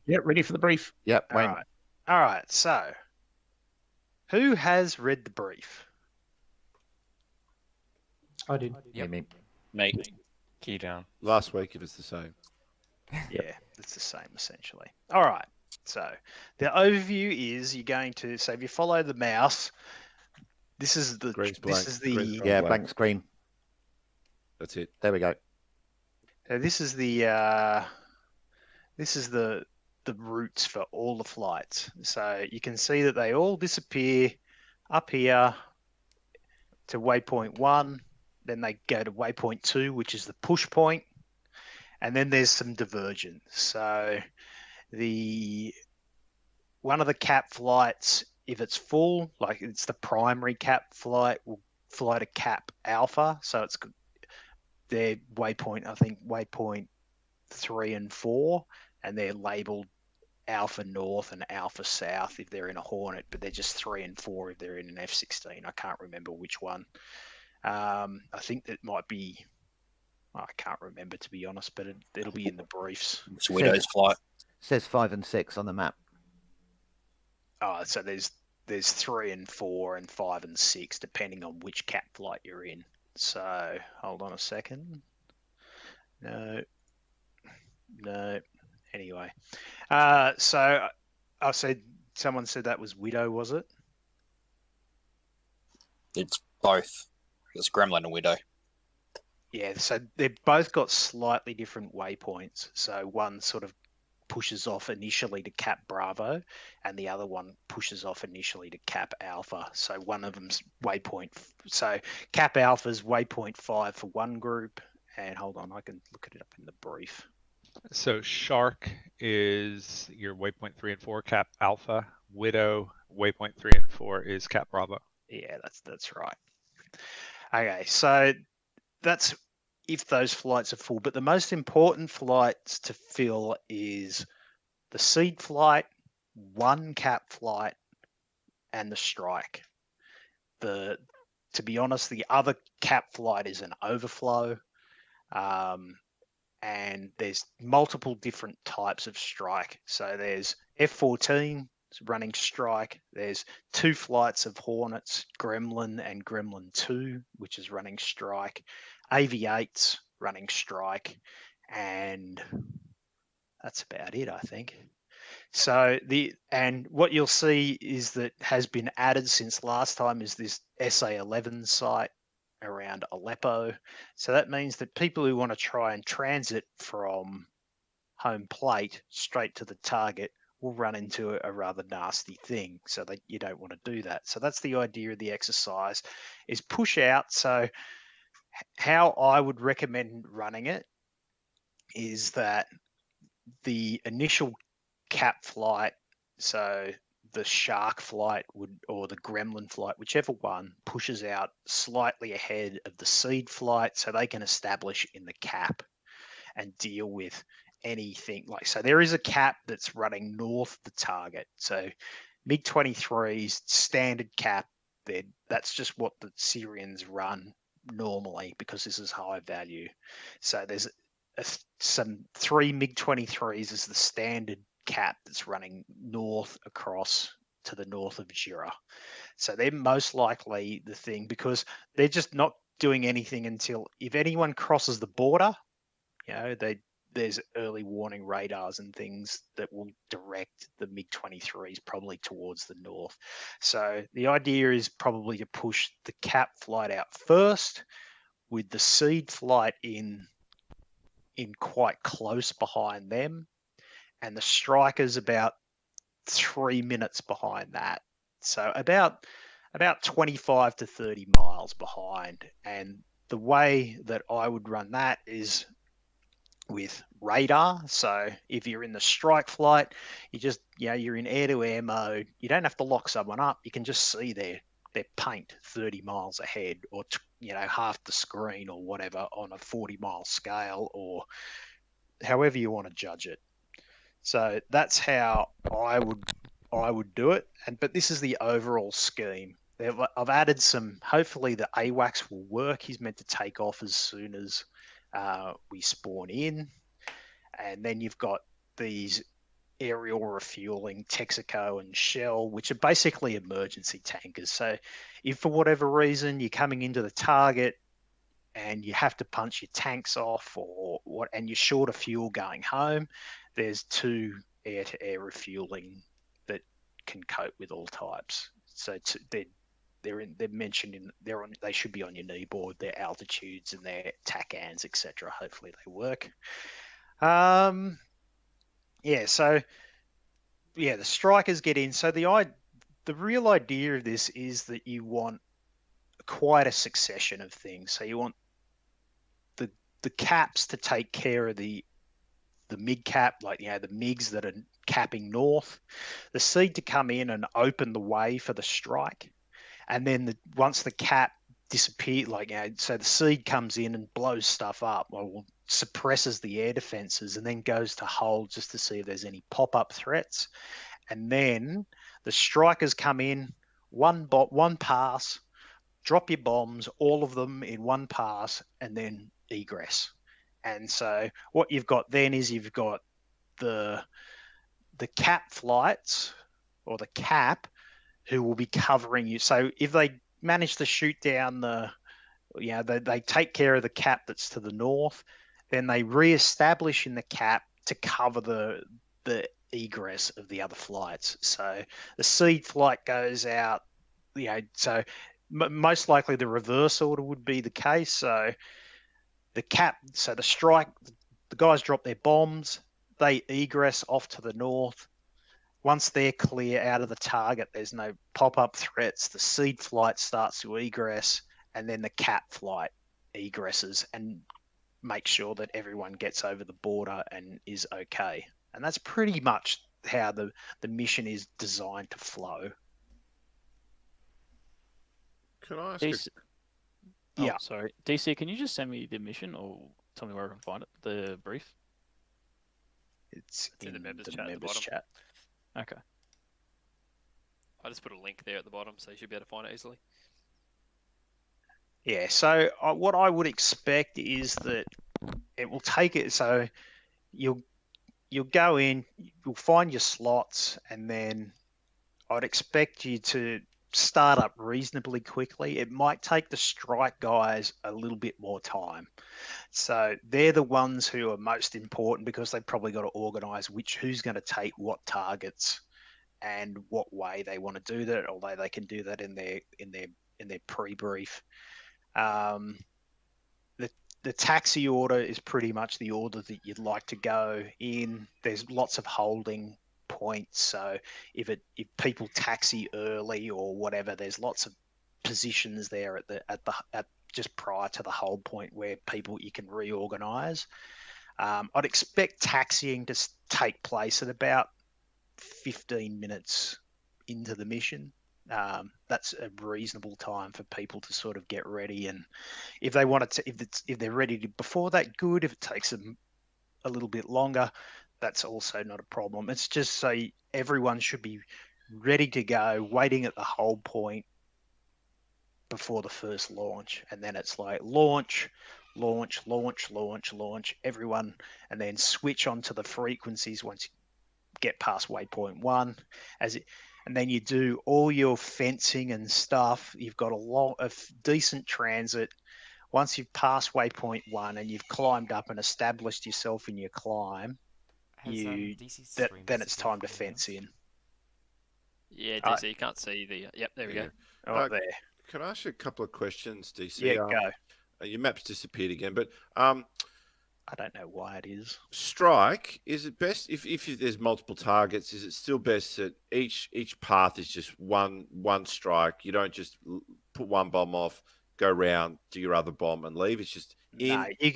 Yeah, ready for the brief. Yep, All Wayne. right. All right. So, who has read the brief? I did. Yeah, me. Mate, key down. Last week it was the same. Yeah, it's the same essentially. All right. So, the overview is you're going to. So, if you follow the mouse, this is the. Green's blank. This is the. Green's Yeah, blank. blank screen. That's it. There we go. This is the. This is the routes for all the flights. So you can see that they all disappear up here to waypoint 1. Then they go to waypoint 2, which is the push point. And then there's some divergence. So one of the cap flights, if it's full, like it's the primary cap flight, will fly to cap alpha. So it's their waypoint, I think waypoint 3 and 4, and they're labeled Alpha North and Alpha South if they're in a Hornet, but they're just 3 and 4 if they're in an F-16. I can't remember which one. I think that might be. I can't remember, to be honest, but it'll be in the briefs. It's Widow's flight. Says 5 and 6 on the map. Oh, so there's 3 and 4 and 5 and 6, depending on which cap flight you're in. So hold on a second. No. Anyway, so I said someone said that was Widow, was it? It's both. It's Gremlin and Widow. Yeah, so they've both got slightly different waypoints. So one sort of pushes off initially to Cap Bravo, and the other one pushes off initially to Cap Alpha. So one of them's waypoint. So Cap Alpha's waypoint 5 for one group, and hold on, I can look it up in the brief. So Shark is your waypoint 3 and 4 Cap Alpha. Widow waypoint 3 and 4 is Cap Bravo. Yeah, that's right. Okay, so that's if those flights are full. But the most important flights to fill is the seed flight, one cap flight, and the strike. To be honest, the other cap flight is an overflow. And there's multiple different types of strike. So there's F-14 running strike. There's 2 flights of Hornets, Gremlin and Gremlin 2, which is running strike. AV-8s running strike. And that's about it, I think. So what you'll see is that has been added since last time is this SA-11 site around Aleppo. So that means that people who want to try and transit from home plate straight to the target will run into a rather nasty thing. So that you don't want to do that. So that's the idea of the exercise, is push out. So how I would recommend running it is that the initial cap flight, so the Shark flight or the Gremlin flight, whichever one, pushes out slightly ahead of the seed flight so they can establish in the cap and deal with anything. So there is a cap that's running north of the target. So MiG-23's standard cap, that's just what the Syrians run normally because this is high value. So there's some 3 MiG-23s is the standard cap that's running north across to the north of Jura. So they're most likely the thing because they're just not doing anything until if anyone crosses the border, there's early warning radars and things that will direct the MiG-23s probably towards the north. So the idea is probably to push the cap flight out first with the seed flight in quite close behind them, and the strikers about 3 minutes behind that. So about 25 to 30 miles behind. And the way that I would run that is with radar. So if you're in the strike flight, you're in air-to-air mode. You don't have to lock someone up. You can just see their paint 30 miles ahead, or half the screen or whatever on a 40-mile scale, or however you want to judge it. So that's how I would do it. But this is the overall scheme. I've added some. Hopefully the AWACS will work. He's meant to take off as soon as we spawn in, and then you've got these aerial refueling, Texaco and Shell, which are basically emergency tankers. So if for whatever reason you're coming into the target and you have to punch your tanks off and you're short of fuel going home, there's 2 air-to-air refueling that can cope with all types. So they're mentioned they should be on your knee board, their altitudes and their TACANs, etc. Hopefully they work. So the strikers get in. So the real idea of this is that you want quite a succession of things. So you want the caps to take care of the mid cap, like the MiGs that are capping north, the seed to come in and open the way for the strike, and then once the cap disappears, so the seed comes in and blows stuff up, or suppresses the air defenses, and then goes to hold just to see if there's any pop-up threats, and then the strikers come in, one pass, drop your bombs, all of them in one pass, and then egress. And so what you've got then is you've got the cap flights, or the cap, who will be covering you. So if they manage to shoot down they take care of the cap that's to the north, then they re-establish in the cap to cover the egress of the other flights. So the seed flight goes out, so most likely the reverse order would be the case. So the strike, the guys drop their bombs, they egress off to the north. Once they're clear out of the target, there's no pop-up threats. The seed flight starts to egress, and then the cap flight egresses and makes sure that everyone gets over the border and is okay. And that's pretty much how the mission is designed to flow. Can I ask? Yeah. Sorry, DC. Can you just send me the mission, or tell me where I can find it? The brief. It's in the members chat at the members bottom. chat. Okay. I just put a link there at the bottom, so you should be able to find it easily. Yeah, so what I would expect is that it will take it. So you'll go in, you'll find your slots, and then I'd expect you to start up reasonably quickly. It might take the strike guys a little bit more time. So they're the ones who are most important, because they've probably got to organise who's going to take what targets and what way they want to do that. Although they can do that in their pre-brief. The taxi order is pretty much the order that you'd like to go in. There's lots of holding points, so if people taxi early or whatever, there's lots of positions there at just prior to the hold point where you can reorganize. I'd expect taxiing to take place at about 15 minutes into the mission. That's a reasonable time for people to sort of get ready, and if they wanted to, if they're ready to before that, good. If it takes them a little bit longer, that's also not a problem. It's just so everyone should be ready to go, waiting at the hold point before the first launch, and then it's like launch, everyone, and then switch onto the frequencies once you get past waypoint 1, and then you do all your fencing and stuff. You've got a decent transit. Once you've passed waypoint 1 and you've climbed up and established yourself in your climb, then it's time to fence in. Yeah, DC, you can't see the. Yep, there we go. There. Can I ask you a couple of questions, DC? Yeah, go. Your map's disappeared again, but I don't know why it is. Strike, is it best if there's multiple targets? Is it still best that each path is just one strike? You don't just put one bomb off, go round, do your other bomb, and leave. It's just in. No, you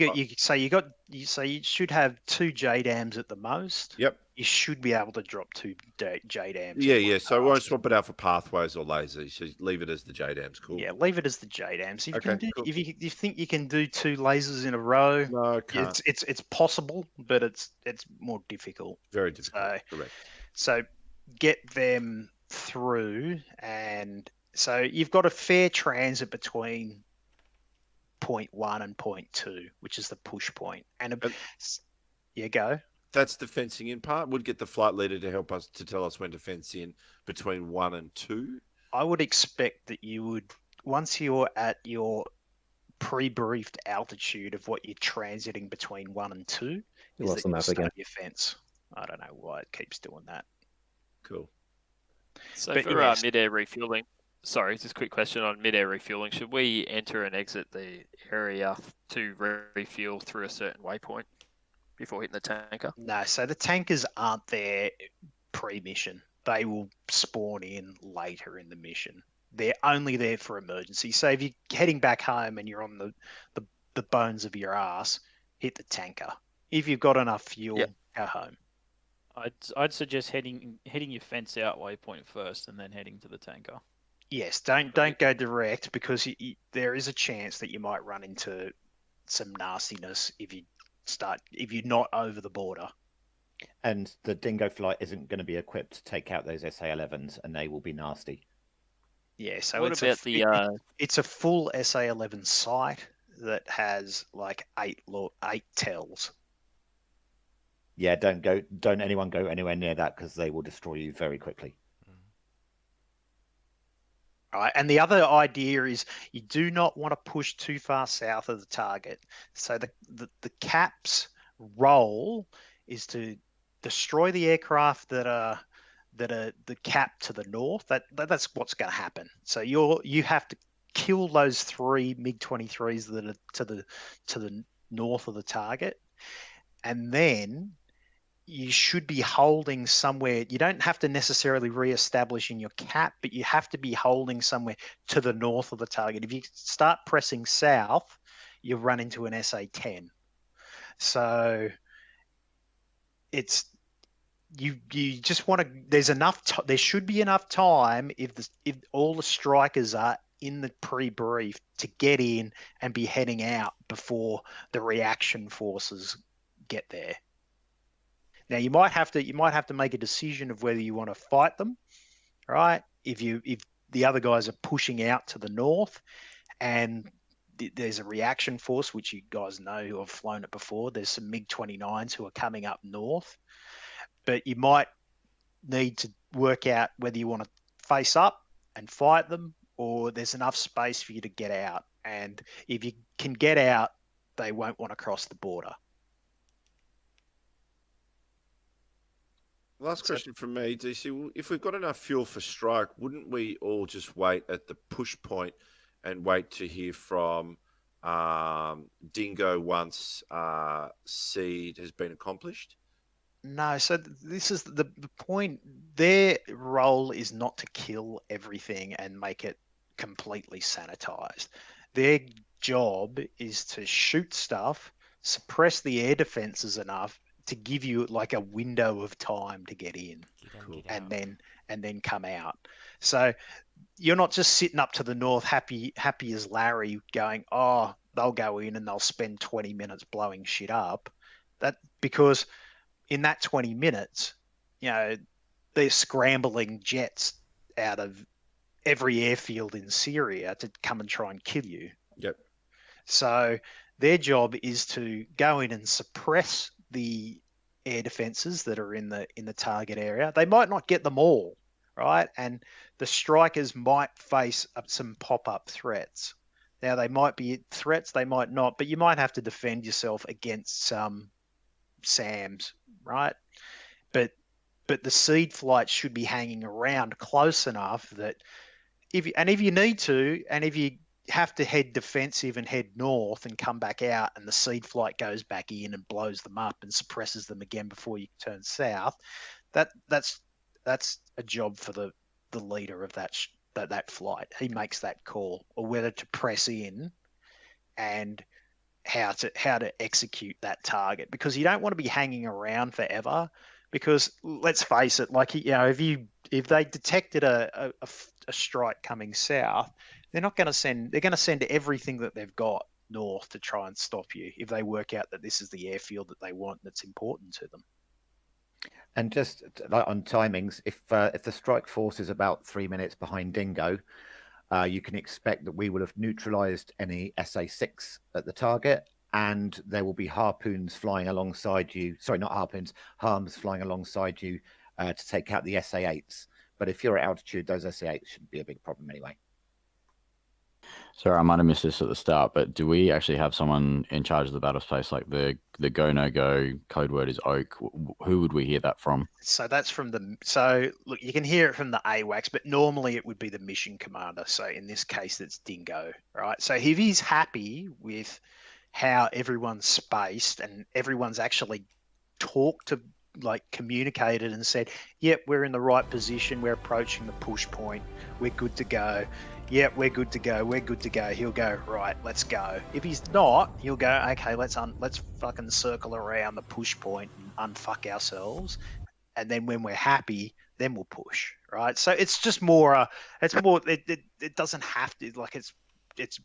should have 2 JDAMs at the most. Yep. You should be able to drop 2 JDAMs. Yeah. So I won't swap it out for pathways or lasers. So leave it as the JDAMs. Cool. Yeah, leave it as the JDAMs. Cool. If you think you can do 2 lasers in a row, No, I can't. It's possible, but it's more difficult. Very difficult. Correct. So get them through, and so you've got a fair transit between point 1 and point 2, which is the push point. And yeah, go. That's the fencing in part. Would get the flight leader to help us to tell us when to fence in between 1 and 2. I would expect that you would, once you're at your pre-briefed altitude of what you're transiting between 1 and 2, You is lost that the you'll map start again. your fence. I don't know why it keeps doing that. Cool. So But for yes. mid-air refueling, sorry, just a quick question on mid-air refueling. Should we enter and exit the area to refuel through a certain waypoint before hitting the tanker? No, so the tankers aren't there pre-mission. They will spawn in later in the mission. They're only there for emergency. So if you're heading back home and you're on the bones of your ass, hit the tanker. If you've got enough fuel, Yep. go home. I'd suggest heading your fence out waypoint first, and then heading to the tanker. Yes, don't go direct, because there is a chance that you might run into some nastiness if you're not over the border. And the Dingo flight isn't going to be equipped to take out those SA-11s, and they will be nasty. Yeah, so What it's about it's a full SA-11 site that has like 8 tells. Yeah, don't anyone go anywhere near that, because they will destroy you very quickly. Right, and the other idea is you do not want to push too far south of the target. So the cap's role is to destroy the aircraft that are the cap to the north. That's what's going to happen. So you have to kill those 3 MiG-23s that are to the north of the target, and then you should be holding somewhere. You don't have to necessarily re-establish in your cap, but you have to be holding somewhere to the north of the target. If you start pressing south, you'll run into an SA-10. So it's you just want to. There's enough. There should be enough time if all the strikers are in the pre-brief to get in and be heading out before the reaction forces get there. Now you might have to make a decision of whether you want to fight them, right? If the other guys are pushing out to the north, and there's a reaction force, which you guys know who have flown it before. There's some MiG-29s who are coming up north, but you might need to work out whether you want to face up and fight them, or there's enough space for you to get out. And if you can get out, they won't want to cross the border. Last question from me, DC. If we've got enough fuel for strike, wouldn't we all just wait at the push point and wait to hear from Dingo once seed has been accomplished? No, so this is the point. Their role is not to kill everything and make it completely sanitized. Their job is to shoot stuff, suppress the air defenses enough to give you like a window of time to get in, and then come out. So you're not just sitting up to the north happy as Larry going, oh, they'll go in and they'll spend 20 minutes blowing shit up. That because in that 20 minutes, they're scrambling jets out of every airfield in Syria to come and try and kill you. Yep. So their job is to go in and suppress the air defenses that are in the target area. They might not get them all, right? And the strikers might face some pop-up threats. Now, they might be threats, they might not, but you might have to defend yourself against some SAMs, right? But the seed flight should be hanging around close enough that if you need to, and if you have to head defensive and head north and come back out, and the seed flight goes back in and blows them up and suppresses them again before you turn south, that's a job for the leader of that flight. He makes that call, or whether to press in and how to execute that target, because you don't want to be hanging around forever. Because let's face it, like if they detected a strike coming south, they're going to send everything that they've got north to try and stop you if they work out that this is the airfield that they want that's important to them. And just like on timings, if the strike force is about 3 minutes behind Dingo, you can expect that we will have neutralized any SA-6 at the target, and there will be harpoons flying alongside you. Sorry, not harpoons, harms flying alongside you to take out the SA-8s. But if you're at altitude, those SA-8s shouldn't be a big problem anyway. Sorry, I might have missed this at the start, but do we actually have someone in charge of the battle space? Like the go no go code word is Oak. Who would we hear that from? So that's from the. So look, you can hear it from the AWACS, but normally it would be the mission commander. So in this case, it's Dingo, right? So if he's happy with how everyone's spaced and everyone's actually talked to, like, communicated and said, yep, we're in the right position, we're approaching the push point, we're good to go. Yep, we're good to go. We're good to go. He'll go, right, let's go. If he's not, he'll go, okay, let's fucking circle around the push point and unfuck ourselves. And then when we're happy, then we'll push, right? So it's just more, it doesn't have to, like, it's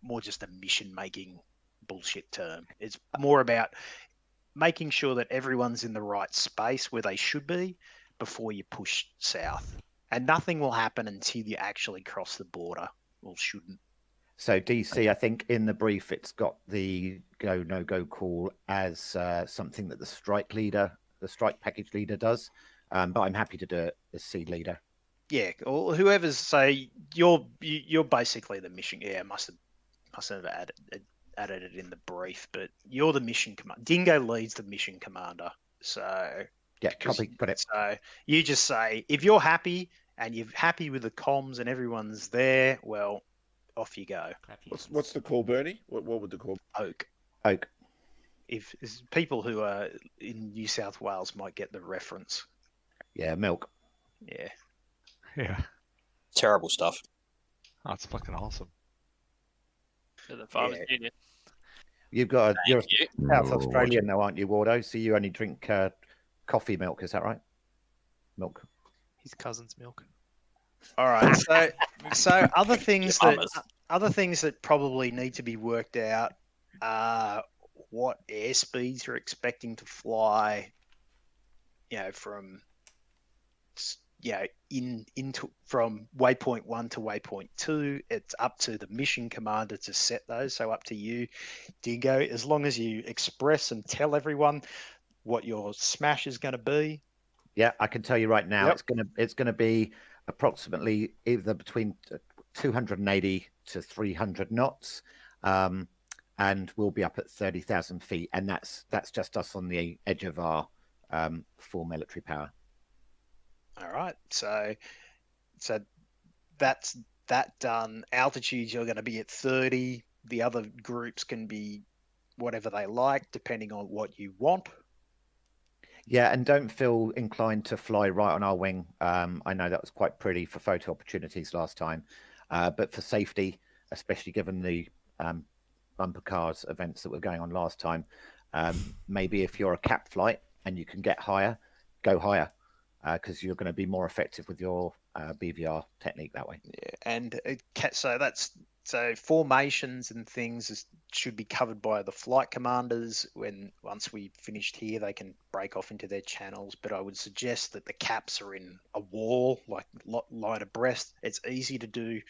more just a mission making bullshit term. It's more about making sure that everyone's in the right space where they should be before you push south. And nothing will happen until you actually cross the border, or shouldn't. So DC, I think in the brief, it's got the go no go call as something that the strike package leader does. But I'm happy to do it as seed leader. Yeah, or whoever's say you're basically the mission. Yeah, must have added it in the brief, but you're the mission commander. Dingo leads the mission commander. So yeah, copy, got it. So you just say if you're happy and you're happy with the comms and everyone's there, well, off you go. What's the call, Bernie? What would the call? Oak. If people who are in New South Wales might get the reference. Yeah, milk. Yeah. Yeah. Terrible stuff. Oh, it's fucking awesome. To the Farmers Yeah. Union. You're you. South No, Australian though, aren't you, Wardo? So you only drink coffee milk, is that right? Milk. His cousin's milk. All right. So other things Farmers. that probably need to be worked out are what airspeeds you're expecting to fly. From from waypoint 1 to waypoint 2. It's up to the mission commander to set those. So up to you, Dingo. As long as you express and tell everyone what your smash is going to be. Yeah, I can tell you right now, Yep. it's gonna be approximately either between 280 to 300 knots, and we'll be up at 30,000 feet, and that's just us on the edge of our full military power. All right. So that's that done. Altitudes, you're going to be at 30. The other groups can be whatever they like, depending on what you want. Yeah, and don't feel inclined to fly right on our wing. I know that was quite pretty for photo opportunities last time, but for safety, especially given the bumper cars events that were going on last time, maybe if you're a cap flight and you can get higher, go higher, because you're going to be more effective with your BVR technique that way. Yeah, and so formations and things should be covered by the flight commanders. Once we finished here, they can break off into their channels. But I would suggest that the caps are in a wall, like line abreast. It's easy to do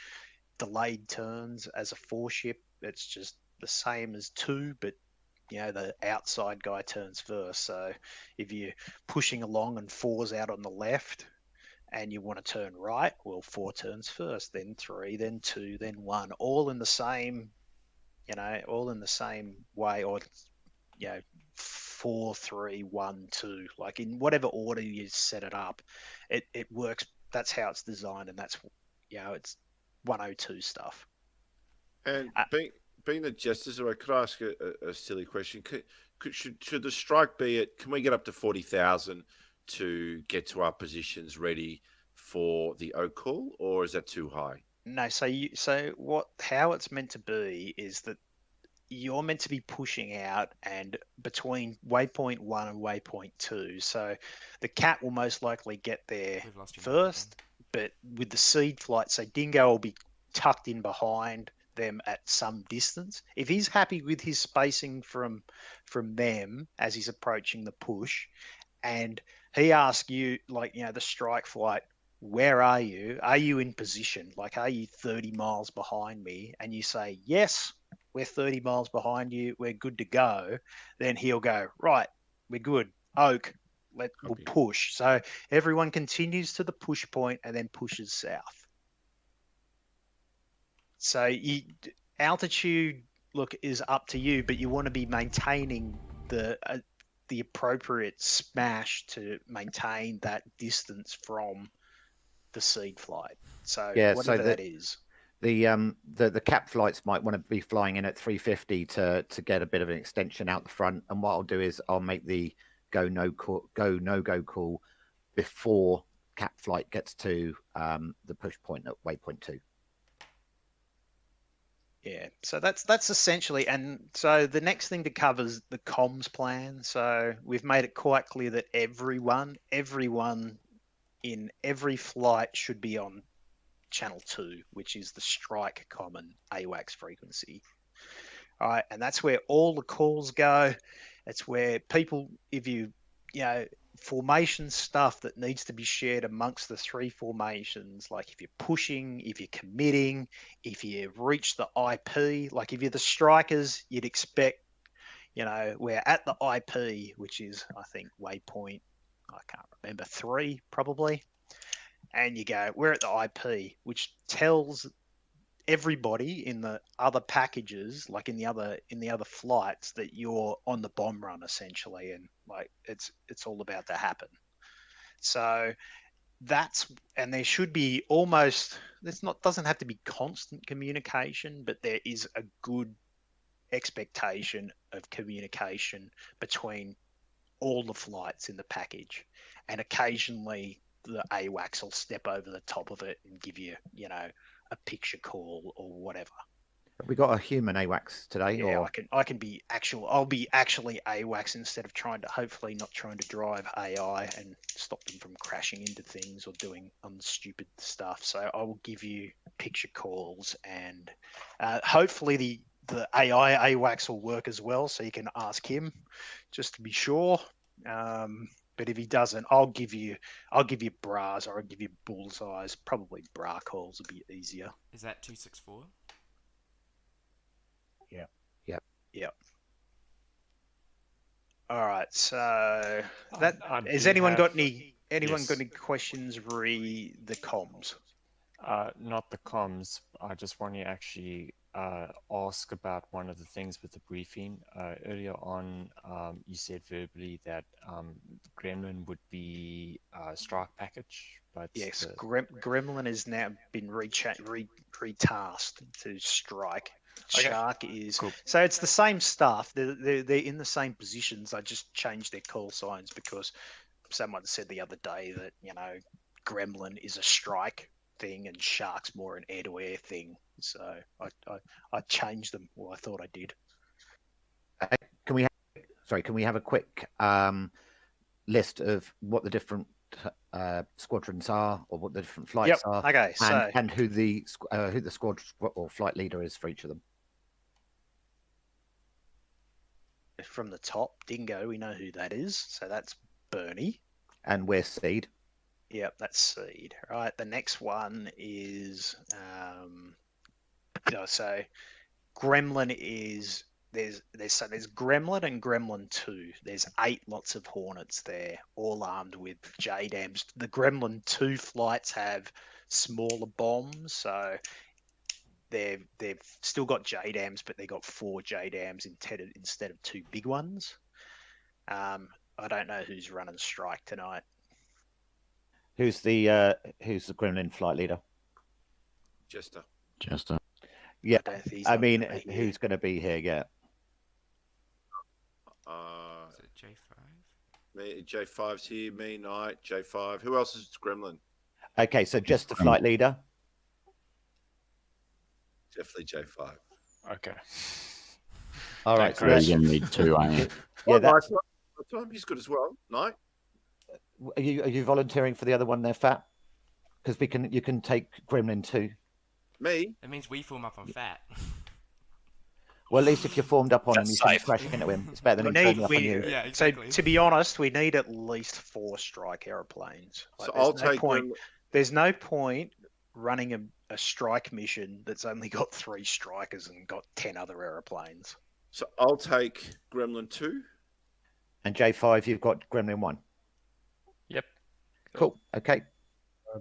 delayed turns as a 4-ship. It's just the same as 2, but the outside guy turns first. So if you're pushing along and 4's out on the left and you want to turn right, well, 4 turns first, then 3, then 2, then 1, all in the same way, or 4, 3, 1, 2, like in whatever order you set it up, it works. That's how it's designed, and that's it's 102 stuff. And being the jesters, or could I ask a silly question? Should the strike be at? Can we get up to 40,000 to get to our positions ready for the Oak call, or is that too high? No, how it's meant to be is that you're meant to be pushing out and between waypoint 1 and waypoint 2. So the cat will most likely get there first, but with the seed flight, so Dingo will be tucked in behind them at some distance. If he's happy with his spacing from them as he's approaching the push, and he asks you, the strike flight, where are you? Are you in position? Like, are you 30 miles behind me? And you say yes, we're 30 miles behind you, we're good to go, then he'll go, right, we're good. Oak, we'll Copy. push. So everyone continues to the push point and then pushes south. So altitude, look, is up to you, but you want to be maintaining the appropriate smash to maintain that distance from the seed flight. So Yeah, whatever that is. The cap flights might want to be flying in at 350 to get a bit of an extension out the front. And what I'll do is I'll make the go no go call before cap flight gets to the push point at waypoint 2. Yeah, so that's essentially, and so the next thing to cover is the comms plan. So we've made it quite clear that everyone in every flight should be on channel 2, which is the strike common AWACS frequency. All right, and that's where all the calls go. It's where people, if you formation stuff that needs to be shared amongst the 3 formations, like if you're pushing, if you're committing, if you reach the IP, like if you're the strikers, you'd expect, we're at the IP, which is, I think, waypoint, I can't remember, 3 probably. And you go, we're at the IP, which tells everybody in the other packages, like in the other flights, that you're on the bomb run essentially, and like it's all about to happen. So and there should be doesn't have to be constant communication, but there is a good expectation of communication between all the flights in the package, and occasionally the AWACS will step over the top of it and give you, a picture call or whatever. Have we got a human AWACS today? Yeah, or... I can be actual. I'll be actually AWACS instead of hopefully not trying to drive AI and stop them from crashing into things or doing stupid stuff. So I will give you picture calls, and hopefully the AI AWACS will work as well, so you can ask him just to be sure. But if he doesn't, I'll give you bras, or I'll give you bullseyes. Probably bra calls would be easier. Is that 264? Yeah. Yep. All right. So that has do anyone have- got any Yes. got any questions re the comms? Not the comms. I just want to actually ask about one of the things with the briefing. Earlier on, you said verbally that Gremlin would be a strike package, but Yes, Gremlin has now been retasked to strike. Okay. Shark is Cool. So it's the same stuff. They're in the same positions. I just changed their call signs because someone said the other day that Gremlin is a strike thing and Shark's more an air-to-air thing. So I changed them. Well, I thought I did. Can we have a quick list of what the different squadrons are, or what the different flights are? Okay. And who the squad or flight leader is for each of them? From the top, Dingo, we know who that is. So that's Bernie. And we're Seed. Yep, that's Seed. Right. The next one is so Gremlin is there's Gremlin and Gremlin 2. There's 8 lots of Hornets there, all armed with JDAMs. The Gremlin 2 flights have smaller bombs, so they've still got JDAMs, but they got 4 JDAMs instead of 2 big ones. I don't know who's running strike tonight. Who's the Gremlin flight leader? Jester. Yeah, I don't think he's I not mean, gonna be here. who's going to be here? Yeah. Is it J5? Me, J5's here. Me, Knight, J5. Who else is Gremlin? Okay, so just the flight leader. Definitely J5. okay. All right. So You're that's, going to need 2, aren't you? yeah, that, Time he's good as well. Knight. are you volunteering for the other one there, Fat? Because you can take Gremlin 2. Me. That means we form up on Fat. Well, at least if you're formed up on him, That's you can safe. crash into him. It's better than him forming up on you. Yeah, So exactly. to be honest, we need at least 4 strike aeroplanes. So I'll take There's no point running a strike mission that's only got 3 strikers and got 10 other aeroplanes. So I'll take Gremlin 2. And J5, you've got Gremlin 1. Yep. Cool. Okay.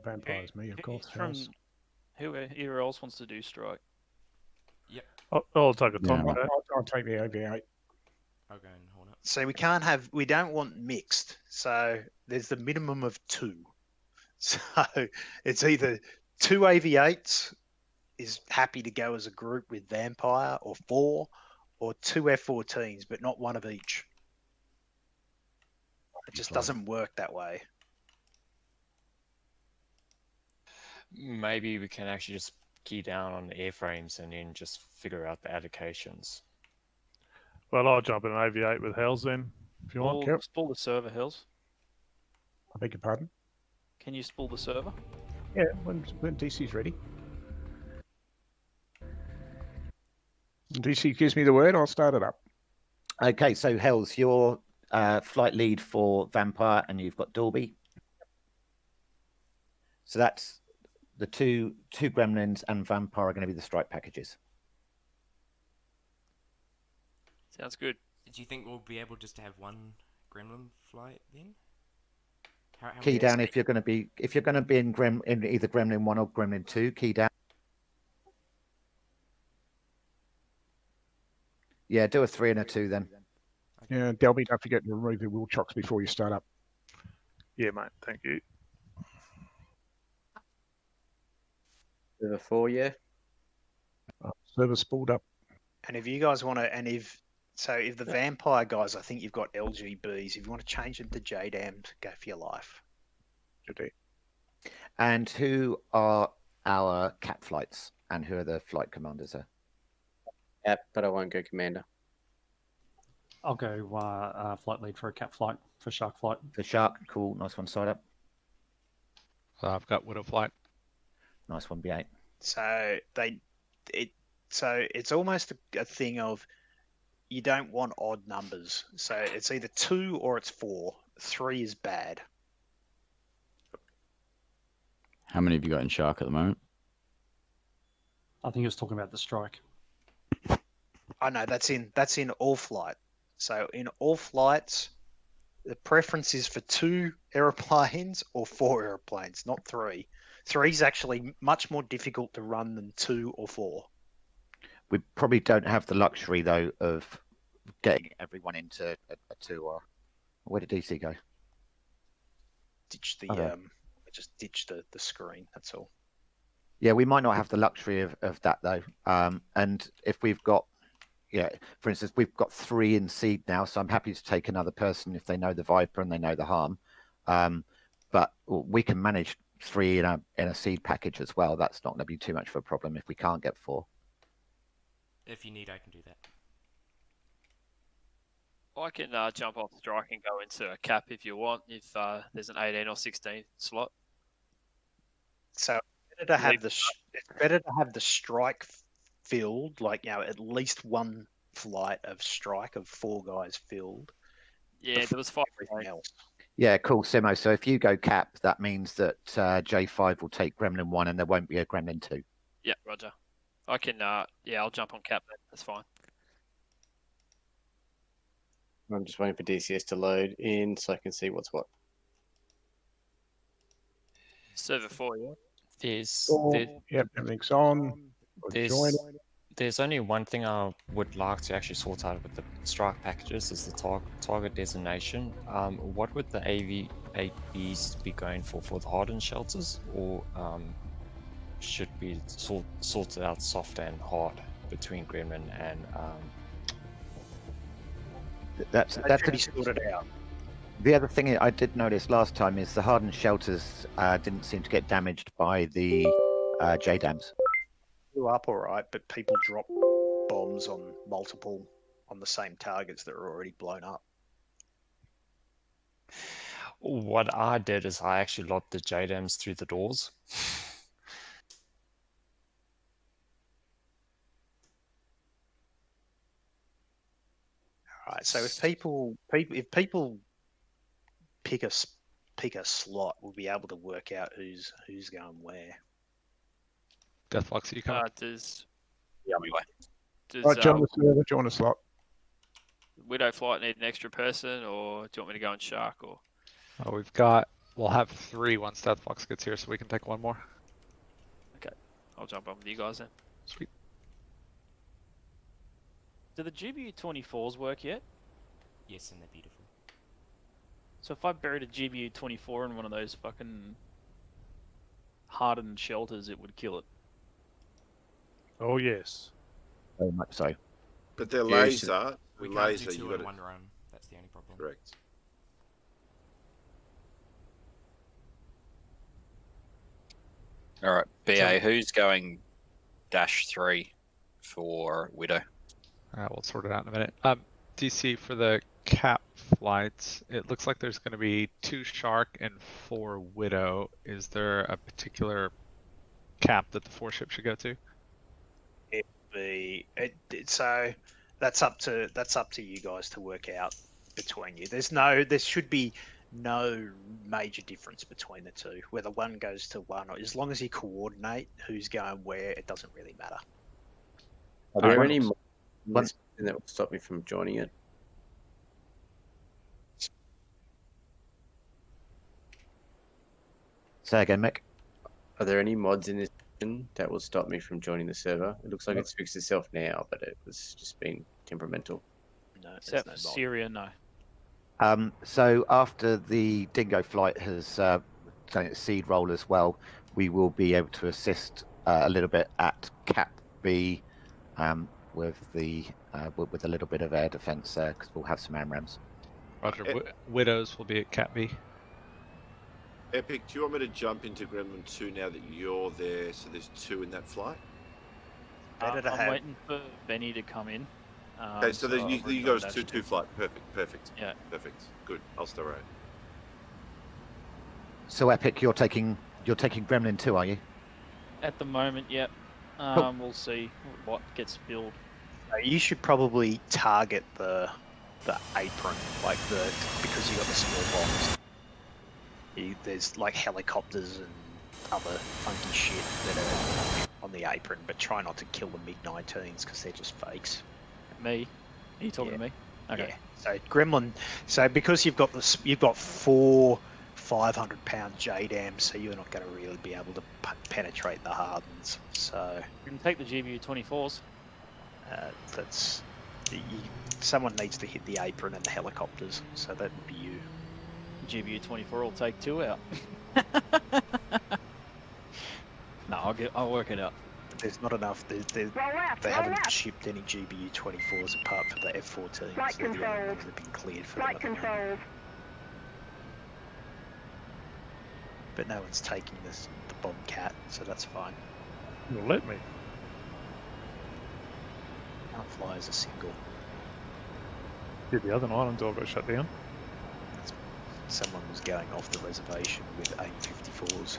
Vampires, me, of course. Who else wants to do strike? Yep. I'll take a Yeah. Tomcat. I'll take the OV8. I'll go and Hornet. So we don't want mixed. So there's the minimum of 2. So it's either 2 AV8s is happy to go as a group with Vampire, or 4, or 2 F14s, but not one of each. It just doesn't work that way. Maybe we can actually just key down on the airframes and then just figure out the allocations. Well, I'll jump in an AV8 with Hells then, if you want, Kev. Spool the server, Hills. I beg your pardon? Can you spool the server? Yeah, when DC's ready. When DC gives me the word, I'll start it up. Okay, so Hells, your flight lead for Vampire, and you've got Dolby. So that's the two Gremlins and Vampire are going to be the strike packages. Sounds good. Do you think we'll be able just to have one Gremlin flight then? How Key many- down if you're going to be in either Gremlin 1 or Gremlin 2. Key down. Yeah, do a 3 and a 2 then. Yeah, Delby, don't forget to remove your wheel chocks before you start up. Yeah, mate. Thank you. Server 4, yeah. Server spooled up. And if you guys want to, if the Vampire guys, I think you've got LGBs. If you want to change them to JDAMs, go for your life. And who are our cat flights, and who are the flight commanders there? Yep, but I won't go commander. I'll go flight lead for a cat flight, for shark flight. For shark, cool, nice one, side up. I've got Widow flight. Nice one, B8. So it's almost a thing of you don't want odd numbers. So it's either 2 or it's 4. 3 is bad. How many have you got in shark at the moment? I think he was talking about the strike. I know that's in all flight. So in all flights, the preference is for 2 aeroplanes or 4 aeroplanes, not 3. 3 is actually much more difficult to run than 2 or 4. We probably don't have the luxury though of getting everyone into a 2 or where did DC go? Ditch the just ditch the screen. That's all. Yeah, we might not have the luxury of that though. And if we've got, for instance, we've got 3 in seed now, so I'm happy to take another person if they know the Viper and they know the harm. But we can manage 3 in a seed package as well. That's not going to be too much of a problem if we can't get 4. If you need, I can do that. I can jump off strike and go into a cap if you want, if there's an 18 or 16 slot. So it's better to have the strike filled, like at least one flight of strike of 4 guys filled. Yeah, there was 5. Everything else. Yeah, cool, Simo. So if you go cap, that means that J5 will take Gremlin 1 and there won't be a Gremlin 2. Yeah, Roger. I can, I'll jump on cap then. That's fine. I'm just waiting for DCS to load in so I can see what's what. Server 4, yeah. Yep, everything's on. There's only one thing I would like to actually sort out with the strike packages is the target designation. What would the AV-8Bs be going for the hardened shelters, or should be sorted out soft and hard between Gremlin and That's pretty sorted out. The other thing I did notice last time is the hardened shelters didn't seem to get damaged by the JDAMs. Blew up all right, but people drop bombs on the same targets that are already blown up. What I did is I actually lobbed the JDAMs through the doors. All right. So if people pick a slot, we'll be able to work out who's going where. Deathbox, you coming? Does Yeah, I'm away. does Right, join the server, join a slot. Widow Flight need an extra person, or do you want me to go on Shark? Or We'll have 3 once Deathbox gets here, so we can take 1 more. okay, I'll jump on with you guys then. Sweet. Do the GBU-24s work yet? Yes, and they're beautiful. So if I buried a GBU-24 in one of those fucking hardened shelters, it would kill it. Oh, yes. Very much so. But they're Yeah, laser. We with can't laser, do you 2 got in 1 run. That's the only problem. correct. All right, BA, who's going -3 for Widow? We'll sort it out in a minute. DC, for the cap flights, it looks like there's going to be 2 Shark and 4 Widow. Is there a particular cap that the 4 ships should go to? So that's up to you guys to work out between you. There should be no major difference between the two. Whether one goes to one, or as long as you coordinate who's going where, it doesn't really matter. Are there Alright. any mods that will stop me from joining it? Say again, Mick. Are there any mods in this that will stop me from joining the server? It looks like it's fixed itself now, but it was just being temperamental. No, Except there's for no mod. Syria, no. So after the Dingo flight has done its seed roll as well, we will be able to assist a little bit at Cap B with a little bit of air defense there, because we'll have some AMRAAMs. Roger. Widows will be at Cap B. Epic, do you want me to jump into Gremlin 2 now that you're there, so there's 2 in that flight? Better to I'm have. waiting for Benny to come in. Okay, so there's I'll you bring guys that 2 flight. Perfect. Yeah. Perfect. Good. I'll stay right. So Epic, you're taking Gremlin 2, are you? At the moment, yep. We'll see what gets filled. You should probably target the apron, because you got the small bombs. There's like helicopters and other funky shit that are on the apron, but try not to kill the MiG-19s because they're just fakes. Me? Are you talking to me? Okay. Yeah. So Gremlin. So because you've got 4 500-pound JDAMs, so you're not going to really be able to penetrate the hardens. So You can take the GBU-24s. someone needs to hit the apron and the helicopters. So that would be you. GBU-24 will take 2 out. No, I'll work it out. There's not enough. They haven't shipped any GBU-24s apart from the F-14s. They're the only ones that have been cleared for them at the moment. But no one's taking the Bombcat, so that's fine. You'll let me. Can't fly as a single. Did the other night until I got shut down. Someone was going off the reservation with AIM-54s.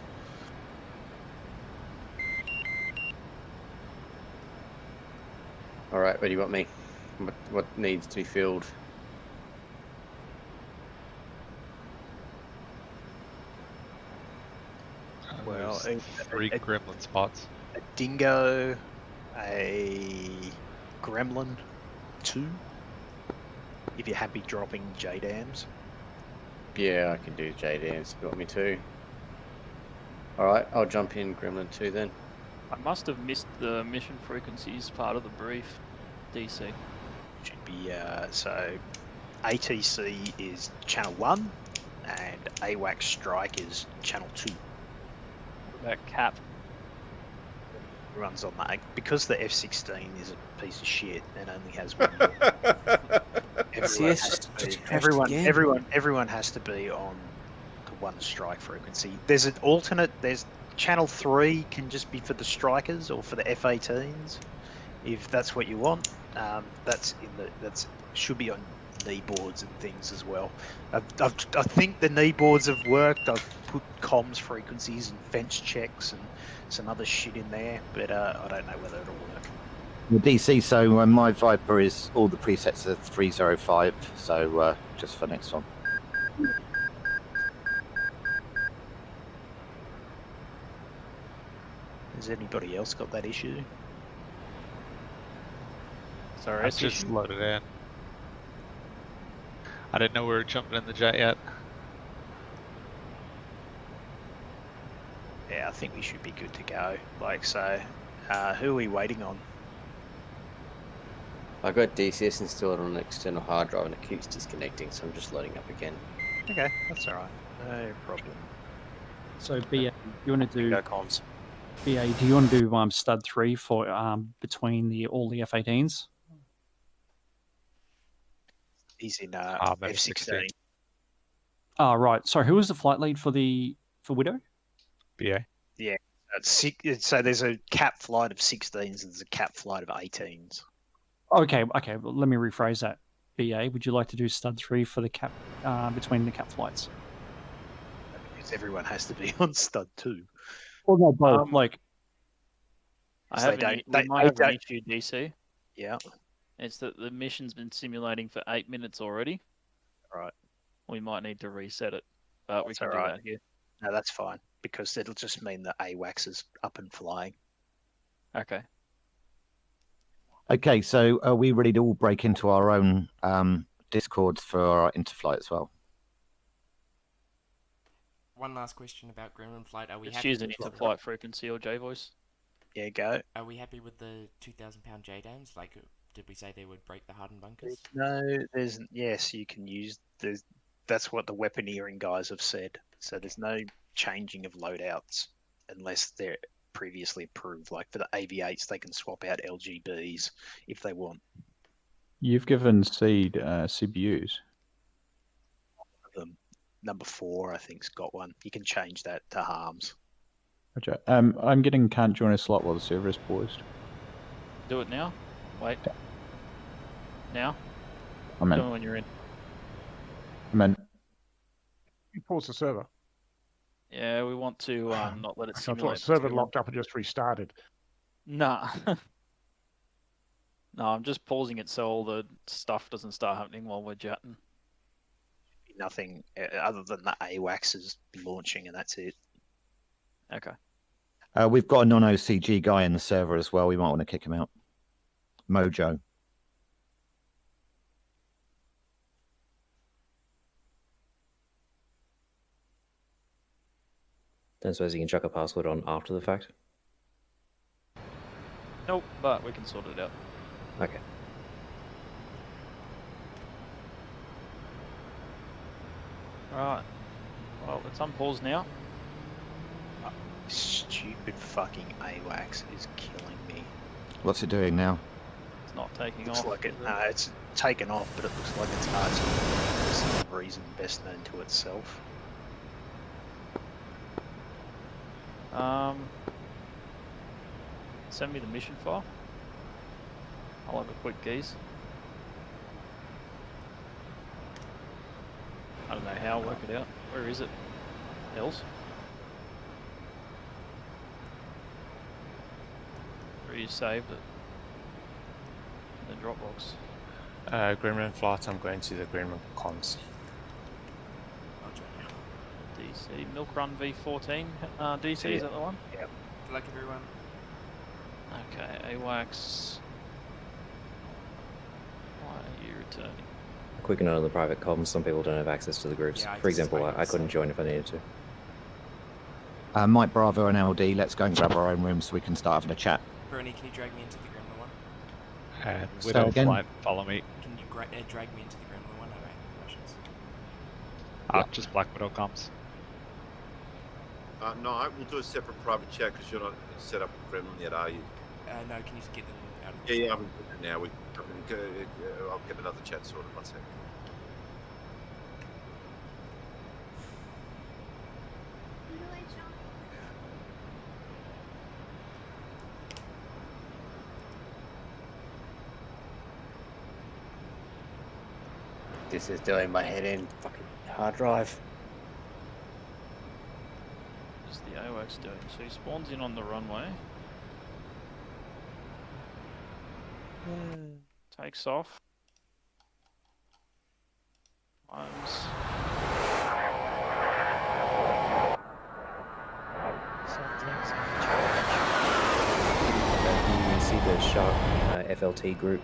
All right, where do you want me? What needs to be filled? Well, There's 3 Gremlin spots. A Dingo, a Gremlin 2, if you're happy dropping JDAMs. Yeah, I can do JDAMs if you want me to. All right, I'll jump in Gremlin 2 then. I must have missed the mission frequencies part of the brief, DC. Should be, so ATC is channel 1 and AWACS strike is channel 2. What about Cap? Runs on that. Because the F-16 is a piece of shit and only has one. Everyone has to be on the 1 strike frequency. There's an alternate. There's channel 3 can just be for the strikers or for the F-18s, if that's what you want. That's should be on knee boards and things as well. I think the knee boards have worked. I've put comms frequencies and fence checks and some other shit in there, but I don't know whether it'll work. The DC, so my Viper is all the presets are 305, so just for next one. Has anybody else got that issue? Sorry, I it's just issue. loaded in. I didn't know we were jumping in the jet yet. Yeah, I think we should be good to go. Like, so, who are we waiting on? I got DCS installed on an external hard drive and it keeps disconnecting, so I'm just loading up again. Okay, that's all right. No problem. So BA, you want to do Go comms. BA? Do you want to do stud 3 for between all the F-18s? He's in better F-16. Oh, right. Sorry, who was the flight lead for Widow? BA. Yeah, so there's a cap flight of 16s and there's a cap flight of 18s. Okay. Well, let me rephrase that. BA, would you like to do stud 3 for the cap between the cap flights? Because everyone has to be on stud 2. Well, no, both. I So have we might have an issue, DC. Yeah. It's that the mission's been simulating for 8 minutes already. Right. We might need to reset it, but we That's can all do right. that here. No, that's fine, because it'll just mean that AWACS is up and flying. Okay. Okay, so are we ready to all break into our own discords for our interflight as well? One last question about Gremlin flight. Are we Just happy use an with the- interflight frequency or J voice. Yeah, go. Are we happy with the 2,000-pound JDAMs? Like, did we say they would break the hardened bunkers? No, yes, you can use that's what the weaponeering guys have said. So there's no changing of loadouts unless they're previously approved. Like for the AV8s, they can swap out LGBs if they want. You've given Seed CBUs. Number 4, I think's got one. You can change that to harms. Roger. I'm getting can't join a slot while the server is paused. Do it now. Wait. Now. I'm in. Do it when you're in. I'm in. You pause the server. Yeah, we want to not let it I thought simulate. the server for too long. locked up and just restarted. Nah. No, I'm just pausing it so all the stuff doesn't start happening while we're chatting. Nothing other than the AWACS is launching, and that's it. Okay. We've got a non-OCG guy in the server as well. We might want to kick him out. Mojo. Don't suppose you can chuck a password on after the fact? Nope, but we can sort it out. Okay. Right. Well, it's unpaused now. Stupid fucking AWACS is killing me. What's it doing now? It's not taking Looks off. like it. is No, it's taken off, but it looks like it's hard to for some reason best known to itself. Send me the mission file. I'll have a quick gaze. I don't know how I'll work it out. Where is it? Else? Where you saved it? In the Dropbox. Gremlin flight, I'm going to the Gremlin comms. DC Milk Run V14. DC, is that the one? Yep. Good luck, everyone. Okay, AWACS. Why are you returning? A quick note on the private comms, some people don't have access to the groups. Yeah, For example, I couldn't join if I needed to. Mike Bravo and LD, let's go and grab our own room so we can start having a chat. Bernie, can you drag me into the Gremlin one? And Say Widow again? flight, follow me. Can you drag me into the Gremlin one? I don't have any questions. Just Black Widow comms. No, we'll do a separate private chat because you're not set up with Gremlin yet, are you? No, can you just get them out of the Yeah, I'm doing it now. I'll get another chat sorted. 1 second. This is doing my head in. Fucking hard drive. What's the AWACS doing? So he spawns in on the runway. Takes off. Climbs. Something's in charge. you see the Shark FLT group?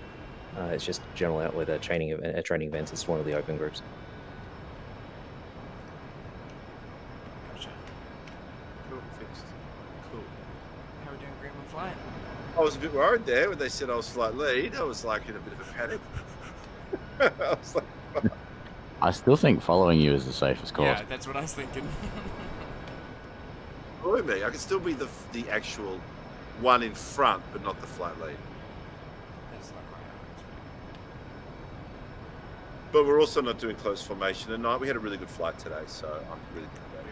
It's just general out with training events. It's one of the open groups. Gotcha. Cool, fixed. Cool. How are we doing, Gremlin Flight? I was a bit worried there when they said I was slight lead. I was like in a bit of a panic. I was like, fuck. I still think following you is the safest course. Yeah, that's what I was thinking. Follow me. I can still be the actual one in front, but not the flight lead. That's not quite how it is. But we're also not doing close formation at night. We had a really good flight today, so I'm really good about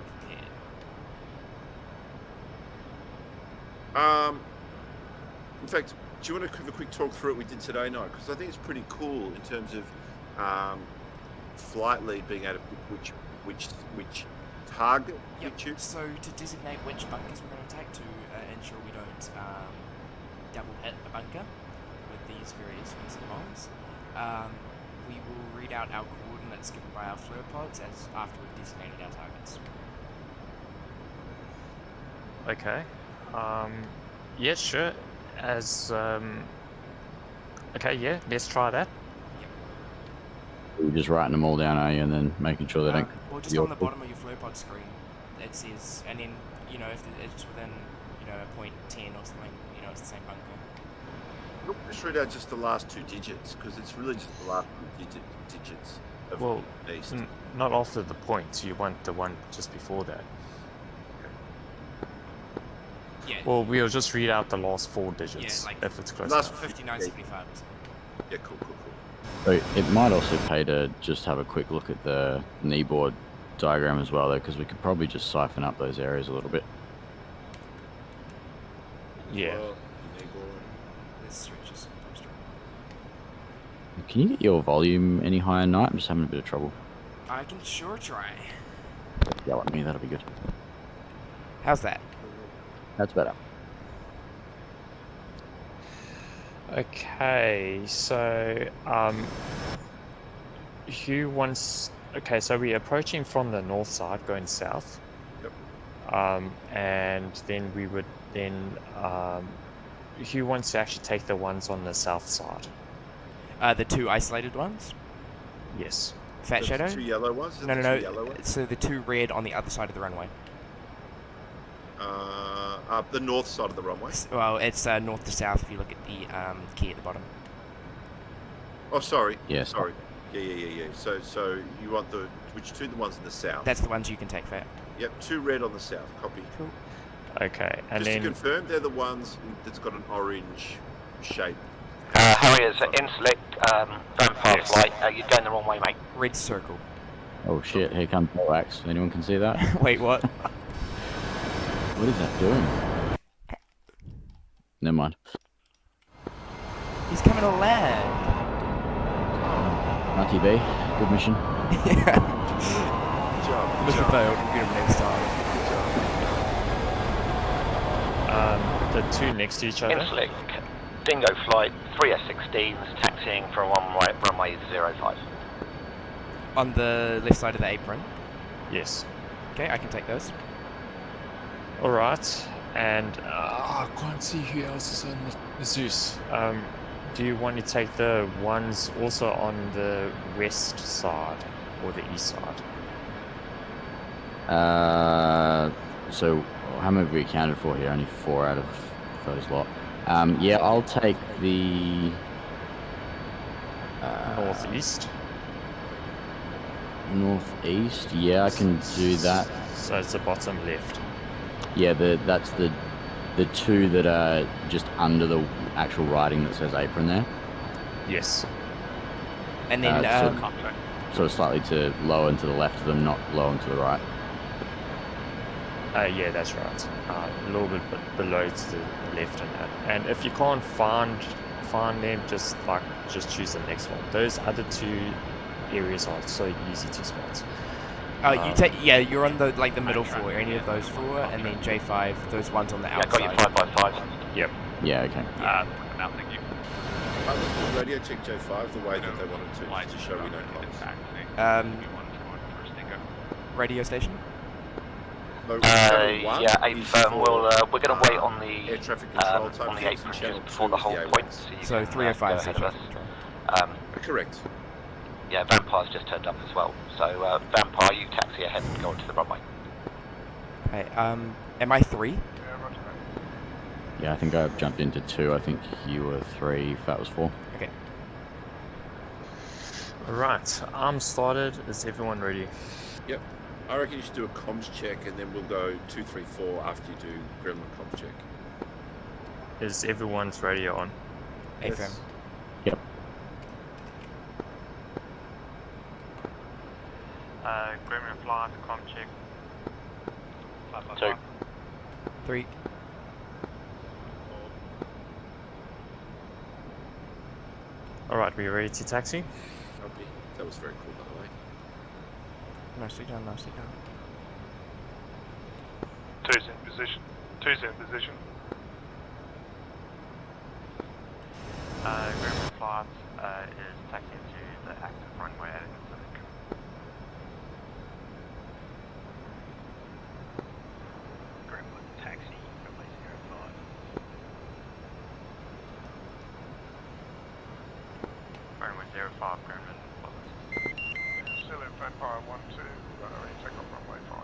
it. Yeah. In fact, do you want to have a quick talk through what we did today night? Because I think it's pretty cool in terms of flight lead being able to pick which target Yep. you choose. So to designate which bunkers we're going to take to ensure we don't double hit a bunker with these very expensive bombs, we will read out our coordinates given by our flare pods as after we've designated our targets. Okay. Yeah, sure. As okay, yeah, let's try that. You're just writing them all down, are you, and then making sure they don't. Well, just on the bottom of your flare pod screen, it says, and then if it's within a point 10 or something, it's the same bunker. Look, just read out just the last two digits because it's really just the last two digits of Well, east. not after the points. You want the one just before that. Yeah. Well, we'll just read out the last 4 digits Yeah, like if it's close last enough. 5975 or something. Yeah, cool. So it might also pay to just have a quick look at the kneeboard diagram as well, though, because we could probably just siphon up those areas a little bit. Yeah. This switch is Can you get your volume any higher at night? I'm just having a bit of trouble. I can sure try. Yell at me, that'll be good. How's that? That's better. Okay, so Hugh wants. Okay, so we're approaching from the north side, going south. Yep. And then we would Hugh wants to actually take the ones on the south side. The 2 isolated ones? Yes. Fat The Shadow? two yellow ones? No. The two yellow ones? So the 2 red on the other side of the runway. Up the north side of the runway. Well, it's north to south if you look at the key at the bottom. Oh, sorry. Yes. Sorry. Yeah. So you want which two? The ones in the south. That's the ones you can take, Fat. Yep, 2 red on the south. Copy. Cool. Okay, and Just then to confirm, they're the ones that's got an orange shape. Harriers, in-select, don't pass light. You're going the wrong way, mate. Red circle. Oh shit, here comes Boax. Anyone can see that? Wait, what? What is that doing? Never mind. He's coming to land. Marty B, good mission. Yeah. Good job. Mission failed. We'll get him next time. the 2 next to each other. In-select, Dingo flight, 3S16s, taxiing from runway 05. On the left side of the apron? Yes. Okay, I can take those. Alright, and I can't see who else is on the Zeus. Do you want to take the ones also on the west side or the east side? So how many have we accounted for here? Only 4 out of those lot. Yeah, I'll take the northeast. Northeast. Yeah, I can do that. So it's the bottom left. Yeah, that's the 2 that are just under the actual writing that says apron there. Yes. And then sort of slightly to low and to the left of them, not low and to the right. Yeah, that's right. A little bit below to the left and that. And if you can't find them, just choose the next one. Those other 2 areas are so easy to spot. You're on the middle 4, any of those 4, and then J5, those ones on the outside. Yeah, got your 5x5. Yep. Yeah, okay. Now, thank you. Let's do radio check J5 the way that they wanted to, just to show we know comms. Radio station? So channel 1 yeah, 8 is firm. for, We're going to wait on the air traffic control type on the things, and apron channel just before 2 the is whole the point, AWACS. so you So can 305 go is ahead of us. control. Correct. Yeah, Vampire's just turned up as well. So Vampire, you taxi ahead and go onto the runway. Okay, am I 3? Yeah, I think I jumped into 2. I think you were 3. That was 4. Okay. Alright, arms started. Is everyone ready? Yep. I reckon you should do a comms check, and then we'll go 2, 3, 4 after you do Gremlin comms check. Is everyone's radio on? AFM. Yep. Gremlin flight, comm check. 2. 3. Alright, we ready to taxi? Copy. That was very cool, by the way. Nicely done, nicely done. 2's in position. 2's in position. Gremlin flight is taxiing to the active runway at Pacific. Gremlin taxi, runway 05. Runway 05, Gremlin flight. Still in Vampire 1-2, ready to take off runway 5.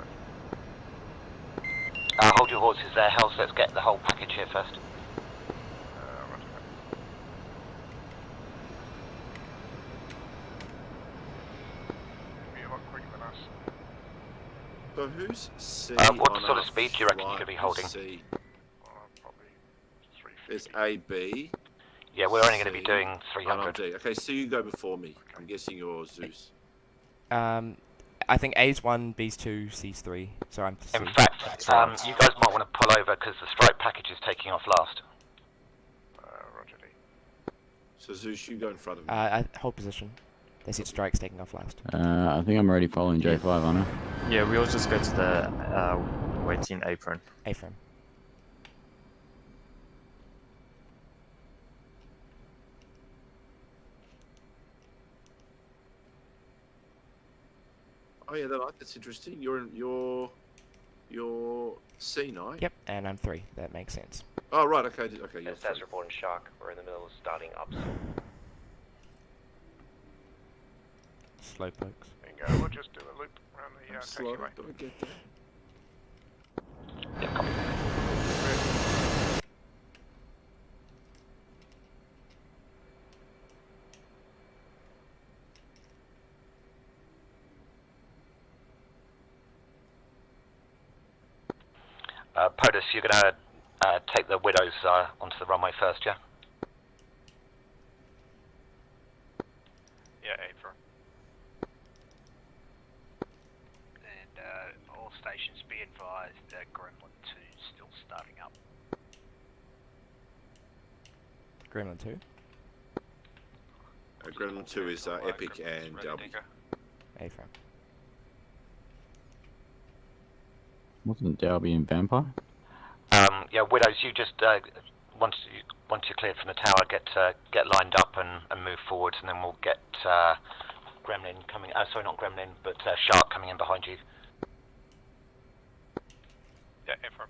Hold your horses there, Hells. Let's get the whole package here first. Be a lot quicker than us. So who's C? What on sort of our speed do you reckon you flight? could be Who's holding? C? Probably 350. There's A, B. Yeah, we're only going to be C, doing and 300. I'm D. Okay, so you go before me. I'm guessing you're Zeus. I think A's 1, B's 2, C's 3. So I'm C. In fact, you guys might want to pull over because the strike package is taking off last. Roger D. So Zeus, you go in front of me. I hold position. They said strike's taking off last. I think I'm already following J5, aren't I? Yeah, we'll just go to the waiting apron. AFM. Oh yeah, that's interesting. You're C, night. Yep, and I'm 3. That makes sense. Oh right, okay, okay. You're It's as reporting Shark. We're in the middle of starting up. Slow pokes. Bingo, we'll just do a loop around the slow, taxiway. but I get that. Yeah, copy. POTUS, you're going to take the Widows onto the runway first, yeah? Yeah, apron. And all stations be advised that Gremlin 2 is still starting up. Gremlin 2. Gremlin 2 is Epic and Delby. AFM. Wasn't Dalby and Vampire? Yeah, Widows, you just once you're cleared from the tower, get lined up and move forwards, and then we'll get Gremlin coming. Sorry, not Gremlin, but Shark coming in behind you. Yeah, apron.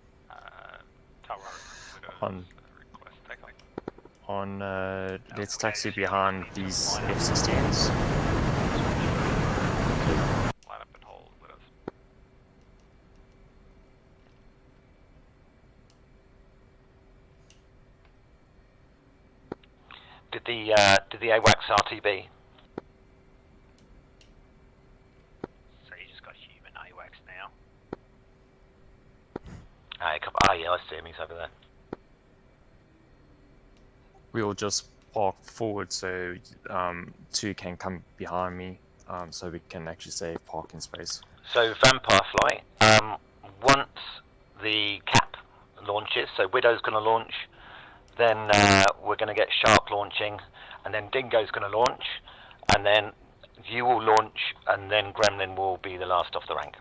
Tower. Widows. Let's taxi behind these F-16s. Line up and hold Widows. Did the AWACS RTB? So you just got human AWACS now. Yeah, I see him. He's over there. We'll just park forward so 2 can come behind me, so we can actually save parking space. So Vampire flight. Once the cap launches, so Widow's going to launch, then we're going to get Sharp launching, and then Dingo's going to launch, and then you will launch, and then Gremlin will be the last off the rank.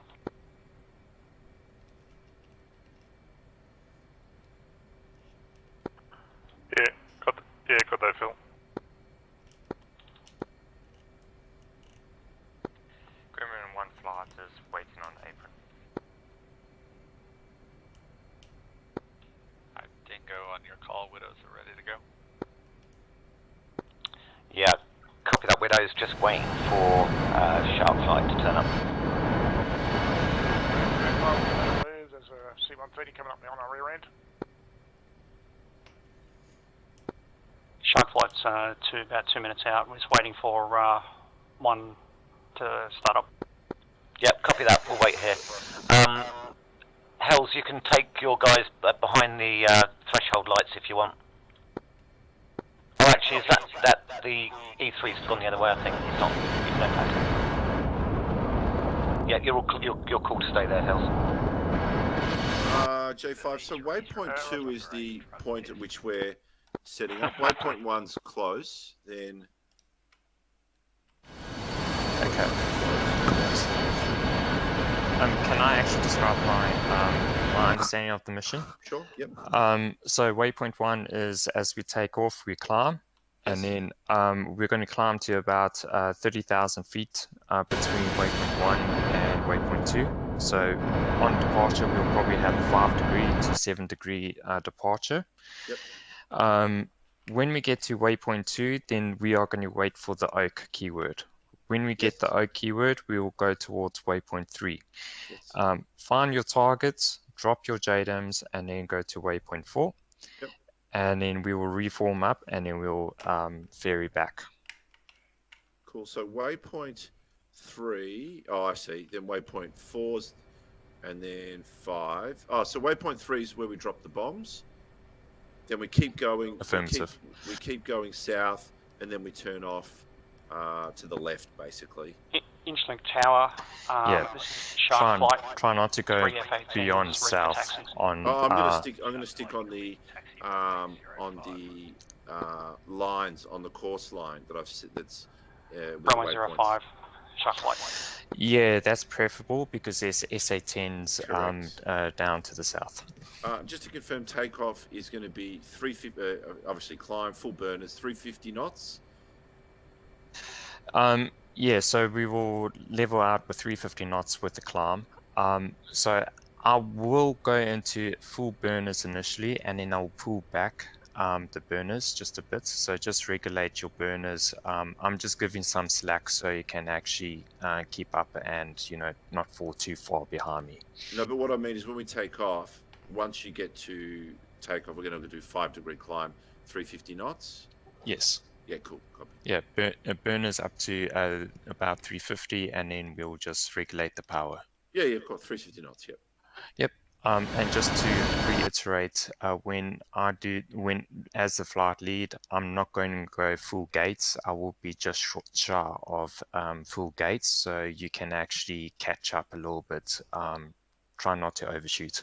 Got that, Phil. Gremlin 1 flight is waiting on apron. Widow's just waiting for Sharp Flight to turn up. There's a C-130 coming up on our rear end. Shark Flight's about 2 minutes out. We're just waiting for one to start up. Yep, copy that. We'll wait here. Hells, you can take your guys behind the threshold lights if you want. Oh, actually, is that the E3's gone the other way? I think it's not. It's no pattern. Yeah, you're cool to stay there, Hells. J5. So waypoint 2 is the point at which we're setting up. Waypoint 1's close. Then. Okay. Can I actually describe my understanding of the mission? Sure. Yep. So waypoint 1 is as we take off, we climb, and then we're going to climb to about 30,000 feet between waypoint 1 and waypoint 2. So on departure, we'll probably have a 5 degree to 7 degree departure. Yep. When we get to waypoint 2, then we are going to wait for the oak keyword. When we get the oak keyword, we will go towards waypoint 3. Find your targets, drop your JDAMs, and then go to waypoint 4. Yep. And then we will reform up, and then we'll ferry back. Cool. So waypoint 3. Oh, I see. Then waypoint 4's, and then 5. Oh, so waypoint 3 is where we drop the bombs. Then we keep going. Affirmative. We keep going south, and then we turn off to the left, basically. Inchlink Tower. Yeah. This is Shark Flight. Try not to go 3F-18 beyond is south. taxi. On. I'm gonna stick on the lines on the course line that I've set. That's Runway 05. Shark Flight. Yeah, that's preferable because there's SA-10s down to the south. Just to confirm, takeoff is going to be 350. Obviously, climb full burners, 350 knots. Yeah, so we will level out with 350 knots with the climb. So I will go into full burners initially, and then I'll pull back the burners just a bit. So just regulate your burners. I'm just giving some slack so you can actually keep up and not fall too far behind me. No, but what I mean is when we take off, once you get to takeoff, we're going to do 5 degree climb, 350 knots. Yes. Yeah, cool. Copy. Yeah, burners up to about 350, and then we'll just regulate the power. Yeah, cool. 350 knots. Yep. Yep. And just to reiterate, as the flight lead, I'm not going to go full gates. I will be just short shy of full gates, so you can actually catch up a little bit. Try not to overshoot.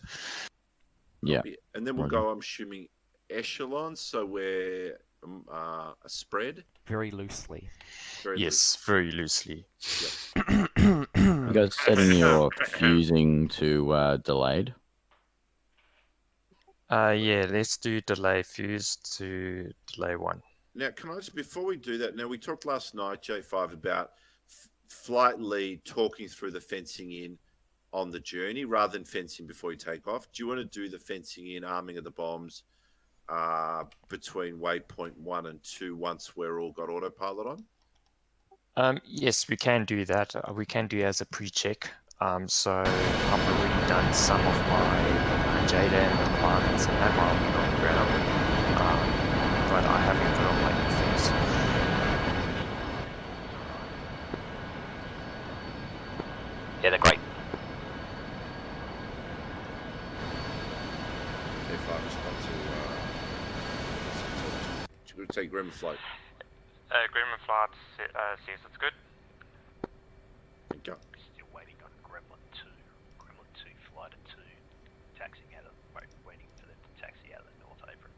Yeah. And then we'll go, I'm assuming, echelons, so we're a spread. Very loosely. Very loosely. Yep. You guys setting your fusing to delayed? Yeah, let's do delay fuse to delay 1. Now, can I just, before we do that, now we talked last night, J5, about flight lead talking through the fencing in on the journey rather than fencing before you take off. Do you want to do the fencing in, arming of the bombs between waypoint 1 and 2 once we're all got autopilot on? Yes, we can do that. We can do it as a pre-check. So I've already done some of my JDAM requirements and that while I'm on the ground, but I haven't put on my fuse. Yeah, they're great. J5 respond to should we take Gremlin flight? Gremlin flight says it's good. Go. Still waiting on Gremlin 2. Gremlin 2 flight at 2. Taxiing out of, waiting for them to taxi out of the North Apron.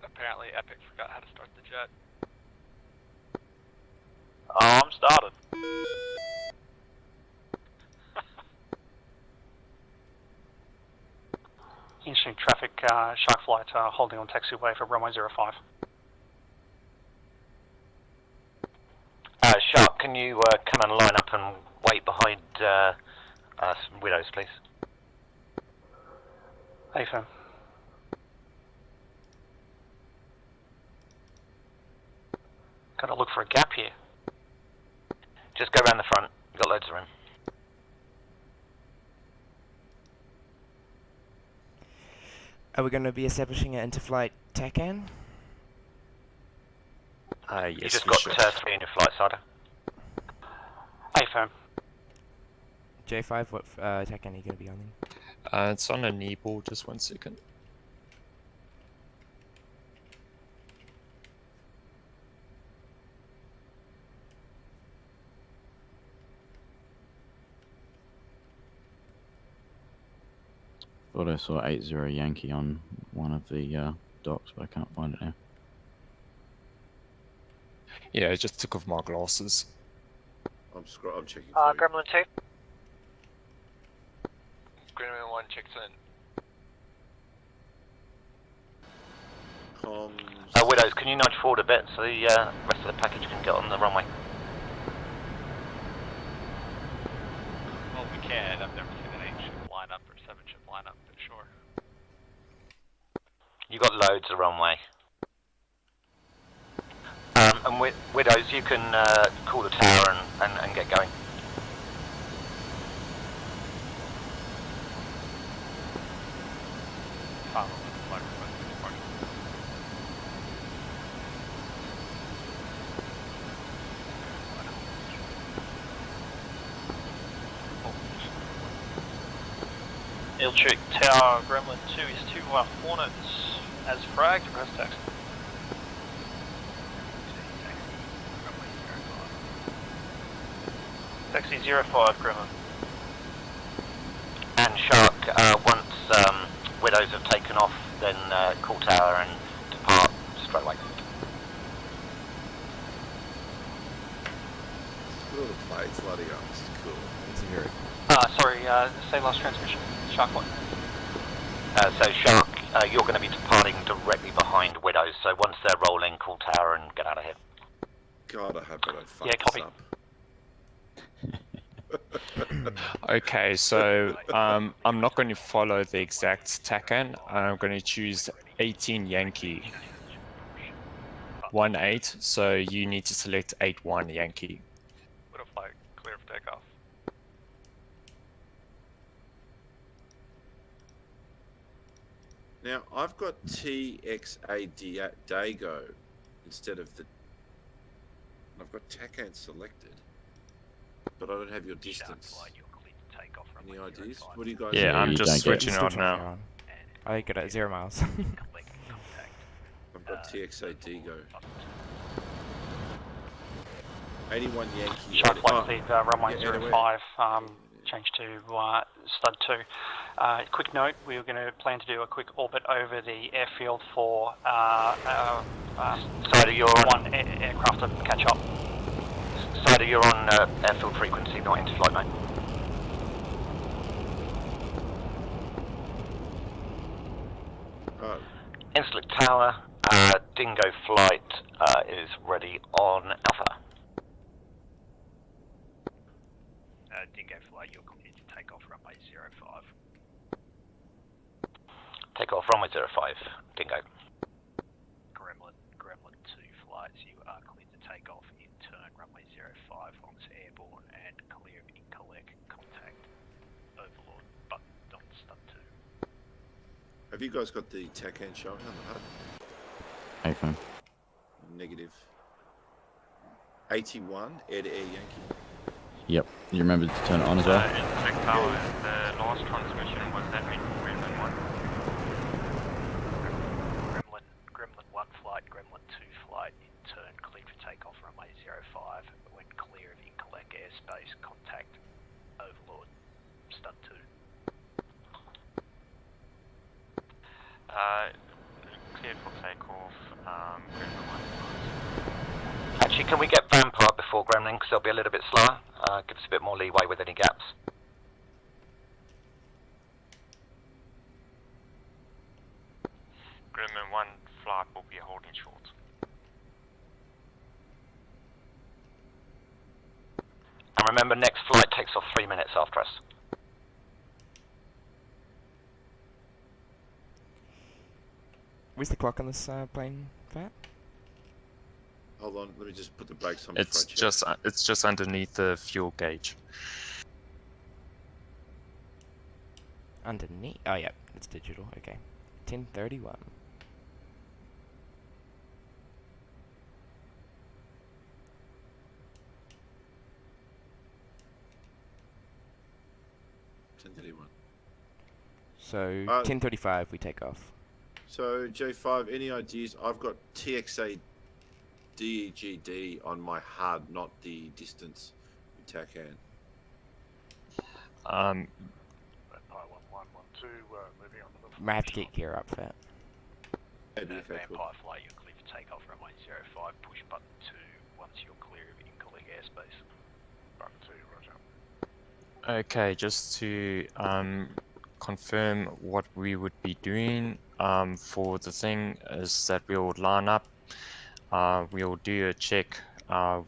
Apparently Epic forgot how to start the jet. I'm started. Instant traffic, Shark Flight holding on taxiway for runway 05. Shark, can you come and line up and wait behind Widows, please? Affirm. Gotta look for a gap here. Just go around the front. You've got loads of room. Are we going to be establishing an interflight TACAN? You Yes, just we got should. 3 in your flight, Cider. Affirm. J5, what TACAN are you going to be on then? It's on a knee ball, just 1 second. Thought I saw 80 Yankee on one of the docks, but I can't find it now. Yeah, I just took off my glasses. I'm checking for you. Gremlin 2. Gremlin 1 checks in. Comms. Widows, can you nudge forward a bit so the rest of the package can get on the runway? Well, we can. I've never seen an 8 ship line up or 7 ship line up, but sure. You got loads of runway. And Widows, you can call the tower and get going. Iltric Tower, Gremlin 2 is 2 Hornets as fragged, press taxi. Taxi 05, Gremlin. And Shark, once Widows have taken off, then call tower and depart straight away. Look at the plates, bloody hell, this is cool. It's very Sorry, say last transmission. Shark 1. So Shark, you're going to be departing directly behind Widows, so once they're rolling, call tower and get out of here. God, I hope I don't fuck Yeah, copy. this up. Okay, so I'm not going to follow the exact TACAN. I'm going to choose 18 Yankee. 1-8, so you need to select 8-1 Yankee. Widow flight, clear for takeoff. Now, I've got TXA Dago instead of the... I've got TACAN selected, but I don't have your distance. Any ideas? What do you guys Yeah, do? I'm you just don't get- switching on now. I get it at 0 miles. I've got TXA Dago. 81 Yankee. Shark oh, flight speed, runway yeah, anyway. 05, change to stud 2. Quick note, we were going to plan to do a quick orbit over the airfield for Cider, you're on. one aircraft to catch up. Cider, you're on airfield frequency, not into flight, mate. Insulet Tower, Dingo flight is ready on Alpha. Dingo flight, you're cleared to take off runway 05. Take off runway 05, Dingo. Gremlin 2 flights, you are cleared to take off in turn runway 05 onto airborne and clear of incollect contact Overlord button on stud 2. Have you guys got the TACAN showing on the HUD? iPhone. Negative. 81, air-to-air Yankee. Yep. You remember to turn it on as well? Iltric Tower, the last transmission, was that meant for Gremlin 1? Gremlin 1 flight, Gremlin 2 flight, in turn cleared for takeoff runway 05. When clear of incollect airspace, contact Overlord stud 2. Cleared for takeoff, Gremlin 1. Actually, can we get Vampire up before Gremlin, because they'll be a little bit slower? Give us a bit more leeway with any gaps. Gremlin 1 flight will be holding short. And remember, next flight takes off 3 minutes after us. Where's the clock on this plane, Fat? Hold on, let me just put the brakes on. It's just underneath the fuel gauge. Underneath? Oh, yeah, it's digital. Okay. 1031. So 10:35 we take off. So J5, any ideas? I've got TXA DEGD on my HUD, not the distance we tack in. Vampire 1112, moving on to the Might have to get gear up for that. Vampire flight, you're clear for takeoff, runway 05, push button 2 once you're clear of in-colleague airspace. Button 2, roger. Okay, just to confirm what we would be doing for the thing is that we'll line up, we'll do a check. I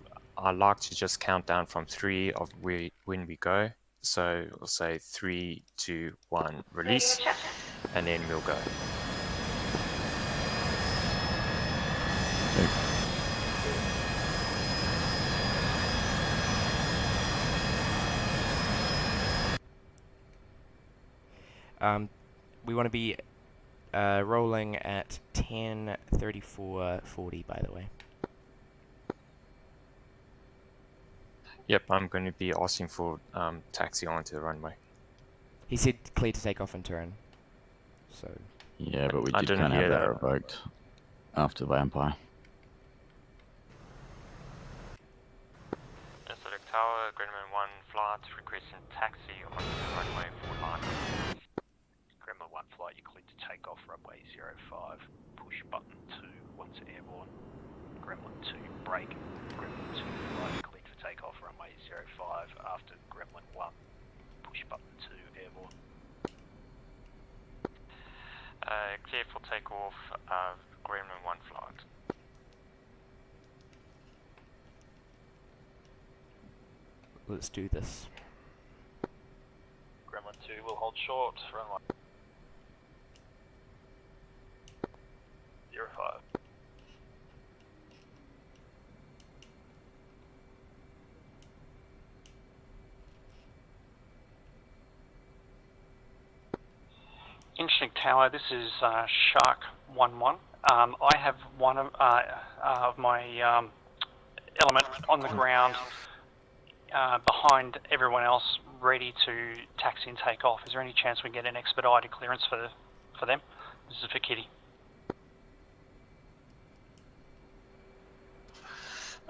like to just count down from 3 of when we go. So we'll say 3, 2, 1, release, and then we'll go. We want to be rolling at 10:34:40, by the way. Yep, I'm going to be asking for taxi onto the runway. He said clear to take off and turn. So. Yeah, but we I did didn't kind of hear have that that. revoked after Vampire. Select Tower, Gremlin 1 flight, requesting taxi onto the runway 49. Gremlin 1 flight, you're clear to take off, runway 05, push button 2 once airborne. Gremlin 2, brake. Gremlin 2 flight, clear for takeoff, runway 05 after Gremlin 1, push button 2 airborne. Clear for takeoff, Gremlin 1 flight. Let's do this. Gremlin 2 will hold short, runway 05. Interesting Tower, this is Shark 11. I have one of my element on the ground behind everyone else, ready to taxi and take off. Is there any chance we can get an expedited clearance for them? This is for Kitty.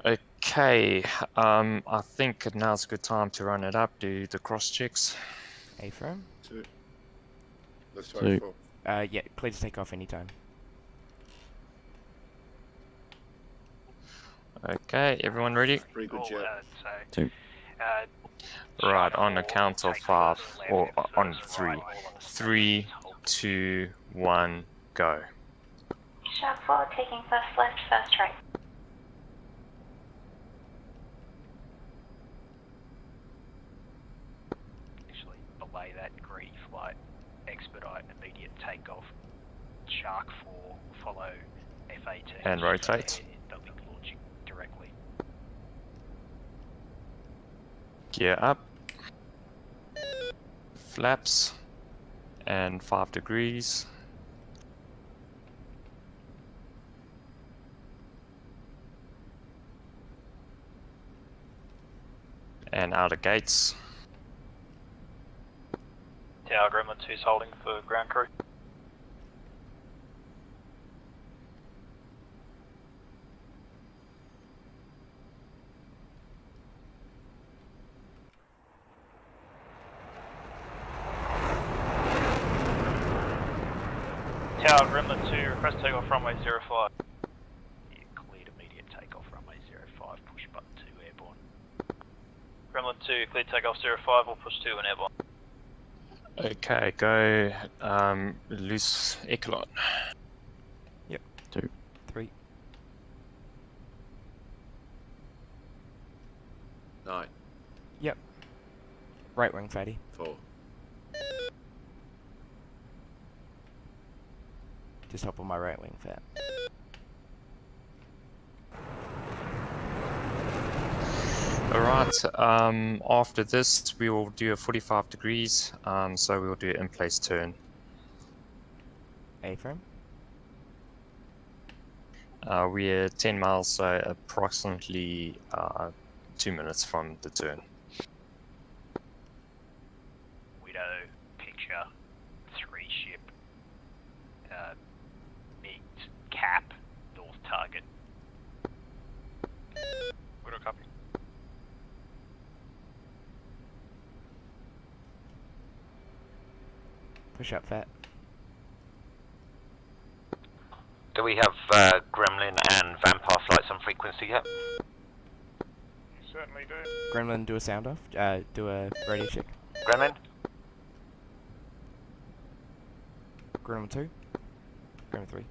Okay, I think now's a good time to run it up, do the cross checks. A-firm? 2. That's Two. 24. Yeah, clear to take off anytime. Okay, everyone ready? Pretty good job. 2. Right, on the count of 5, or on 3. 3, 2, 1, go. Shark 4 taking first left, first right. Actually, belay that green flight, expedite immediate takeoff. Shark 4 follow F-18. And rotate. They'll be launching directly. Gear up. Flaps. And 5 degrees. And outer gates. Tower Gremlin 2's holding for ground crew. Tower Gremlin 2, request takeoff runway 05. Yeah, cleared immediate takeoff runway 05, push button 2 airborne. Gremlin 2, clear takeoff 05, we'll push 2 and airborne. Okay, go loose echelon. Yep. 2. 3. 9. Yep. Right wing, fatty. 4. Just hop on my right wing, fat. right. After this, we will do a 45 degrees. So we will do an in-place turn. A-frame? We're 10 miles, so approximately 2 minutes from the turn. Widow, picture, 3-ship, MiG cap, north target. Widow copy. Push up, Fat. Do we have Gremlin and Vampire flights on frequency yet? You certainly do. Gremlin, do a sound off. Do a radio check. Gremlin? Gremlin 2. Gremlin 3.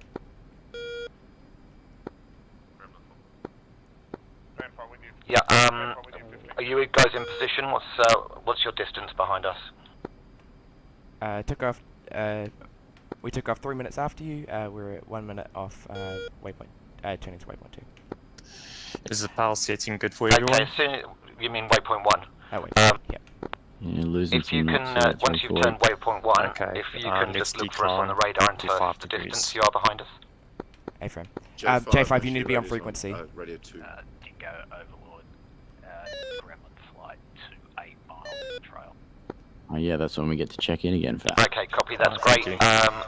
Vampire with you. Yeah, Vampire with you, 15. are you guys in position? What's your distance behind us? Took off. We took off 3 minutes after you. We're at 1 minute off waypoint. Turning to waypoint 2. Is the power setting good for everyone? Okay, you mean waypoint 1? Oh, wait. Yeah. Yeah, losing If you some can, knots, once you've turned waypoint 1, Okay, if you can let's just look for us on the decline radar and to tell us 5 the degrees. distance you are behind us. A-frame. J5, J5, you need to issue be on radio's frequency. Radio 2. Dingo Overlord, Gremlin flight to 8 miles trail. Oh, yeah, that's when we get to check in again, Fat. Okay, copy, that's thank great. you.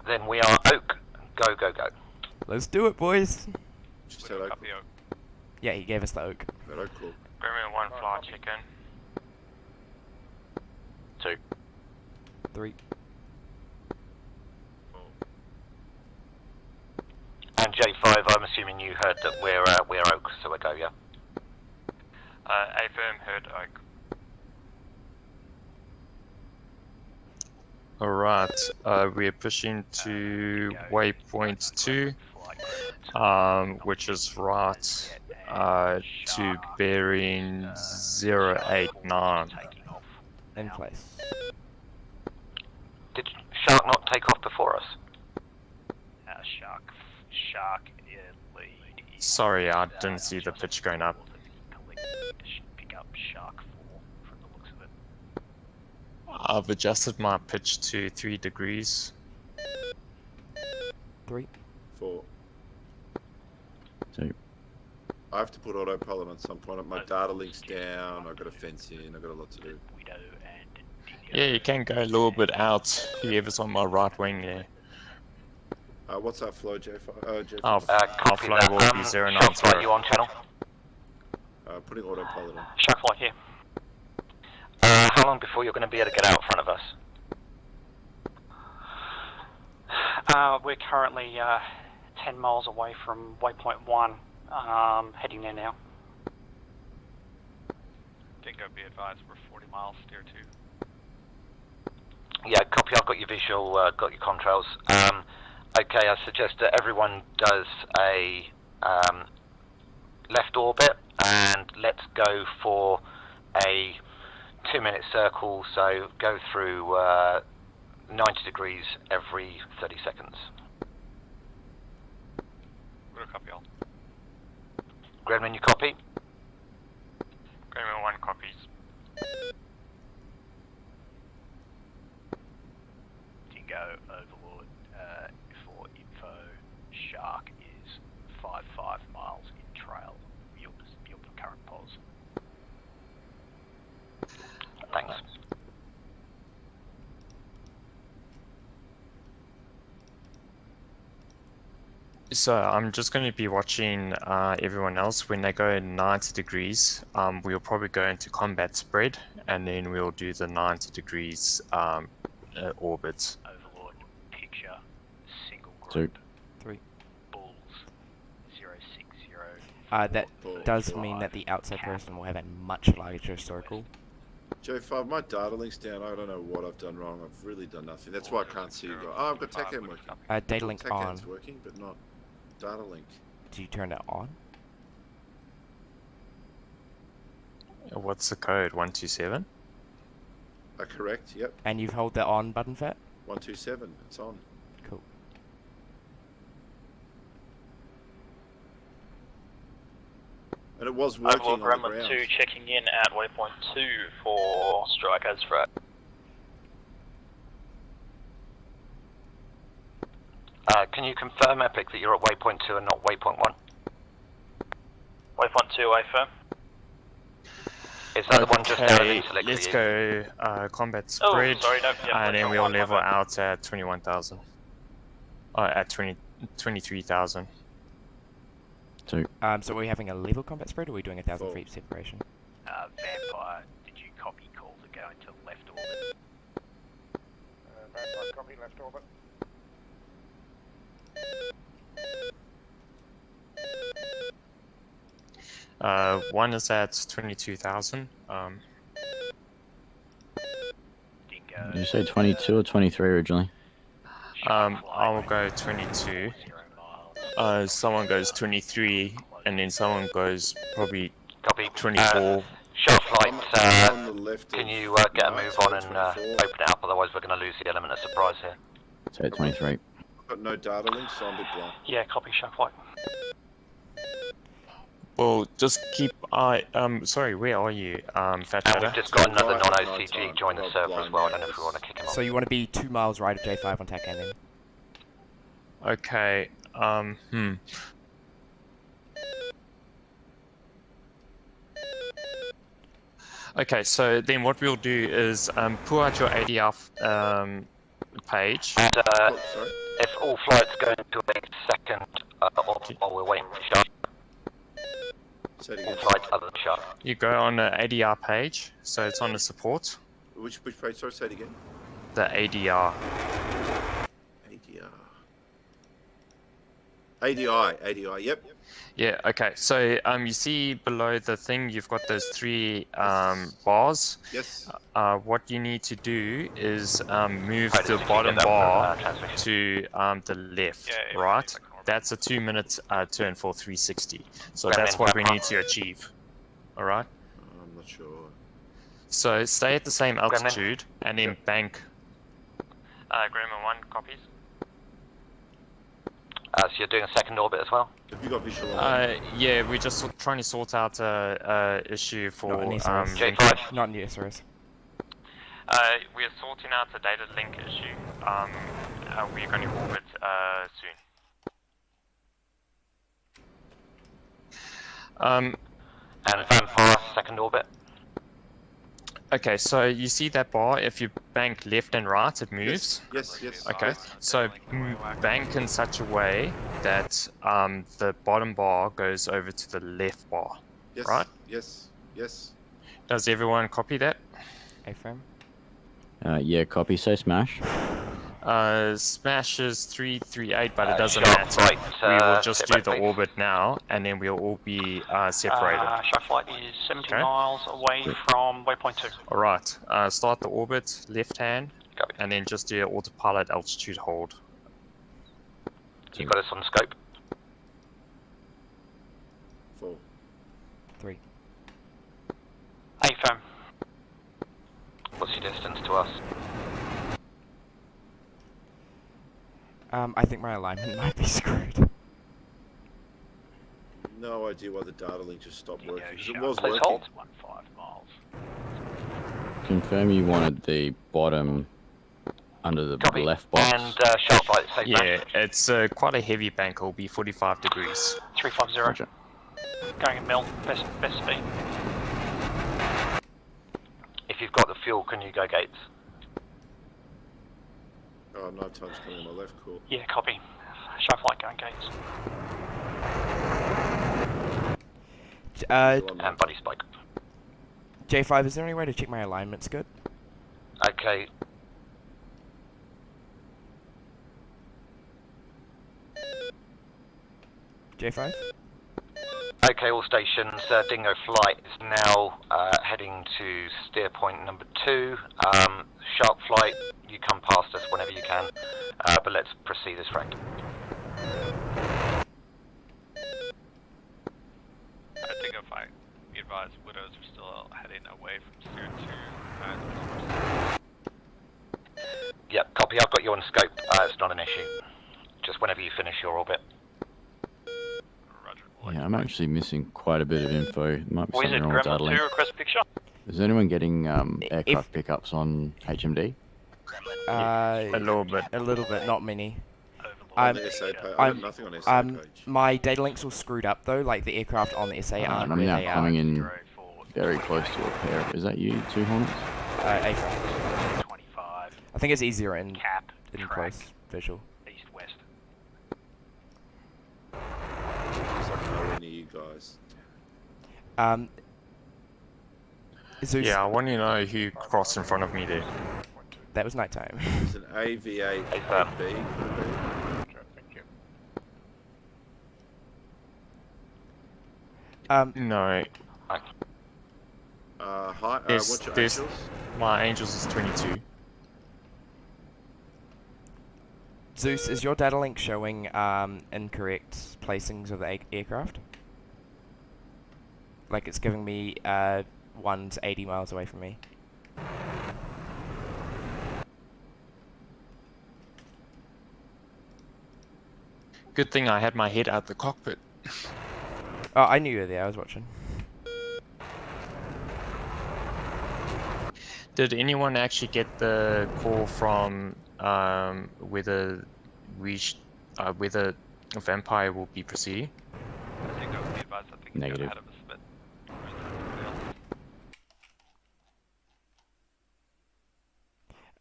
Then we are Oak. Go, go, go. Let's do it, boys. Just said Oak. Copy Oak. Yeah, he gave us the oak. Very cool. Gremlin 1 flight check in. 2. 3. And J5, I'm assuming you heard that we're Oak, so we go, yeah? A-firm heard Oak. Alright, we're pushing to waypoint 2, which is right to bearing 089. In place. Did Shark not take off before us? Shark lead. Sorry, I didn't see the pitch going up. Pick up Shark 4 from the looks of it. I've adjusted my pitch to 3 degrees. 3. 4. 2. I have to put autopilot on some point. My data link's down. I've got a fence in. I've got a lot to do. Yeah, you can go a little bit out. Whoever's on my right wing there. What's our flow, J5? Our flow will be 090. Shark flight, you on channel? Putting autopilot on. Shark flight here. How long before you're going to be able to get out in front of us? We're currently 10 miles away from waypoint 1, heading there now. Dingo, be advised, we're 40 miles, steer 2. Yeah, copy, I've got your visual, got your contrails. Okay, I suggest that everyone does a left orbit, and let's go for a 2-minute circle, so go through 90 degrees every 30 seconds. We'll copy all. Gremlin, you copy? Gremlin 1 copies. Dingo Overlord, for info, Shark is 55 miles in trail. Your current pos. Thanks. So I'm just going to be watching everyone else. When they go 90 degrees, we'll probably go into combat spread, and then we'll do the 90 degrees orbit. Overlord, picture, single 2. 3. Bulls, 060. That does mean that the outside person will have a much larger circle. J5, my data link's down. I don't know what I've done wrong. I've really done nothing. That's why I can't see you guys. Oh, I've got TACAM working. Data link on. TACAM's working, but not data link. Do you turn it on? What's the code? 127? Correct, yep. And you've held the on button, Fat? 127, it's on. Cool. And it was working Overlord on the Gremlin ground. 2 checking in at waypoint 2 for strike as frat. Can you confirm, Epic, that you're at waypoint 2 and not waypoint 1? Waypoint 2, affirm. Is that the one just down in Okay, intellect let's for you? go combat Oh, spread, sorry, no, yeah, and then waypoint we'll 1, my level bad. out at 21,000. At 23,000. Two. So are we having a level combat spread, or are we doing 1,000 feet separation? Vampire, did you copy calls are going to left orbit? Vampire copy, left orbit. One is at 22,000. Did you say 22 or 23 originally? I'll go 22. Someone goes 23, and then someone goes probably Copy. 24. Sharp flight, on the left can of you get a move on and open it up, otherwise we're going to lose the element of surprise here. Say 23. I've got no data links, so I'm a bit blind. Yeah, copy, sharp flight. Well, just keep sorry, where are you, Fat And Chatter? we've just got another non-OCG join the server as well. I don't know if we want to kick him off. So you want to be 2 miles right of J5 on TACAN then? Okay, Okay, so then what we'll do is pull out your ADR page. And if all flights go into a second, while we're waiting for Sharp, all flights other than Sharp. You go on the ADR page, so it's on the support. Which page? Sorry, say it again. The ADR. ADI, yep. Yeah, okay. So you see below the thing, you've got those 3 bars. Yes. What you need to do is move the bottom bar to the left, right? That's a 2-minute turn for 360. So that's what we need to achieve. All right. I'm not sure. So stay at the same altitude and then bank. Gremlin 1 copies. So you're doing a second orbit as well? Have you got visual on? Yeah, we're just trying to sort out a issue for Not an SRS. J5. Not in the SRS. We're sorting out a data link issue. We're going to orbit soon. And Vampire, second orbit? Okay, so you see that bar, if you bank left and right, it moves? Yes. Okay, so bank in such a way that the bottom bar goes over to the left bar, Yes. right? Yes. Does everyone copy that? A-frame? Yeah, copy. Say smash. Smash is 338, but it doesn't Sharp matter. flight, We will just sit do back, the please. orbit now, and then we'll all be separated. Sharp flight is 70 Okay. miles away from waypoint 2. All right, start the orbit, left hand, and then just do your autopilot altitude hold. You got us on scope? 4. 3. AFM. What's your distance to us? I think my alignment might be screwed. No idea why the data link just stopped working. Because it was Please working. hold. 5 miles. Confirm you wanted the bottom under the Copy. left box. And sharp flight, safe Yeah, bank. it's quite a heavy bank. It'll be 45 degrees. 350. Roger. Going in mill. Best speed. If you've got the fuel, can you go gates? Oh, night time's coming on my left, cool. Yeah, copy. Sharp flight going gates. And buddy spike. J5, is there any way to check my alignment's good? Okay. J5? Okay, all stations. Dingo flight is now heading to steer point number 2. Sharp flight, you come past us whenever you can, but let's proceed as franked. Dingo flight, be advised, Widows are still heading away from steer 2. Yep, copy. I've got you on scope. It's not an issue. Just whenever you finish your orbit. Yeah, I'm actually missing quite a bit of info. It might be Wizard something wrong with Gremlin 2, data link. request picture. Is anyone getting aircraft pickups on HMD? A little bit. A little bit, not many. On the SA page. I have nothing on the SA page. My data links all screwed up though, like the aircraft on the SA aren't And I'm where now they coming are. in very close to a pair. Is that you, 2 Hornets? A-frame. 25. I think it's easier in Cap. close visual. East west. It's like nowhere near you guys. Zeus, Yeah, I want to know who crossed in front of me there. that was nighttime. It's an AVA B. Okay, thank you. No. Hi. There's, What's your there's, angels? my angels is 22. Zeus, is your data link showing incorrect placings of the aircraft? Like it's giving me one's 80 miles away from me. Good thing I had my head out the cockpit. Oh, I knew you were there, I was watching. Did anyone actually get the call from whether whether Vampire will be proceeding? I think I would be advised. I think he got Negative. ahead of us a bit.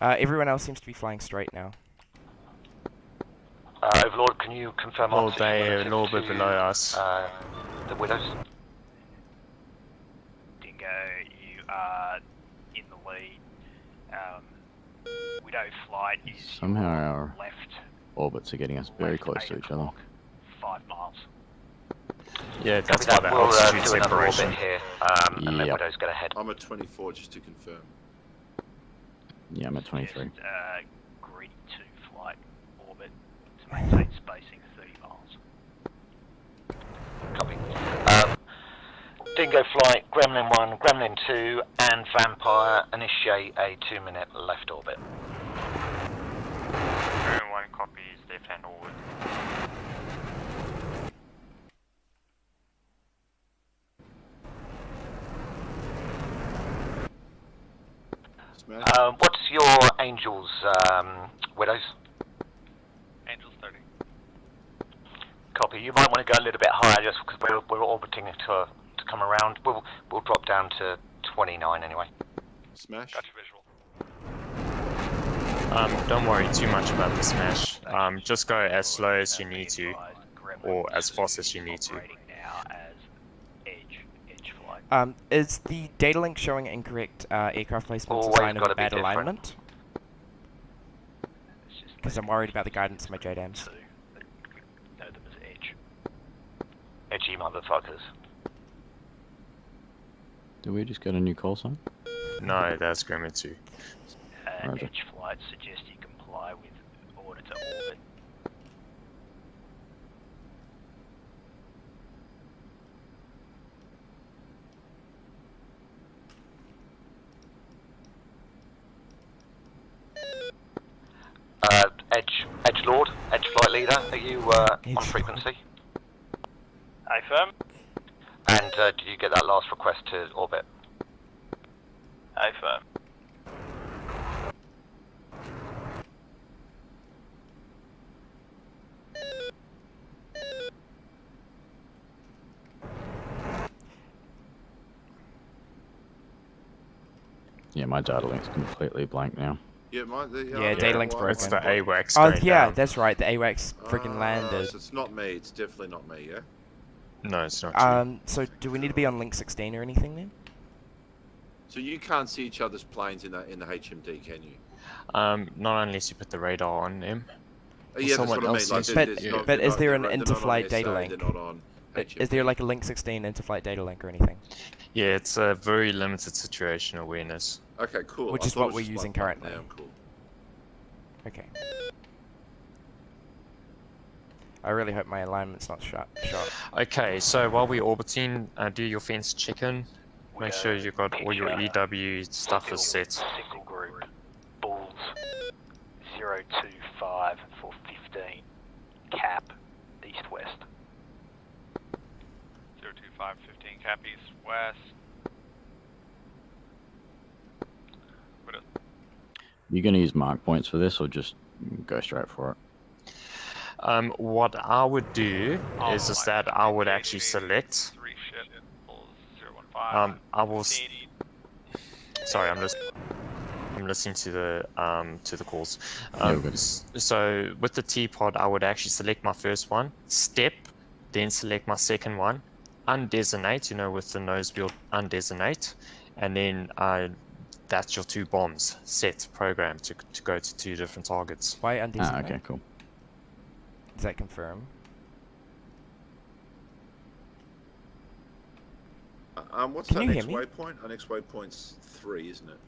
Everyone else seems to be flying straight now. Overlord, can you confirm Oh, our position they're a relative little bit to, below us. The Widows? Dingo, you are in the lead. Widow flight is Somehow our left orbits are getting us very close to each other. 5 miles. Yeah, that's Copy why that. the We'll altitude do another separation. orbit here, and then Yep. Widows get ahead. I'm at 24, just to confirm. Yeah, I'm at 23. Greedy 2 flight orbit to maintain spacing 30 miles. Copy. Dingo flight, Gremlin 1, Gremlin 2, and Vampire initiate a 2-minute left orbit. Gremlin 1 copies left hand forward. What's your Angels, Widows? Angels 30. Copy. You might want to go a little bit higher just because we're orbiting to come around. We'll drop down to 29 anyway. Smash. Gotcha visual. Don't worry too much about the smash. Just go as slow as you need to, or as fast as you need to. Is the data link showing incorrect aircraft placements a Always sign of gotta a be bad different. alignment? Because I'm worried about the guidance of my JDAMs. Know them as Edge. Edgy motherfuckers. Did we just get a new call sign? No, that's Gremlin 2. Roger. Edge flight suggests you comply with order to orbit. Edge Lord, Edge Flight Leader, are you on frequency? Affirm. And did you get that last request to orbit? Affirm. Yeah, my data link's completely blank now. Yeah, Yeah, data link's broken. It's the AWACS Oh going yeah, down. that's right. The AWACS freaking landed. So it's not me. It's definitely not me. Yeah. No, it's not you. So do we need to be on link 16 or anything then? So you can't see each other's planes in the HMD, can you? Not unless you put the radar on them. Or Yeah, that's someone what I mean. else Like, uses But, it. there's not- but they're is not- there an they're not on interflight data SA, link? They're not on Is there like a link 16 interflight data link or anything? Yeah, it's a very limited situation awareness. Okay, cool. Which I is thought it what was we're just using like currently. now, cool. Okay. I really hope my alignment's not shot. Okay, so while we're orbiting, do your fence check-in. Make sure you've got all your EW stuff is set. Single group. Bulls 025 for 15. Cap. East-west. 515 cap east west. Widow. You gonna use mark points for this, or just go straight for it? What I would do is that I would actually select. I will. Sorry, I'm listening to the calls. So with the T-pod, I would actually select my first one, step, then select my second one, undesignate, with the nose wheel undesignate, and then that's your 2 bombs set program to go to 2 different targets. Why undesignate? Okay, cool. Does that confirm? What's Can our you next hear me? waypoint? Our next waypoint's 3, isn't it?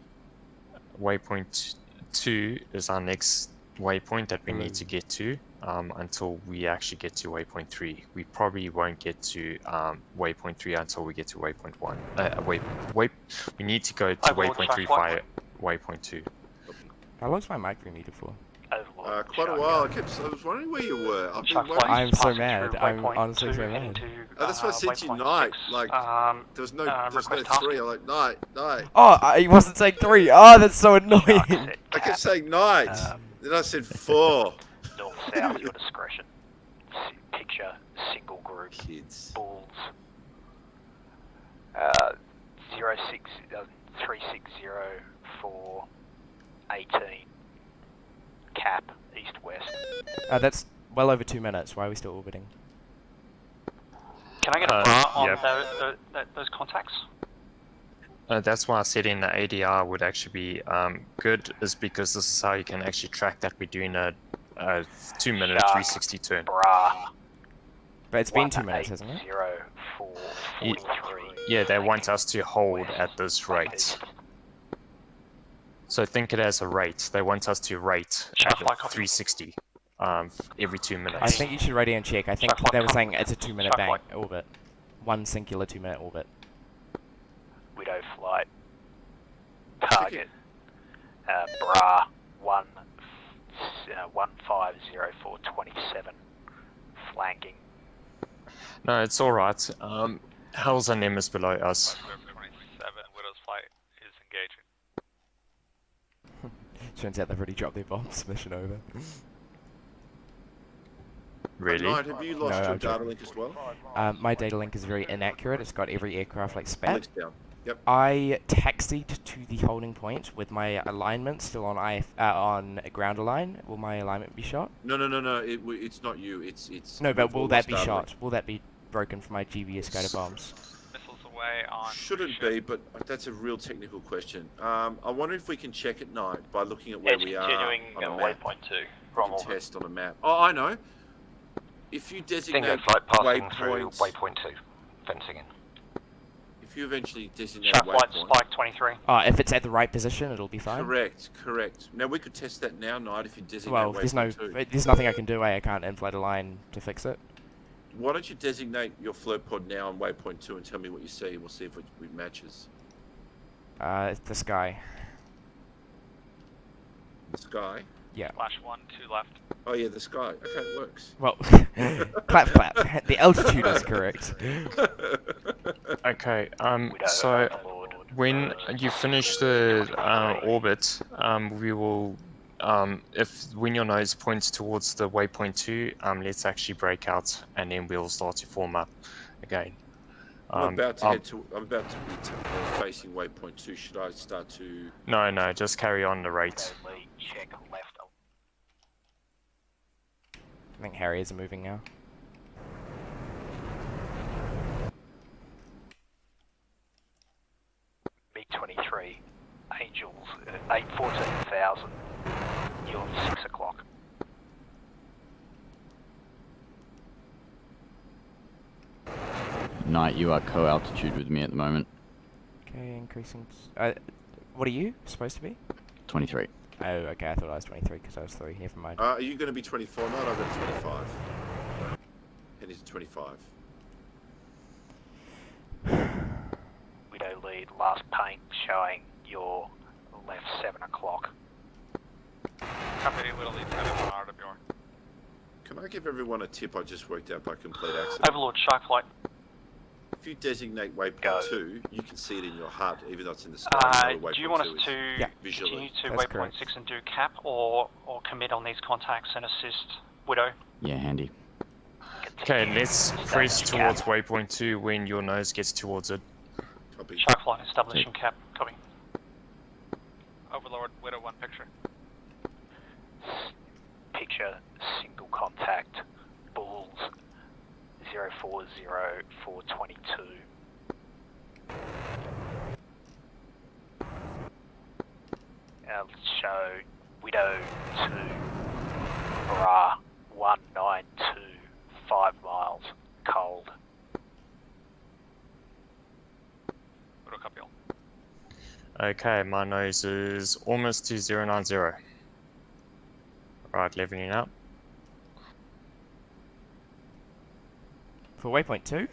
Waypoint 2 is our next waypoint that we need to get to until we actually get to waypoint 3. We probably won't get to waypoint 3 until we get to waypoint 1. We need to go to waypoint 3 via waypoint 2. How long's my mic muted for? Quite a while. I was wondering where you were. I'm so mad. I'm honestly so mad. That's why I said to you night. Like, there was no 3. I'm like, night. Oh, I wasn't saying 3. Oh, that's so annoying. I kept saying night. Then I said 4. North, south, your discretion. Picture, single group. Kids. Bulls. 360 for 18. Cap, east-west. That's well over 2 minutes. Why are we still orbiting? Can I get a bar on those contacts? That's why I said in the ADR would actually be good, is because this is how you can actually track that we're doing a 2-minute 360 turn. But it's been 2 minutes, hasn't it? 0443. Yeah, they want us to hold at this rate. So think it as a rate. They want us to rate at 360 every 2 minutes. I think you should radio and check. I think they were saying it's a 2-minute bang orbit. One singular 2-minute orbit. Widow flight. Target. Bra 150427. Flanking. No, it's alright. Hell's and Nemesis below us. 27, Widow's flight is engaging. Turns out they've already dropped their bombs. Mission over. Really? Knight, have you lost your data link as well? My data link is very inaccurate. It's got every aircraft like spat. Down. Yep. I taxied to the holding point with my alignment still on on ground align. Will my alignment be shot? No. It's not you. It's. No, but will we've that lost be data shot? link. Will that be broken for my GBS guided bombs? Missiles away on. Shouldn't be, but that's a real technical question. I wonder if we can check at night by looking at where we are continuing on a at map. waypoint 2. We can test on a map. Oh, I know. If you designate Dingo flight passing through waypoints, waypoint 2, fencing in. if you eventually designate Shark flight, waypoints, spike 23. If it's at the right position, it'll be fine. correct. Now we could test that now, Night, if you designate Well, waypoint 2. there's nothing I can do. I can't inflate a line to fix it. Why don't you designate your float pod now on waypoint 2 and tell me what you see, and we'll see if it matches. It's the sky. The sky? Yeah. Flash 1, 2 left. Oh yeah, the sky. Okay, it works. Well, clap. The altitude is correct. Okay, so when you finish the orbit, we will, when your nose points towards the waypoint 2, let's actually break out, and then we'll start to form up again. I'm about to be facing waypoint 2. Should I start to? No, just carry on the rate. Check left. I think Harriers are moving now. MiG-23, Angels, 814,000. You're 6 o'clock. Knight, you are co-altitude with me at the moment. Okay, increasing. What are you supposed to be? 23. Oh, okay. I thought I was 23 because I was 3. Never mind. Are you going to be 24 now? I've got 25. Heading to 25. Widow lead, last paint showing your left 7 o'clock. Company Widow lead 7 on RWR. Can I give everyone a tip I just worked out by complete accident? Overlord, shark flight. if you designate waypoint 2, you can see it in your HUD, even though it's in the sky. Do you want us to visually continue to That's waypoint correct. 6 and do cap, or commit on these contacts and assist Widow? Yeah, handy. Okay, let's press Cap. towards waypoint 2 when your nose gets towards it. Copy. Shark flight establishing cap. Copy. Overlord, Widow 1 picture. Picture single contact Bulls 040422. I'll show Widow 2 Bra 192 5 miles cold. Widow copy all. Okay, my nose is almost to 090. Right, leveling up. For waypoint 2?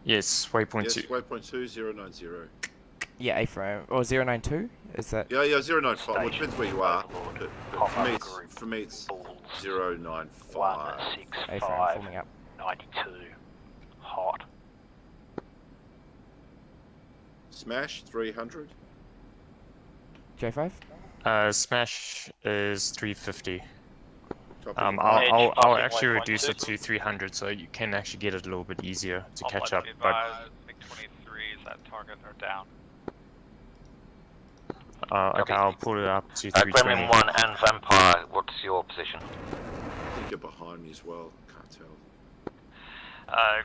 Yes, waypoint Yes, 2. waypoint 2, 090. Yeah, A-frame. Or 092? Is that... Yeah, 095. Well, it depends where you are. But Pop-up for me, it's 095. 165 forming up. 92 hot. Smash 300. J5? Smash is 350. Copy. I'll actually reduce it to 300 so you can actually get it a little bit easier to catch up. But MiG-23 is that target or down? okay, I'll pull it up to Gremlin 320. 1 and Vampire, what's your position? I think you're behind me as well. Can't tell.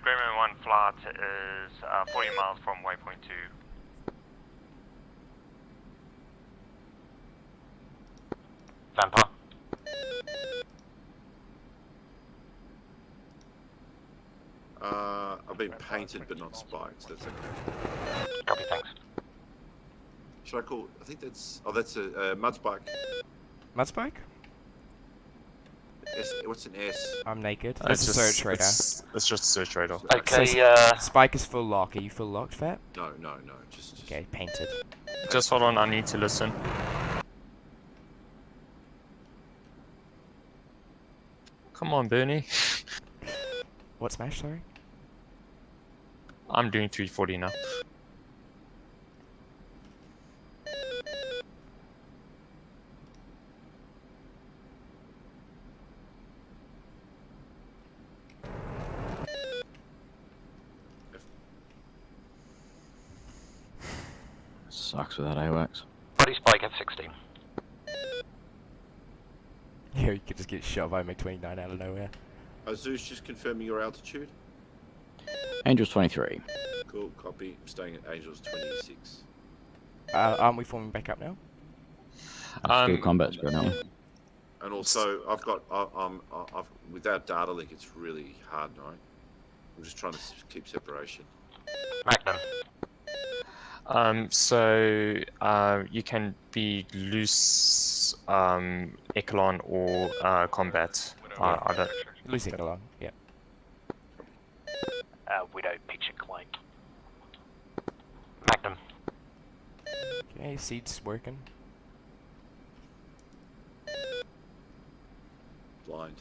Gremlin 1 flight is 40 miles from waypoint 2. Vampire? I've been painted but not spiked, so that's okay. Copy, thanks. Should I call? I think that's. Oh, that's a mud spike. Mudspike? What's an S? I'm naked. It's That's a just- search radar. It's just a search radar. Okay, So Spike is full lock. Are you full locked, Fat? No. Just. Okay, painted. Just hold on, I need to listen. Come on, Bernie. What smash, sorry? I'm doing 340 now. Sucks with that AWACS. Body spike F-16. Yeah, you could just get shot by MiG-29 out of nowhere. Zeus, just confirming your altitude. Angels 23. Cool, copy. I'm staying at Angels 26. Aren't we forming back up now? Still combat's going on. And also, I've got. Without data link, it's really hard, right? I'm just trying to keep separation. Magnum. So you can be loose echelon or combat. I don't. Loose echelon, yeah. Widow picture clean. Magnum. Okay, seed's working. Blind.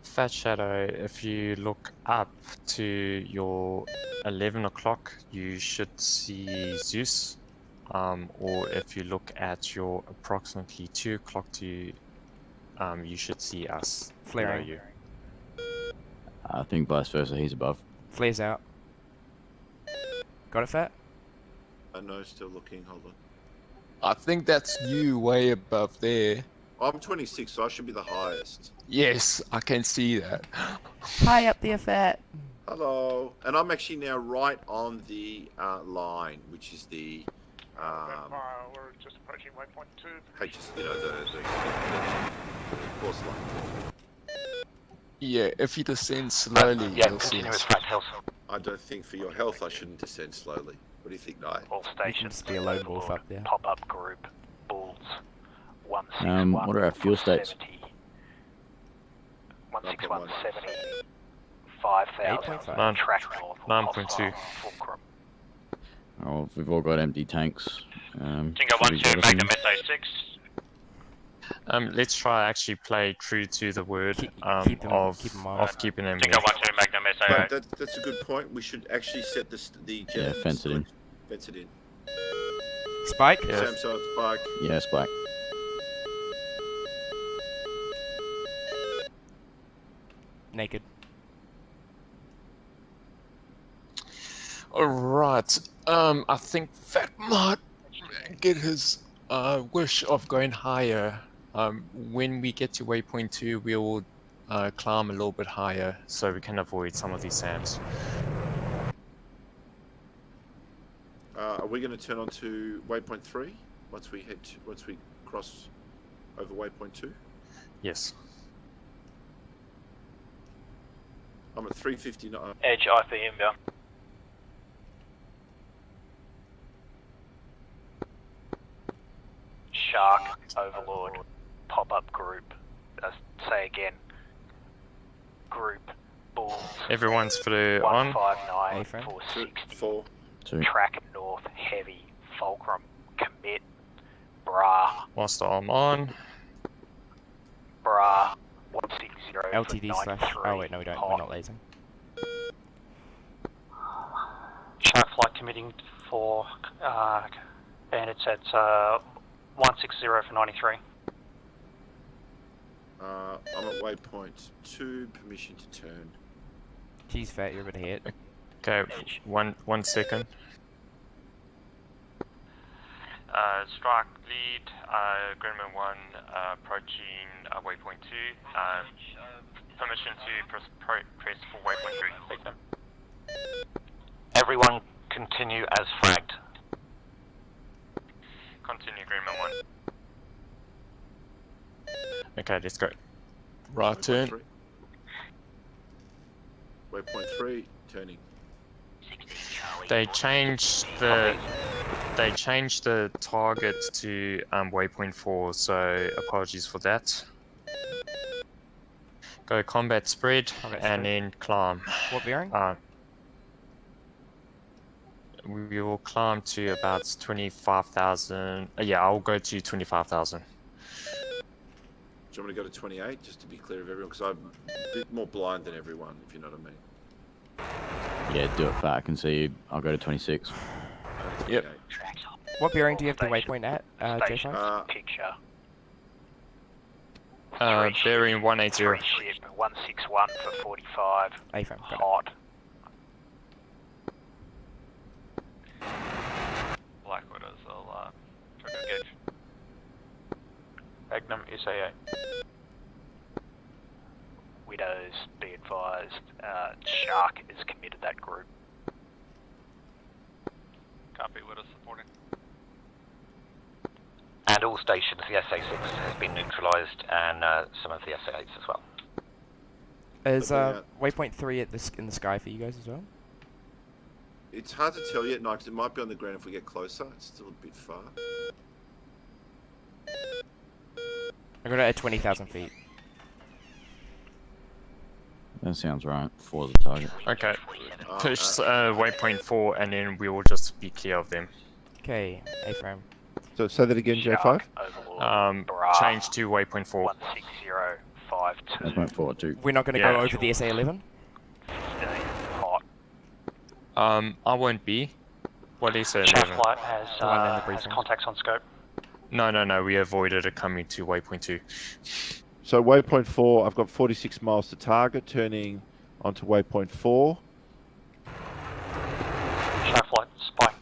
Fat Shadow, if you look up to your 11 o'clock, you should see Zeus. Or if you look at your approximately 2 o'clock to, you should see us. Flaring. below you. I think vice versa, he's above. Flares out. Got it, Fat? I know, still looking. Hold on. I think that's you way above there. I'm 26, so I should be the highest. Yes, I can see that. High up there, Fat. Hello. And I'm actually now right on the line, which is the. We're just approaching waypoint 2. The course line. Yeah, if you descend slowly, you'll see us. I don't think for your health I shouldn't descend slowly. What do you think, Nye? All stations. Just be a lone wolf up there. Pop-up group. Bulls. 161. What are our fuel states? 16170. 5,000. 9, Track north. 9.2. Fulcrum. Oh, we've all got empty tanks. Dingo should we 1-2, get us Magnum some- SO6. Let's try actually play true to the word keep them of keeping them Dingo here. 1-2, Magnum But SO8. that's a good point. We should actually set the Yeah, fence it in. Fence it in. Spike? Yeah. Same side, Spike. Yeah, Spike. Naked. Alright, I think that might get his wish of going higher. When we get to waypoint 2, we will climb a little bit higher. So we can avoid some of these SAMs. Are we going to turn on to waypoint 3 once we cross over waypoint 2? Yes. I'm at 359. Edge IP inbound. Shark, Overlord, pop-up group. Say again. Group, Bulls. Everyone's flew on. 159, A-frame. 460. 4. Two. Track North, Heavy, Fulcrum, Commit, Bra, Whilst I'm on. Bra, 160 for LTD slash. 93. Oh wait, no, we don't. We're not lasing. Shark flight committing for bandits at 160 for 93. I'm at waypoint 2. Permission to turn. Geez, fat, you're a bit hit. Okay, one second. Strike lead, Gremlin 1 approaching waypoint 2. Permission to press for waypoint 3. Everyone continue as fragged. Continue Gremlin 1. Okay, let's go. Right turn. Waypoint 3, turning. They changed the target to waypoint 4, so apologies for that. Go combat spread and then climb. What bearing? We will climb to about 25,000. Yeah, I'll go to 25,000. Do you want me to go to 28 just to be clear of everyone? Because I'm a bit more blind than everyone, if you know what I mean. Yeah, do it fat. I can see you. I'll go to 26. Yep. What bearing do you have the waypoint at, J5? Picture. Bearing 180. 3 ship, 161 for 45. A-frame, got it. Hot. Black Widows, I'll try to engage. Magnum SAA. Widows, be advised, Shark is committed that group. Copy, Widows supporting. And all stations, the SA-6 has been neutralised, and some of the SA-8s as well. Is waypoint 3 in the sky for you guys as well? It's hard to tell yet, because it might be on the ground if we get closer. It's still a bit far. I got it at 20,000 feet. That sounds right. 4's the target. Okay. Push waypoint 4 and then we will just be clear of them. Okay, A-frame. So say that again, J5. Change to waypoint 4. 16052. That's waypoint 4 too. We're not going to go over the SA-11? Hot. I won't be. What is it? Shark flight has contacts on scope. No, we avoided it coming to waypoint 2. So waypoint 4, I've got 46 miles to target, turning onto waypoint 4. Shark flight, Spike.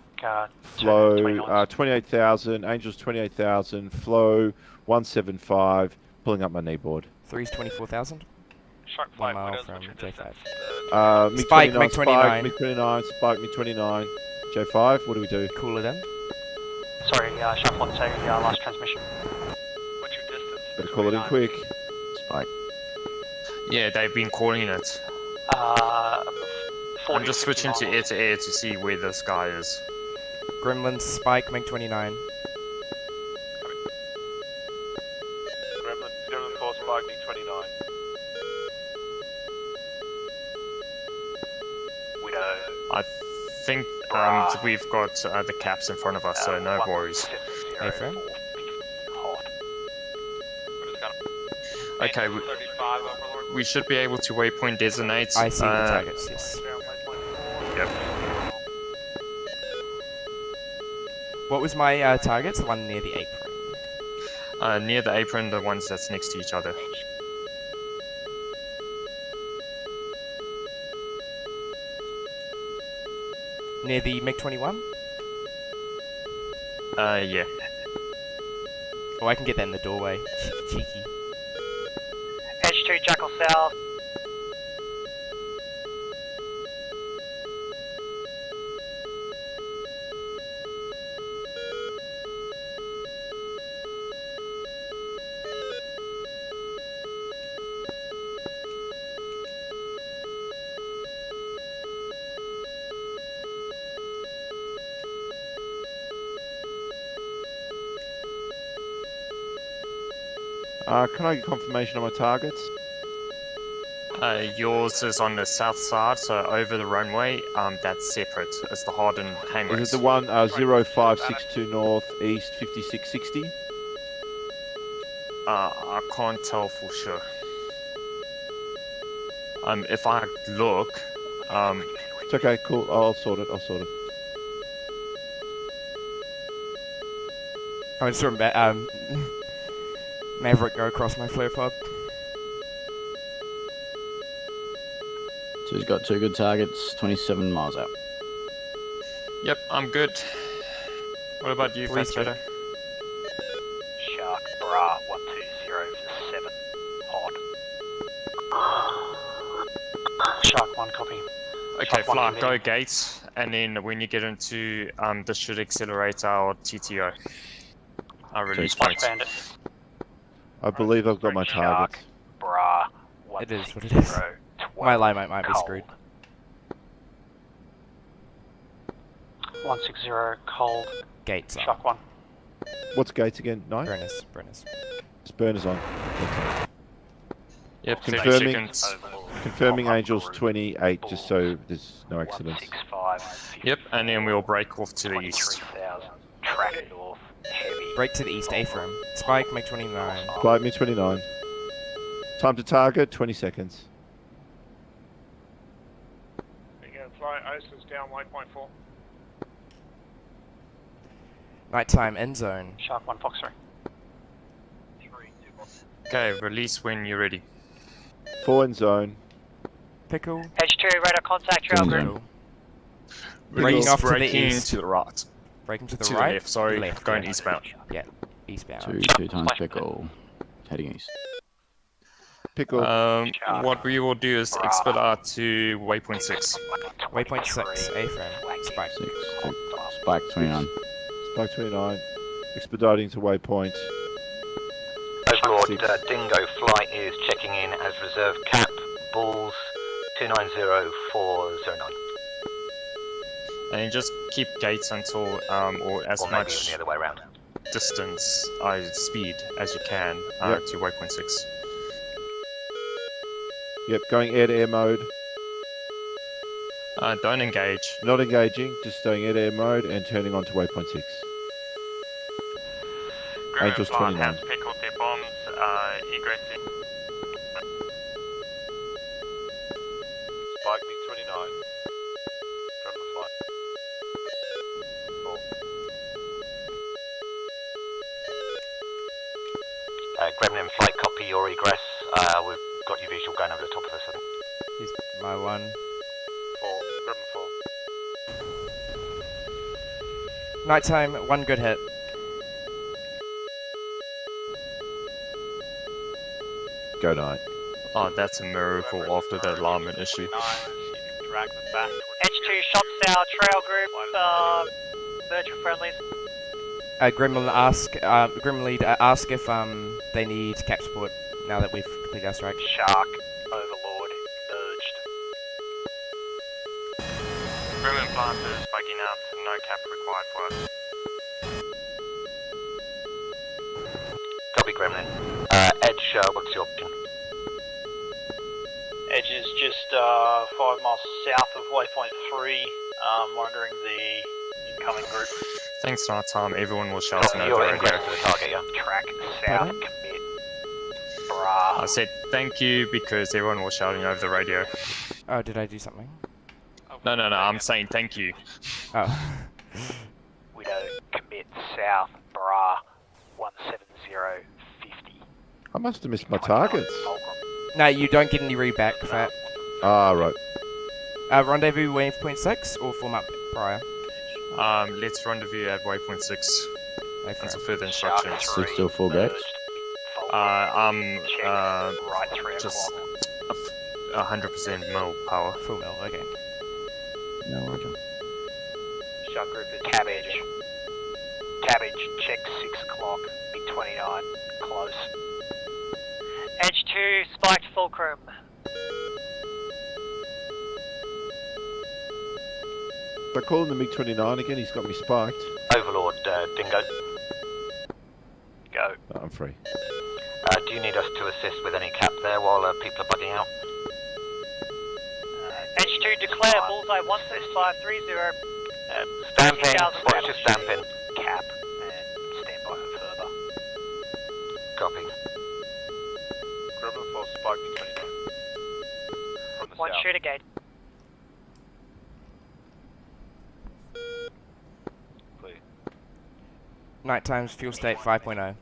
Flow 28,000, Angels 28,000, flow 175, pulling up my kneeboard. 3's 24,000? Shark 1 flight, mile Widows, from what's your J5. MiG Spike, 29, MiG 29. MiG 29, Spike, MiG 29. J5, what do we do? Cooler then? Sorry, Shark flight, say last transmission. What's your distance? Better call it in quick. Spike. Yeah, they've been calling it. I'm just switching to air to see where this guy is. Gremlin, Spike, MiG 29. Gremlin 4, Spike, MiG 29. Widow. I think we've got the caps in front of us, so no worries. A-frame? Okay, we should be able to waypoint designate. I see the targets, yes. Yep. What was my targets? The one near the apron? Near the apron, the ones that's next to each other. Near the MiG-21? Yeah. Oh, I can get that in the doorway. Cheeky. Edge 2, Jackal South. Can I get confirmation on my targets? Yours is on the south side, so over the runway. That's separate. It's the hardened hangars. Is it the one 0562 north, east 5660? I can't tell for sure. If I look, It's okay, cool. I'll sort it. I just saw Maverick go across my flare pod. So he's got 2 good targets, 27 miles out. Yep, I'm good. What about you, Please Fast Shadow? Shark Bra 120 for 7. Hot. Shark 1 copy. Okay, Shark 1 Fly, committing. go gates, and then when you get into, this should accelerate our TTO. Our release Splash points. Bandit. I believe I've got my targets. Bra It is what it is. 160. My line might be screwed. 160 cold. Gates on. Shark 1. What's gates again? 9? Burners. It's burners on. Yep, 30 Confirming. seconds. Confirming Angels 28, just so there's no accidents. 165. Yep, and then we'll break off to the east. 23,000. Track north. Heavy. Break to the east, A-frame. Spike, make 29. Spike me 29. Time to target, 20 seconds. Again, fly ISIS down waypoint 4. Nighttime, end zone. Shark 1 Fox 3. Okay, release when you're ready. 4 in zone. Pickle. Edge 2, radar contact, trail Zone. group. Breaking off to the Breaking east. to the right. Breaking to the To right? the left, sorry. Left, Going yeah. eastbound. Yeah, eastbound. 2 times pickle. Heading east. Pickle. What we will do is expedite to waypoint 6. Waypoint 6, A-frame. Spike. 6. Spike 29. Spike 29. Expediting to waypoint. Overlord, 6. Dingo Flight is checking in as reserve cap, Bulls 290409. And just keep gates until, or as Or maybe much the other way around. distance, speed as you can Yep. to waypoint 6. Yep, going air-to-air mode. Don't engage. Not engaging, just staying air-to-air mode and turning on to waypoint 6. Angels 29. Has pickled their bombs, egressing. Spike me 29. From the flight. 4. Gremlin Flight, copy your egress. We've got your visual going over the top of us, I think. Here's my one. 4. Gremlin 4. Nighttime, 1 good hit. Go night. Oh, that's a miracle after that alignment issue. You can drag them back. Edge 2, shots our trail group. Merge with friendlies. Grim Lead, ask if they need cap support now that we've completed our strike. Shark Overlord merged. Gremlin planters bugging out, no cap required for us. Copy Gremlin. Edge, what's your option? Edge is just 5 miles south of waypoint 3, monitoring the incoming group. Thanks, nighttime. Everyone will shout over the You're in radio. close to the target, yeah. Track south, commit. I said thank you because everyone was shouting over the radio. Oh, did I do something? No, I'm saying thank you. Oh. Widow, commit south, bra, 17050. I must have missed my targets. No, you don't get any read back, Fat. Ah, right. Rendezvous waypoint 6 or form up prior? Let's rendezvous at waypoint 6. Until further instructions. 6 till 4 gates. I'm just 100% mil power. Full mil, okay. No, roger. Shot group is Cabbage. Cabbage, check 6 o'clock, MiG-29, close. Edge 2, spiked fulcrum. By calling the MiG-29 again, he's got me spiked. Overlord, Dingo. Go. Oh, I'm free. Do you need us to assist with any cap there while people are bugging out? Edge 2, declare bullseye 16530. Stamping, watch your stamping. Cap, and stand by for further. Copy. Gremlin 4 spike MiG-29. From the One south. shooter gate. Clear. Night times, fuel state 5.0.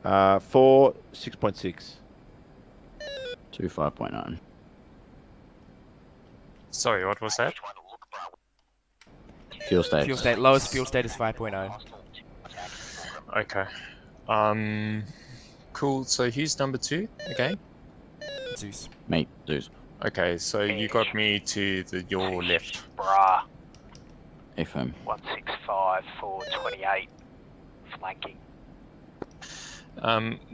4, 6.6. 2, 5.9. Sorry, what was that? Fuel state. Fuel state, lowest fuel state is 5.0. Okay. Cool. So who's number 2 again? Zeus. Me, Zeus. Okay, so you got me to your left. Bra, FM. 165 428, flanking.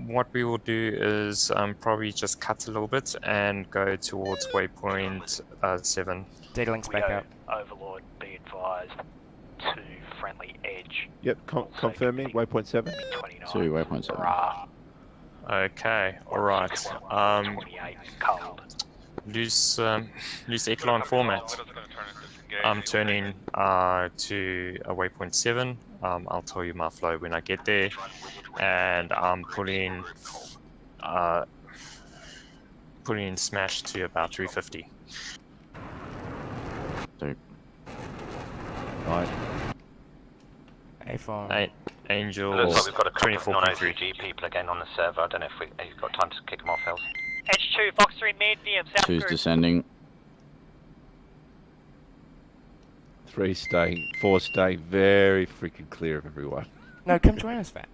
What we will do is probably just cut a little bit and go towards waypoint 7. Data links back Widow, out. Overlord, be advised. 2, friendly edge. Yep, confirming. Waypoint 7. 2, waypoint 7. Bra, Okay, alright. 28, cold. Loose echelon format. I'm turning to a waypoint 7. I'll tell you my flow when I get there. And I'm putting smash to about 350. Right. A4. Angel. Looks like we've got a couple of 24.3. non-OCG people again on the server. I don't know if you've got time to kick them off, else. Edge 2, Fox 3, medium, south 2's group. descending. 3 stay, 4 stay very freaking clear of everyone. No, come join us, Fat.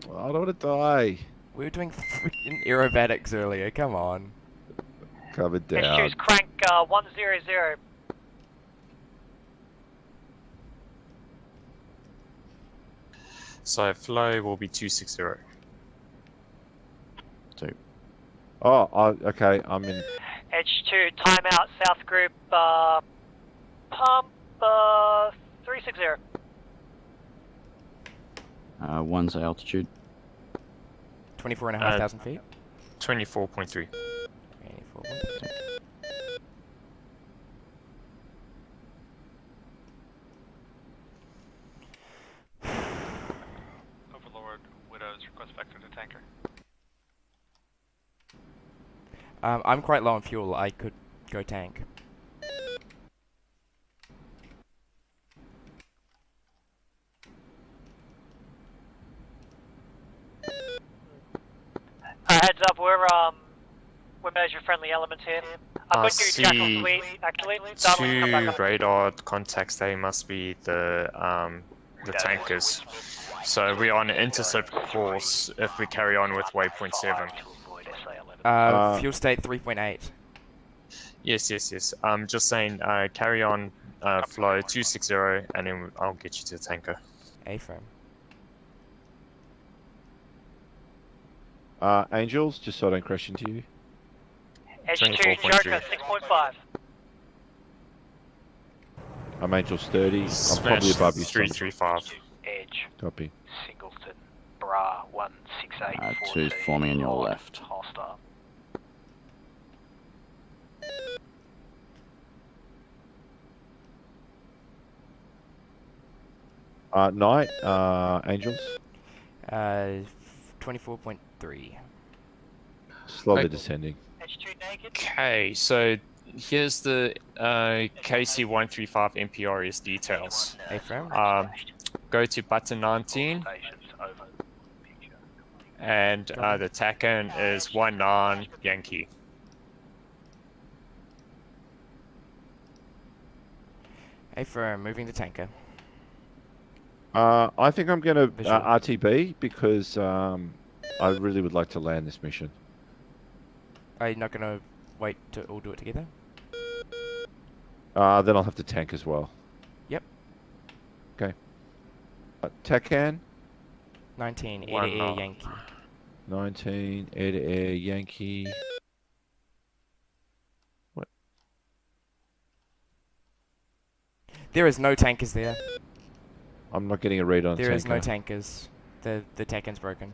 I don't want to die. We were doing freaking aerobatics earlier, come on. Cover Edge down. 2's crank 100. So flow will be 260. 2. Oh, okay, I'm in. Edge 2, timeout, south group, pump 360. 1's altitude. 24,500 feet. 24.3. 24.3. Overlord, Widow's request vector to tanker. I'm quite low on fuel. I could go tank. Heads up, we're major friendly elements here. I'm going to see jackal suite, actually. Darwin, come 2 back up. radar contacts. They must be the tankers. So we're on an intercept course if we carry on with waypoint 7. Fuel state 3.8. Yes. I'm just saying carry on flow 260 and then I'll get you to the tanker. A-frame. Angels, just so I don't crash into you. Edge 2, 24.3. Joker, 6.5. I'm Angels 30. I'm Smash probably above you. 335. Edge, Copy. Singleton, Bra, 168 2's forming on your 45, left. Hostile. Knight, Angels. 24.3. Slowly Okay. descending. Okay, so here's the KC-135 MPRS details. A-frame. Go to button 19, and the TACAN is 19 Yankee. A-frame, moving the tanker. I think I'm going to Visual. RTB because I really would like to land this mission. Are you not going to wait to all do it together? Then I'll have to tank as well. Yep. Okay. TACAN. 19, air-to-air Yankee. 19, air-to-air Yankee. What? There is no tankers there. I'm not getting a read on There is no tanker. tankers. The TACAN's broken.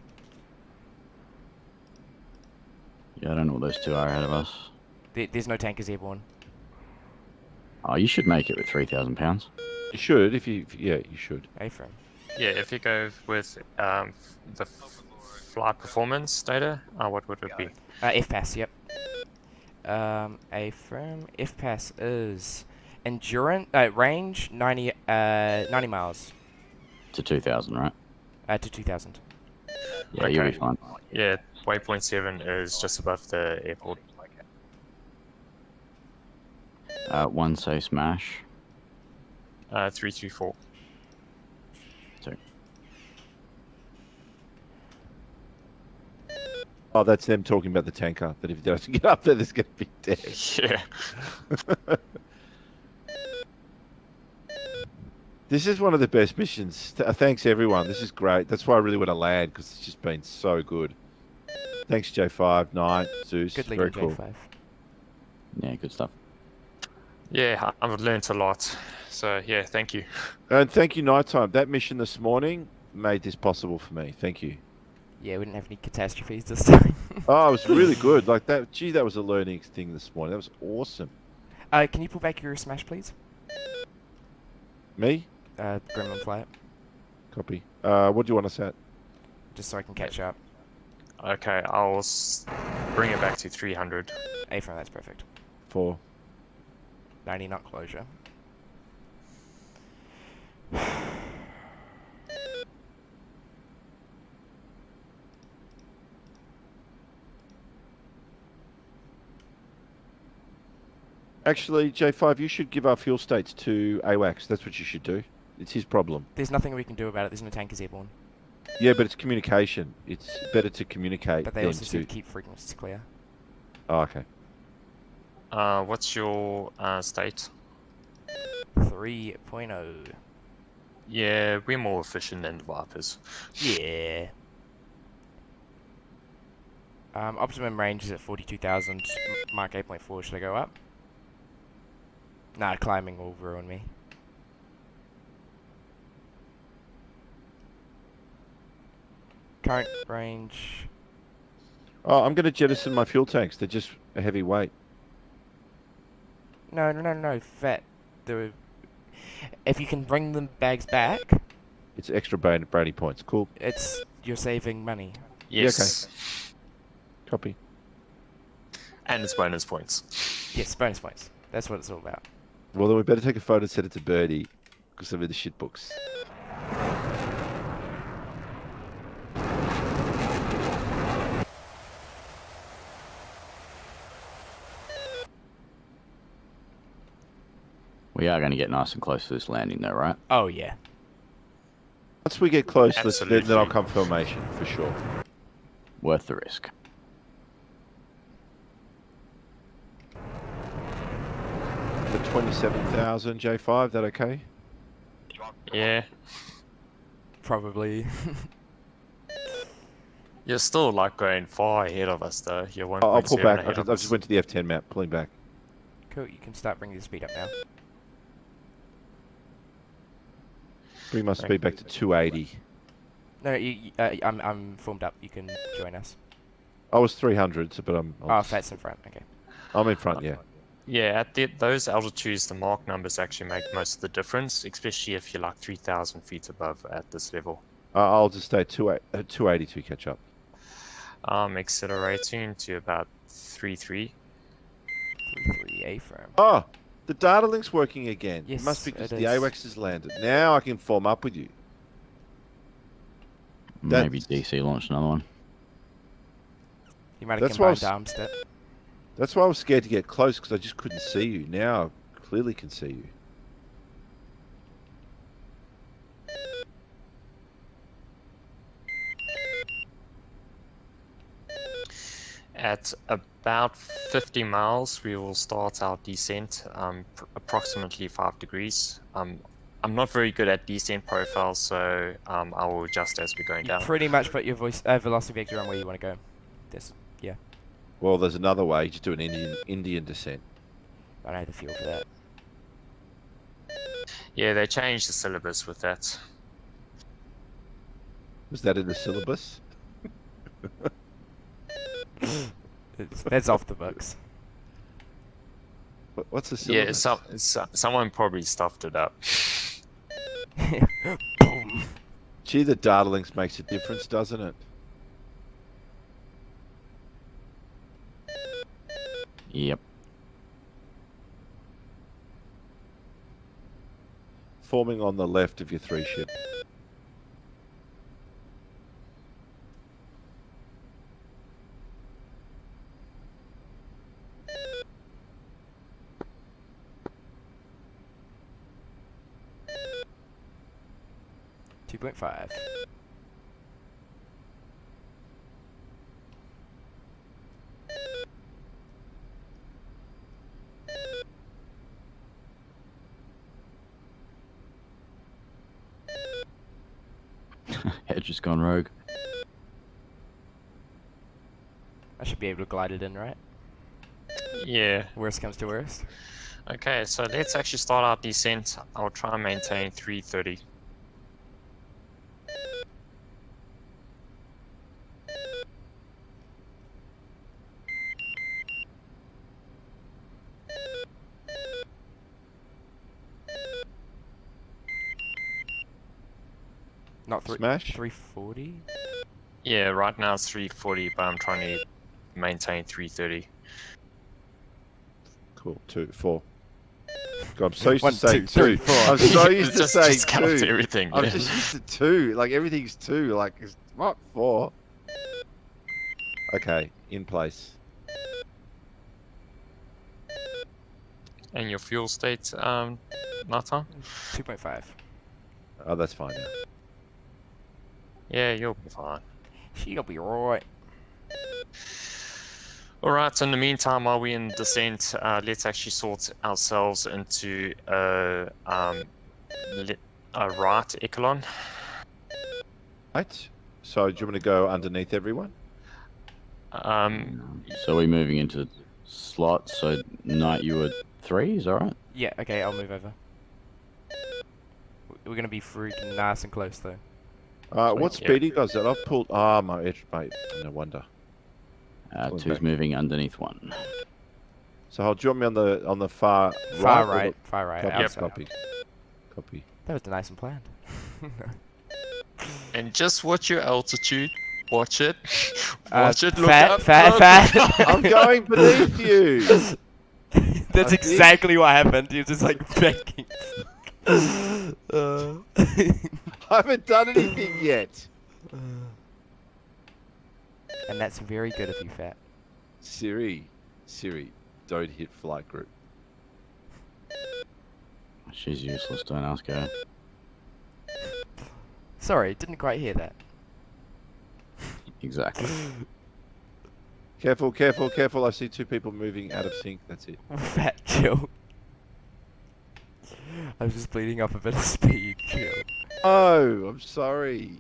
Yeah, I don't know what those two are ahead of us. There's no tankers airborne. Oh, you should make it with 3,000 pounds. You should, yeah, you should. A-frame. Yeah, if you go with the flight performance data, what would it be? F-pass, yep. A-frame. F-pass is endurance, range 90 miles. To 2,000, right? To 2,000. Yeah, you'll be fine. Yeah, waypoint 7 is just above the airport. One say smash. 334. Two. Oh, that's them talking about the tanker. That if it doesn't get up there, there's going to be dead. Yeah. This is one of the best missions. Thanks, everyone. This is great. That's why I really want to land, because it's just been so good. Thanks, J5, Knight, Zeus. Good Very leading, cool. J5. Yeah, good stuff. Yeah, I've learned a lot. So, yeah, thank you. And thank you, Nighttime. That mission this morning made this possible for me. Thank you. Yeah, we didn't have any catastrophes this time. Oh, it was really good. Like that. Gee, that was a learning thing this morning. That was awesome. Can you pull back your smash, please? Me? Gremlin flight. Copy. What do you want us at? Just so I can catch up. Okay, I'll bring it back to 300. A-frame, that's perfect. 4. 90 knot closure. Actually, J5, you should give our fuel states to AWACS. That's what you should do. It's his problem. There's nothing we can do about it. There's no tankers airborne. Yeah, but it's communication. It's better to communicate But they than also to... said keep frequencies clear. Oh, okay. What's your state? 3.0. Yeah, we're more efficient than the Vipers. Yeah. Optimum range is at 42,000. Mark 8.4. Should I go up? Nah, climbing will ruin me. Current range. Oh, I'm going to jettison my fuel tanks. They're just a heavy weight. No. Fat. If you can bring the bags back, It's extra brownie points. Cool. you're saving money. Yes. Yeah, okay. Copy. And it's bonus points. Yes, bonus points. That's what it's all about. Well, then we better take a photo and send it to Birdie, because I'm in the shit books. We are going to get nice and close to this landing though, right? Oh, yeah. Once we get close, then I'll Absolutely. come formation, for sure. Worth the risk. The 27,000 J5, that okay? Yeah. Probably. You're still like going far ahead of us though. You're 1.7 I'll pull back. ahead I of just us. went to the F10 map, pulling back. Cool, you can start bringing the speed up now. Bring my speed back to 280. No, I'm formed up. You can join us. I was 300, but I'm Oh, Fat's in front. Okay. I'm in front, yeah. Yeah, at those altitudes, the Mach numbers actually make most of the difference, especially if you're like 3,000 feet above at this level. I'll just stay at 280 to catch up. Accelerating to about 3.3. 3.3 A-frame. Oh, the data link's working again. Yes, it must be because it the is. AWACS has landed. Now I can form up with you. Maybe DC launched another one. You might have combined arms there. That's why I was scared to get close, because I just couldn't see you. Now I clearly can see you. At about 50 miles, we will start our descent, approximately 5 degrees. I'm not very good at descent profiles, so I will adjust as we're going down. Pretty much put your velocity vector on where you want to go. Yeah. Well, there's another way. You just do an Indian descent. I don't have the feel for that. Yeah, they changed the syllabus with that. Was that in the syllabus? That's off the books. What's the syllabus? Yeah, someone probably stuffed it up. Boom. Gee, the data links makes a difference, doesn't it? Yep. Forming on the left of your 3 ship. .5. Hedge has gone rogue. I should be able to glide it in, right? Yeah. Worst comes to worst. Okay, so let's actually start our descent. I'll try and maintain 330. Not Smash? 340? Yeah, right now it's 340, but I'm trying to maintain 330. Cool. 2, 4. God, I'm so used 1, to saying 2, 3, 2. 4. I'm so used to Just saying count 2. everything, I'm yeah. just used to 2. Like, everything's 2. Like, what? 4? Okay, in place. And your fuel state, Nata? 2.5. Oh, that's fine now. Yeah, you'll be fine. She'll be right. Alright, so in the meantime, while we're in descent, let's actually sort ourselves into a right echelon. Right. So, do you want to go underneath everyone? So we're moving into slots. So Knight, you were 3, is that right? Yeah, okay, I'll move over. We're gonna be freaking nice and close though. What speed you guys at? I've pulled. Ah, my edge, mate. No wonder. 2's moving underneath 1. So, do you want me on the far Far right? right, far right. Copy, outside. copy. That was nice and planned. And just watch your altitude. Watch it. Watch it. Look fat, up. fat. I'm going beneath you. That's exactly what happened. You're just like begging. I haven't done anything yet. And that's very good of you, Fat. Siri, don't hit flight group. She's useless, don't ask her. Sorry, didn't quite hear that. Exactly. Careful, careful, careful. I see 2 people moving out of sync. That's it. Fat, chill. I was just bleeding off a bit of speed, chill. Oh, I'm sorry.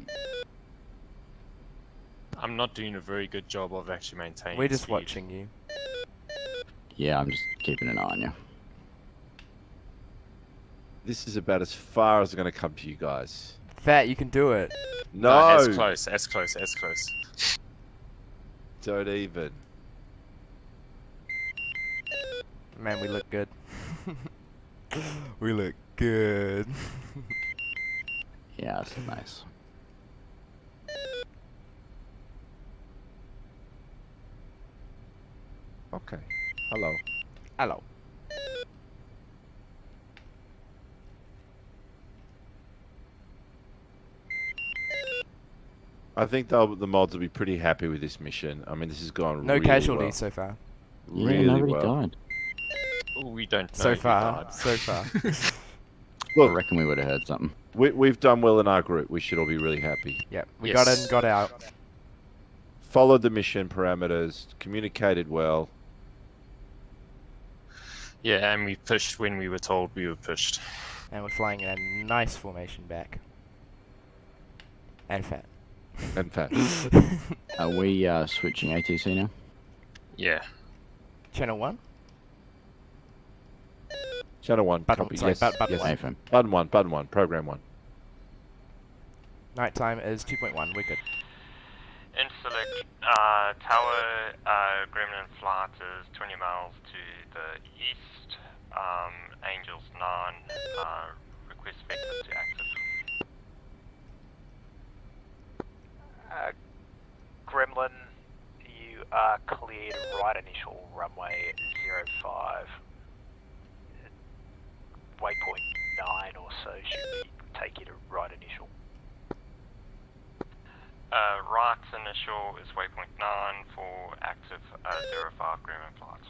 I'm not doing a very good job of actually maintaining We're just speed. watching you. Yeah, I'm just keeping an eye on you. This is about as far as I'm going to come to you guys. Fat, you can do it. No. As close, as close, as close. Don't even. Man, we look good. We look good. Yeah, that's nice. Okay. Hello. Hello. I think the mods will be pretty happy with this mission. I mean, this has gone No really casualties well. so far. Yeah, Really nobody well. died. We don't know. So who far, died. so far. I reckon we would have heard something. We've done well in our group. We should all be really happy. Yep, we got in, got out. Followed the mission parameters, communicated well. Yeah, and we pushed when we were told we were pushed. And we're flying in a nice formation back. And fat. And fat. Are we switching ATC now? Yeah. Channel 1? Channel 1, Button- copy. sorry, Yes, button yes. one. Button 1, program 1. Nighttime is 2.1, we're good. Select tower Gremlin flight is 20 miles to the east. Angels 9, request vector to active. Gremlin, you are cleared right initial runway 05. Waypoint 9 or so should take you to right initial. Right initial is waypoint 9 for active 05 Gremlin flight.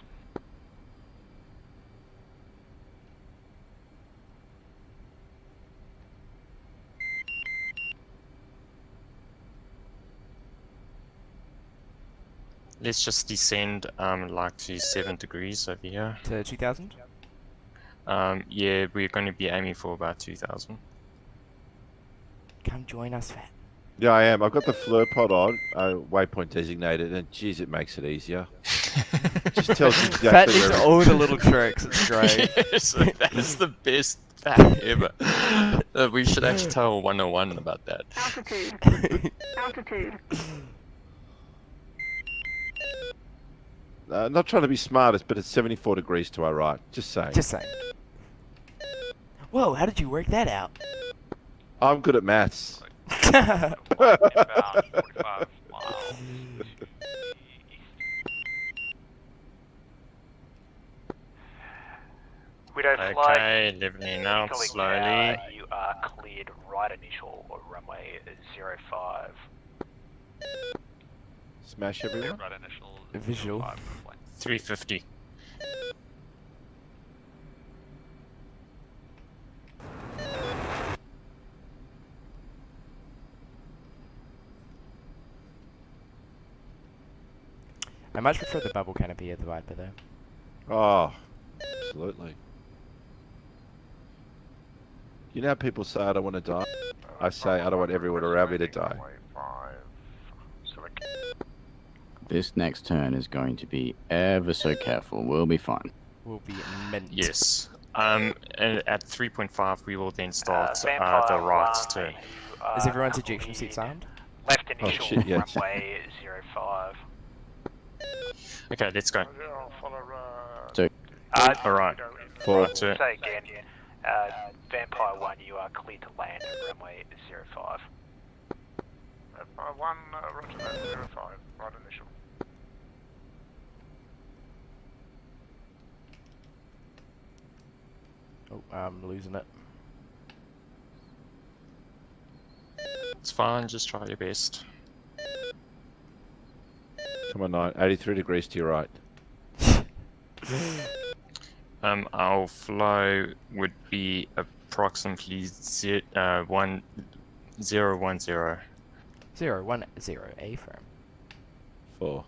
Let's just descend like to 7 degrees over here. To 2000? Yeah, we're going to be aiming for about 2000. Come join us, Fat. Yeah, I am. I've got the flare pod on, waypoint designated, and geez, it makes it easier. Just tells you exactly Fat needs where all the little tricks, it's great. Yes, that is the best fact ever. We should actually tell 101 about that. Altitude. Altitude. Not trying to be smartest, but it's 74 degrees to our right. Just saying. Just saying. Whoa, how did you work that out? I'm good at maths. About 45 miles. Widow flight. Okay, leveling out Echoing slowly. tower, you are cleared right initial or runway 05. Smash everyone. Right initial. Visual. 350. I much prefer the bubble canopy at the Viper though. Oh, absolutely. You know how people say I don't want to die? I say I don't want everyone around me to die. This next turn is going to be ever so careful. We'll be fine. Will be mint. Yes. And at 3.5 we will then start the Vampire right one, turn. Is everyone's ejection seats armed? Left initial shit, yes. runway 05. Okay, let's go. So, Alright. Four. Right turn. Say again, Vampire 1, you are clear to land at runway 05. Vampire 1, roger that, 05, right initial. Oh, I'm losing it. It's fine, just try your best. Come on, 9. 83 degrees to your right. Our flow would be approximately 1010. 010, A firm. 4.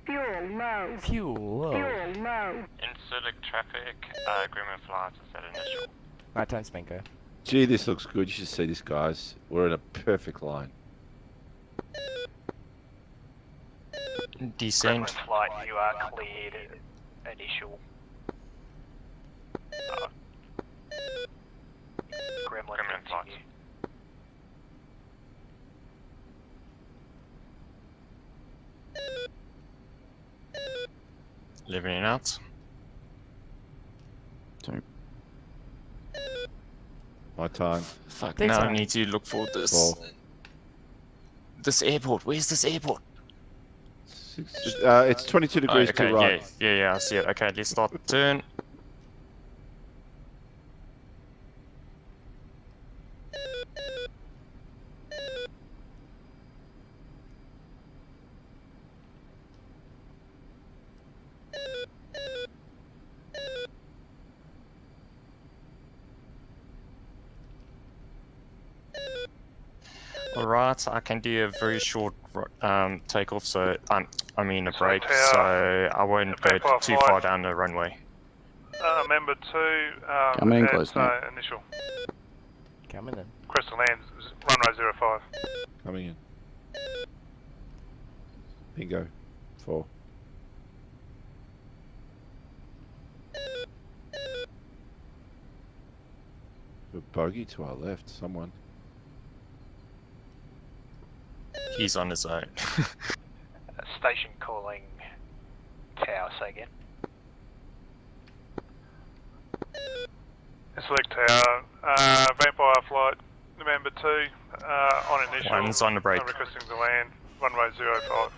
Fuel low. Fuel low. Fuel low. Inselect traffic, Gremlin flight is at initial. Nighttime Spanko. Gee, this looks good. You should see this, guys. We're in a perfect line. Descend. Gremlin flight, you are cleared initial. Gremlin flight. continue. Leveling out. Two. My time. Fuck, Their now I time. need to look for this. Four. This airport. Where's this airport? It's 22 degrees okay, to right. Yeah, I see it. Okay, let's start the turn. Alright, I can do a very short takeoff, so I mean a break, so I won't go too far down the runway. Member 2, Coming in at, close now. initial. Coming in. Crystal lands, runway 05. Coming in. Bingo. 4. A bogey to our left, someone. He's on his own. Station calling tower, say again. Select tower, Vampire flight, member 2, on initial. One's on the break. Requesting to land, runway 05.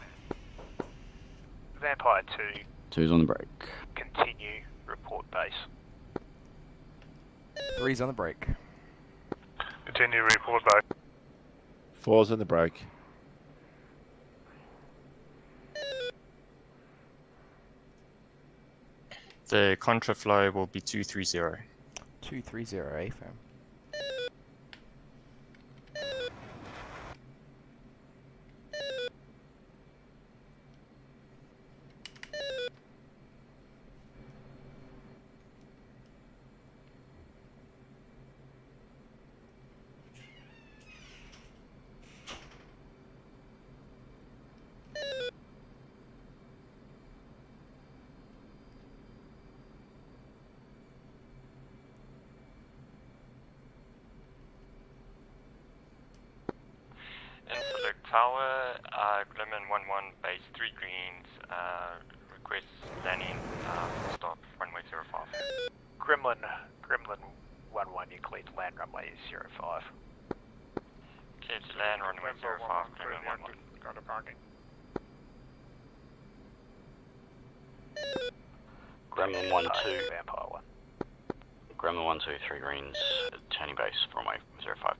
Vampire 2, Two's on the break. continue, report base. 3's on the break. Continue, report back. 4's in the break. The contraflow will be 230. 230, AFM. Select tower, Glimmin 11, base 3 greens, request landing, stop, runway 05. Gremlin 11, you clear to land runway 05. Clear to land, runway 05, Glimmin 11. Go to parking. Gremlin 1-2. Vampire 1. Gremlin 1-2, 3 greens, turning base, runway 05.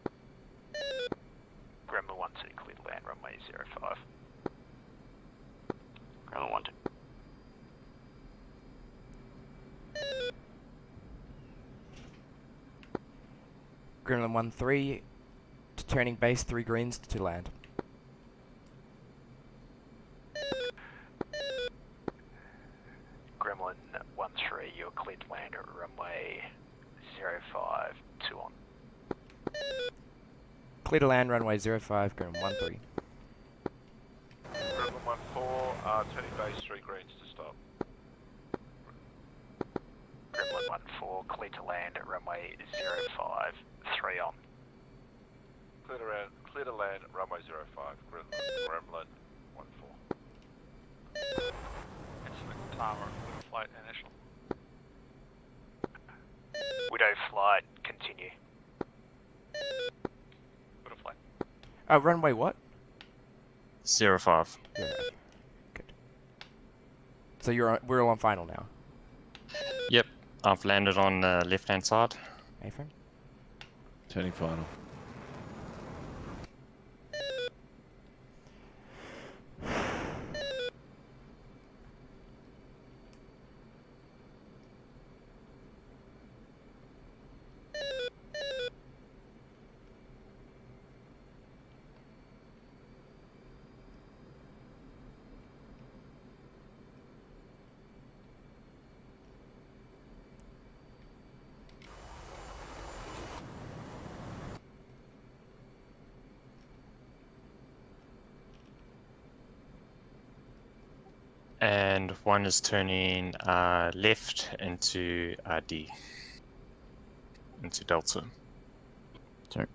Gremlin 1-2, clear to land runway 05. Gremlin 1-2. Gremlin 1-3, to turning base, 3 greens to land. Gremlin 1-3, you're clear to land at runway 05, 2 on. Clear to land, runway 05, Gremlin 1-3. Gremlin 1-4, turning base 3 greens to stop. Gremlin 1-4, clear to land at runway 05, 3 on. Clear to land, runway 05, Gremlin 1-4. Select timer, flight initial. Widow flight, continue. Widow flight. Runway what? 05. Yeah. Good. So we're all on final now. Yep, I've landed on the left-hand side. A-frame? Turning final. And one is turning left into D. Into Delta. Sorry.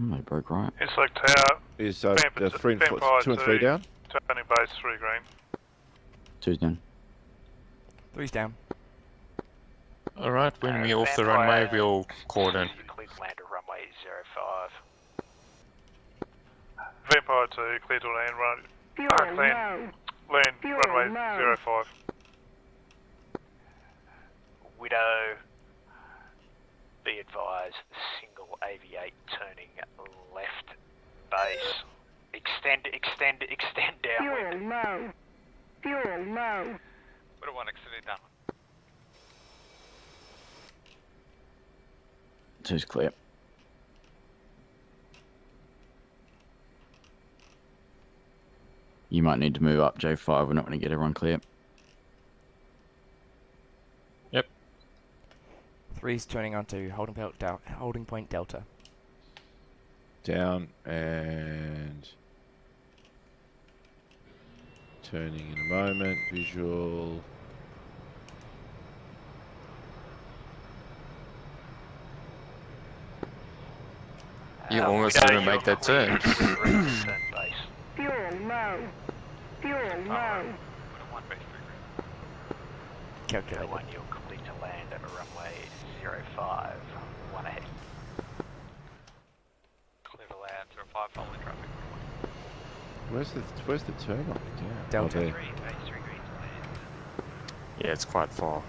They broke right. Insect Tower. Is Vampire 2 and 3 down? Turning base 3 green. 2's down. 3's down. Alright, when we're off the runway, we'll cordon. Clear to land at runway 05. Vampire 2, clear to land, land runway 05. Widow, be advised, single aviate turning left base. Extend downwind. Fuel low. Widow 1 exiting down. 2's clear. You might need to move up J5. We're not going to get everyone clear. Yep. 3's turning onto holding point Delta. Down and turning in a moment. Visual. You almost didn't make that turn. Fuel low. Calculated. One, you're clear to land at runway 05. 1 ahead. Clear to land 05, following traffic. Where's the turn on? Delta. Oh, there. 3, base 3 green to land. Yeah, it's quite far.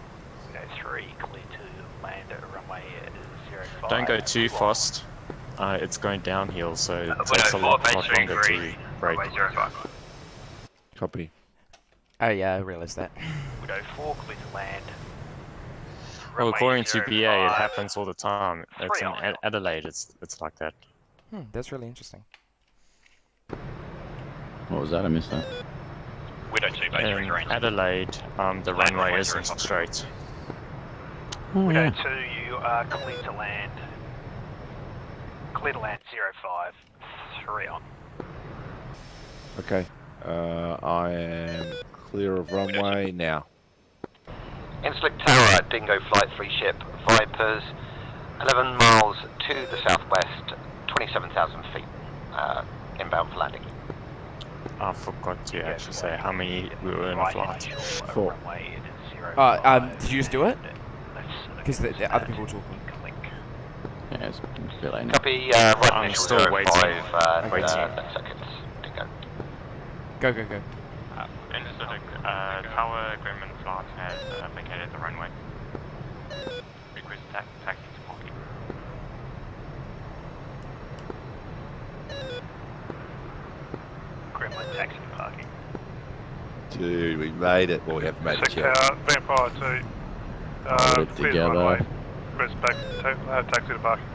Widow 3, clear to land at runway 05. Don't go too fast. It's going downhill, so it Widow takes a 4, lot base much 3 longer green. to brake. Runway 05. Copy. Oh yeah, I realised that. Widow 4, clear to land. Well, Runway according to BA, it 05. happens all the time. It's 3 in on. Adelaide. It's like that. That's really interesting. What was that? I missed that. Widow 2, base 3 In green. Adelaide, the Land runway runway isn't 05. straight. Oh, Widow yeah. 2, you are clear to land. Clear to land 05. 3 on. Okay. I am clear of runway now. Inslick Tower, Dingo Flight 3 ship, Vipers, 11 miles to the southwest, 27,000 feet, inbound for landing. I forgot to actually say how many we were in a flight. 4. Did you just do it? Because the other people were talking. Yeah, it's a bit late now. Copy, right I'm initial still 05, waiting. 10 seconds. Dingo. Go. Understood. Tower Gremlin Flight has vacated the runway. Request taxi to parking. Gremlin taxi to parking. Dude, we made it. Well, we haven't made it Insect yet. Tower, Vampire 2. Hold it Clear the runway. together. Request back, taxi to parking.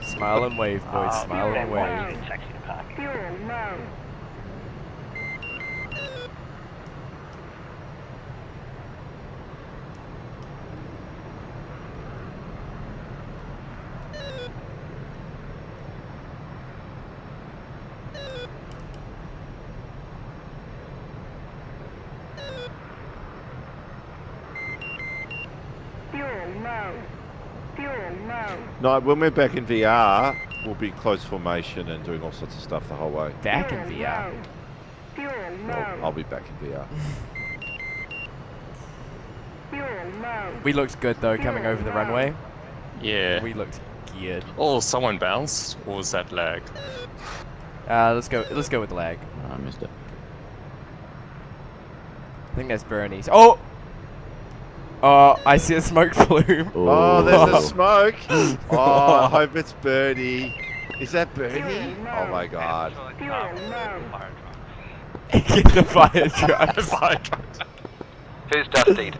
Smile and wave, boys. Smile and wave. Taxi to parking. Fuel low. No, when we're back in VR, we'll be close formation and doing all sorts of stuff the whole way. Back in VR. Well, I'll be back in VR. We looked good though, coming over the runway. Yeah. We looked geared. Oh, someone bounced, or was that lag? Let's go with the lag. I missed it. I think that's Bernie's. Oh! Oh, I see a smoke plume. Oh, there's a smoke. Oh, I hope it's Bernie. Is that Bernie? Oh my god. Get the fire truck. Fire truck. Who's Dustied?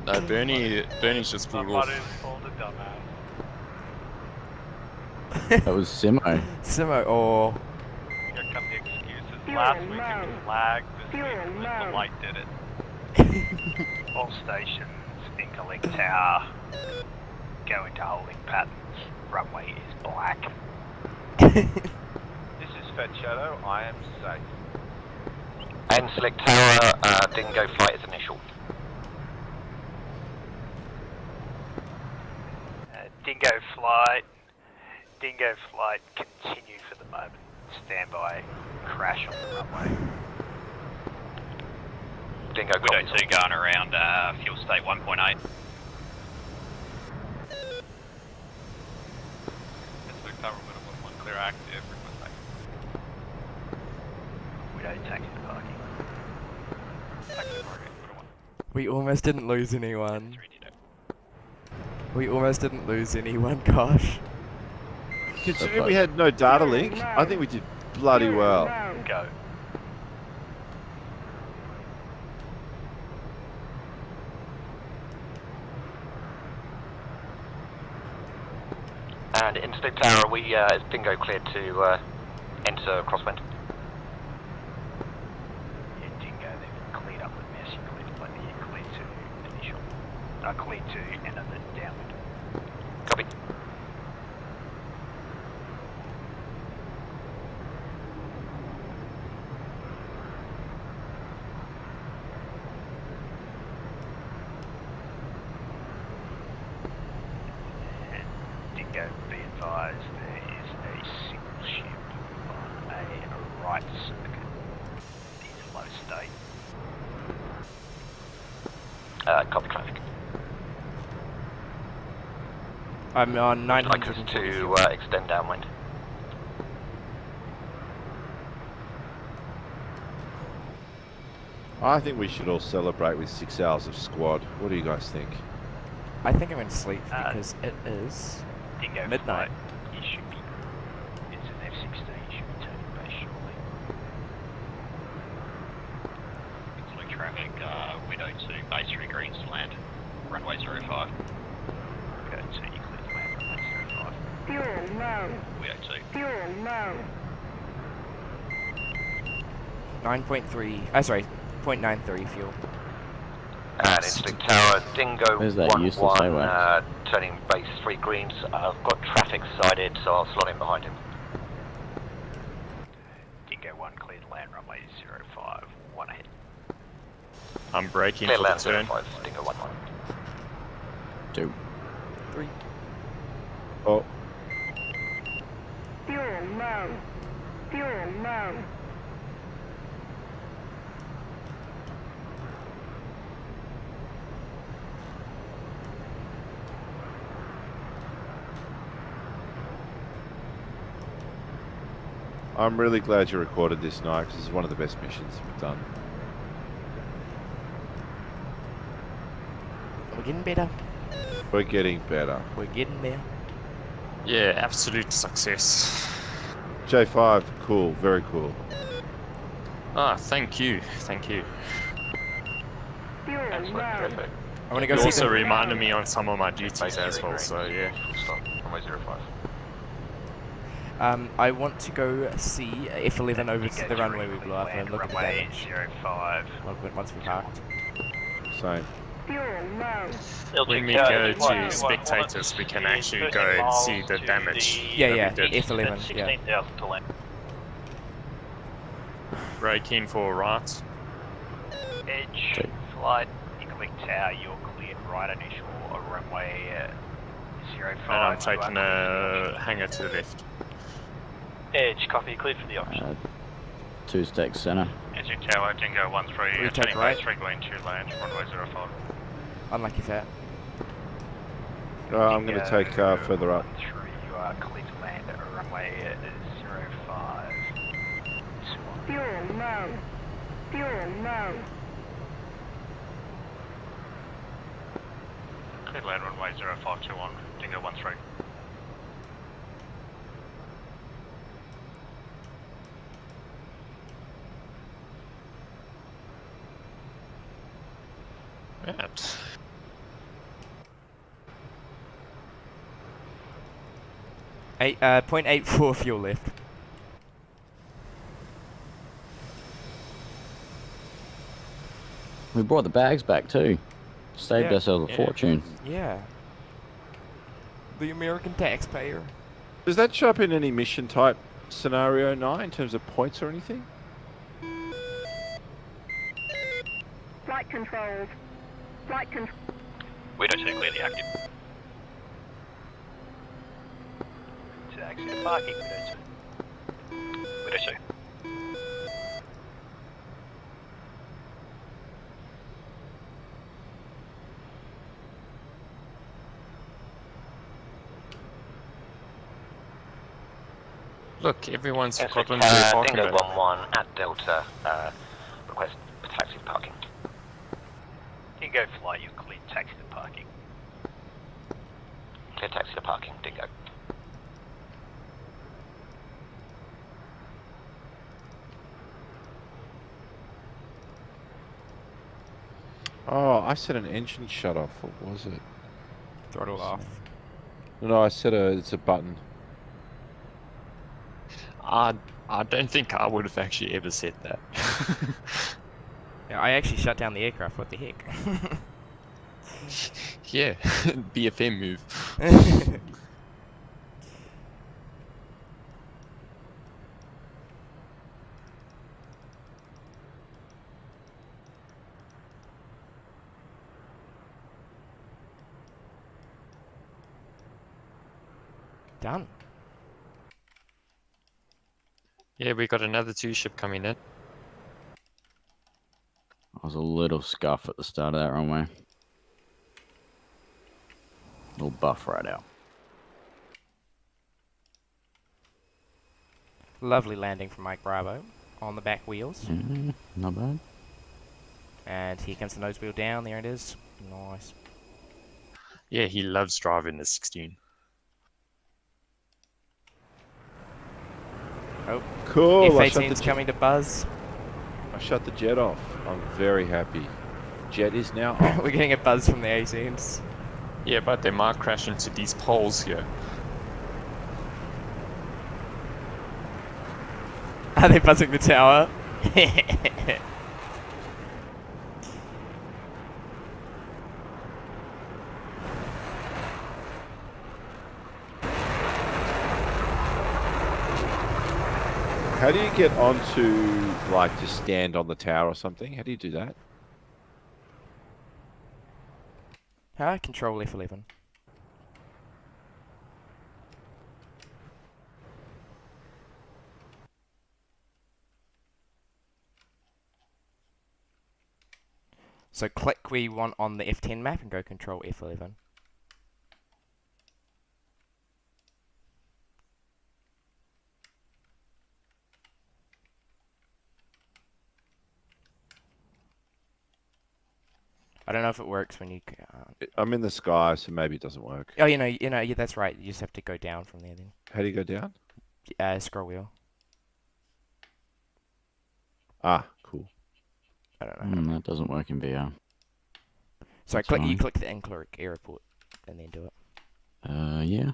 No, Bernie's just pulled off. Somebody's called a dumbass. That was Simo. Simo, oh. Here come the excuses. Last week it was lag, this week it was the light did it. All stations, Incolink Tower, go into holding patterns. Runway is black. This is Fed Shadow, I am safe. Inslick Tower, Dingo Flight is initial. Dingo Flight, Dingo flight, continue for the moment. Stand by, crash on the runway. Dingo, Widow 2 going around fuel state 1.8. It's Tower, Widow 1 clear active, request back. Widow taxi to parking. Taxi to parking, Widow 1. We almost didn't lose anyone. We almost didn't lose anyone, gosh. Considering we had no data link, I think we did bloody well. Go. And Interstate Tower, is Dingo cleared to enter crosswind? Yeah, Dingo, they've cleared up the mess. You cleared to clear to initial. Clear to enter the downwind. Copy. Dingo, be advised there is a single ship on a right circuit. It is low state. Copy traffic. I'm on Like us 940. to extend downwind. I think we should all celebrate with 6 hours of squad. What do you guys think? I think I'm going to sleep because it is Dingo midnight. flight, you should be. It's an F-16. You should be turning base shortly. Select traffic, Widow 2, base 3 greens to land. Runway 05. Widow 2, you clear to land runway 05. Fuel low. Widow 2. Fuel low. 9.3. Sorry, 0.93 fuel. And Interstate Tower, Dingo Where's that 1-1, useless AWACS? turning base 3 greens. I've got traffic sighted, so I'll slot in behind him. Dingo 1 cleared land runway 05. 1 ahead. I'm braking Clear for the land turn. 05, Dingo 1-1. 2. 3. Oh, Fuel low. Fuel low. I'm really glad you recorded this night because it's one of the best missions we've done. We're getting better. We're getting better. We're getting there. Yeah, absolute success. J5, cool, very cool. Ah, thank you, thank you. Fuel Excellent, low. terrific. I want to go You see also the... reminded me on some of my duties Base as 3 well, greens, so yeah. full stop, runway 05. I want to go see F11 over to the runway we blew up and look at the runway damage 05. once we parked. Same. Fuel low. When we go to spectators, we can actually go and see the damage. Yeah, that we did. F11, yeah. 16,000 to land. Brake in for right. Edge flight, Ingley Tower, you're cleared right initial runway 05. And I'm taking a hanger to the left. Edge, copy, cleared for the option. 2 stacks center. Edge Tower, Dingo 1-3, take turning right. base 3 going to land, runway 05. Unlucky fat. I'm going to take further up. 3, you are cleared to land runway 05. Fuel low. Fuel low. Cleared land runway 0521, Dingo 1-3. Right. Eight, 0.84 fuel left. We brought the bags back too. Saved Yeah. ourselves a fortune. Yeah. The American taxpayer. Does that show up in any mission type scenario 9 in terms of points or anything? Flight controls. Flight control. Widow 2 clearly active. taxi to parking, Widow 2. Look, everyone's Yes, forgotten their parking Dingo lot. 1-1 at Delta, request taxi to parking. Dingo Flight, you're clear taxi to parking. Clear taxi to parking, Dingo. Oh, I said an engine shut off. What was it? Throttle off. No, I said it's a button. I don't think I would have actually ever said that. Yeah, I actually shut down the aircraft. What the heck? Yeah, BFM move. Done. Yeah, we got another 2-ship coming in. I was a little scuff at the start of that runway. Little buff right out. Lovely landing from Mike Bravo on the back wheels. Not bad. And here comes the nose wheel down. There it is. Nice. Yeah, he loves driving the 16. Oh, Cool. F-18's coming to buzz. I shut the jet off. I'm very happy. Jet is now off. We're getting a buzz from the 18s. Yeah, but they might crash into these poles here. Are they buzzing the tower? How do you get onto, like, to stand on the tower or something? How do you do that? Control F11. So click where you want on the F10 map and go Control F11. I don't know if it works when you. I'm in the sky, so maybe it doesn't work. Oh, yeah, that's right. You just have to go down from there then. How do you go down? Scroll wheel. Ah, cool. I don't know. That doesn't work in VR. So That's you fine. click the Inclerk Airport and then do it. Yeah.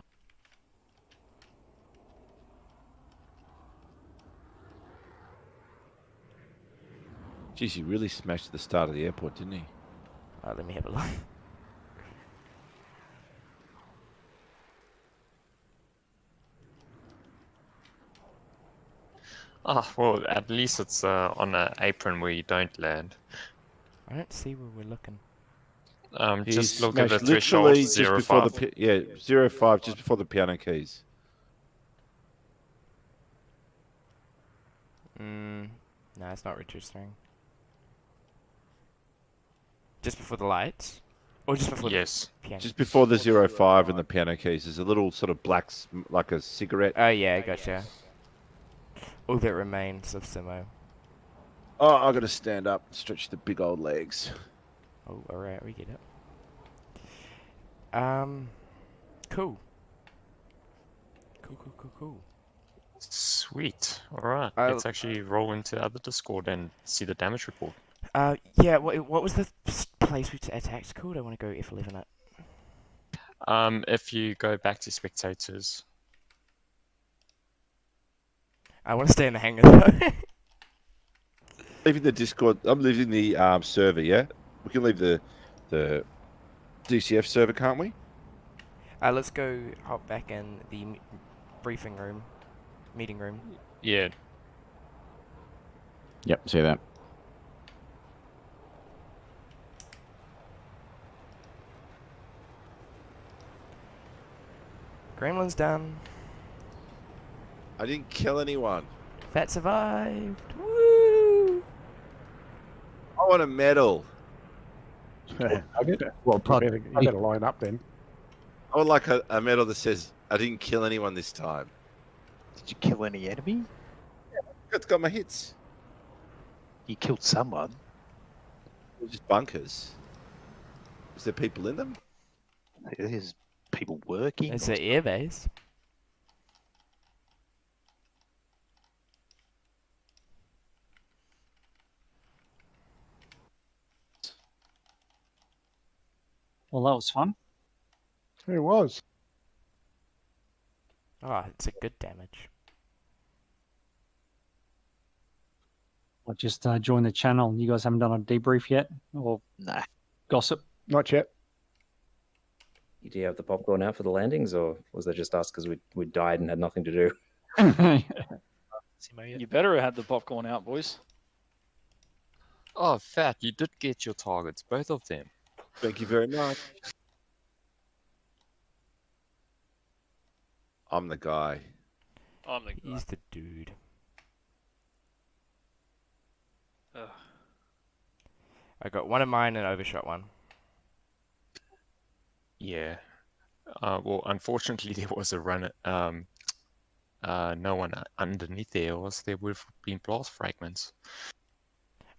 Geez, he really smashed the start of the airport, didn't he? Let me have a look. Ah, well, at least it's on an apron where you don't land. I don't see where we're looking. Just He look at the smashed threshold, literally just 0 before 5. the 0 5, just before the piano keys. No, it's not registering. Just before the lights? Or just before the piano? Just before the 0 5 and the piano keys. There's a little sort of black, like a cigarette. Oh yeah, gotcha. All that remains of Simo. Oh, I gotta stand up and stretch the big old legs. Oh, alright, we get it. Cool. Cool. Sweet. Alright, let's actually roll into other Discord and see the damage report. Yeah, what was the place we attacked called? I want to go F11 it. If you go back to spectators. I want to stay in the hangar though. Leaving the Discord. I'm leaving the server. Yeah, we can leave the DCF server, can't we? Let's go hop back in the briefing room, meeting room. Yeah. Yep, see that. Gremlin's done. I didn't kill anyone. Fat survived. Woo! I want a medal. Well, you better line up then. I would like a medal that says I didn't kill anyone this time. Did you kill any enemy? It's got my hits. You killed someone. They're just bunkers. Is there people in them? There's people working. It's an airbase. Well, that was fun. It was. Oh, it's a good damage. I just joined the channel. You guys haven't done a debrief yet? Or nah. Gossip? Not yet. Do you have the popcorn out for the landings, or was that just us because we died and had nothing to do? You better have had the popcorn out, boys. Oh, Fat, you did get your targets, both of them. Thank you very much. I'm the guy. I'm the guy. He's the dude. Ugh. I got one of mine and overshot one. Yeah. Well, unfortunately, there was a run. No one underneath there, or else there would have been blast fragments.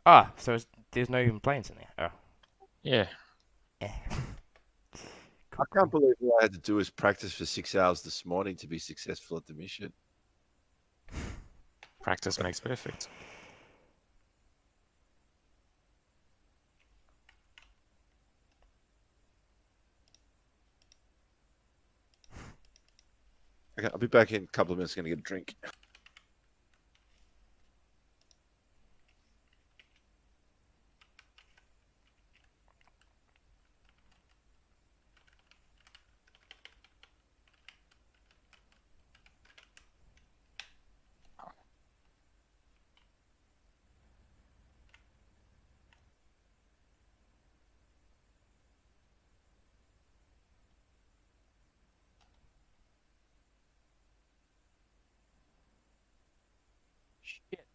Ah, so there's no even planes in there. Oh. Yeah. I can't believe all I had to do is practice for 6 hours this morning to be successful at the mission. Practice makes perfect. Okay, I'll be back in a couple of minutes. Going to get a drink. Shit.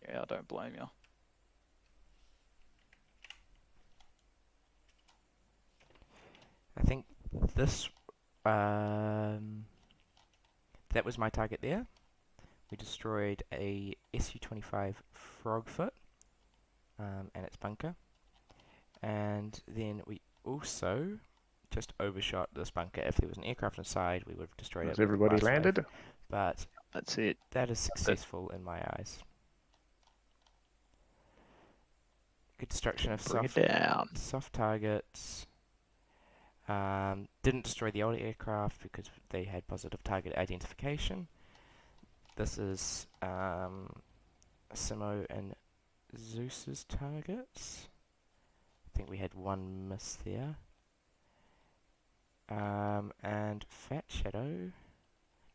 Yeah, I don't blame you. I think this that was my target there. We destroyed a Su-25 Frogfoot and its bunker, and then we also just overshot this bunker. If there was an aircraft inside, we would have destroyed it. Has everybody with blast landed? wave. But that's it. That is successful in my eyes. Good destruction of Bring it soft down. soft targets. Didn't destroy the older aircraft because they had positive target identification. This is Simo and Zeus's targets. I think we had one miss there. And Fat Shadow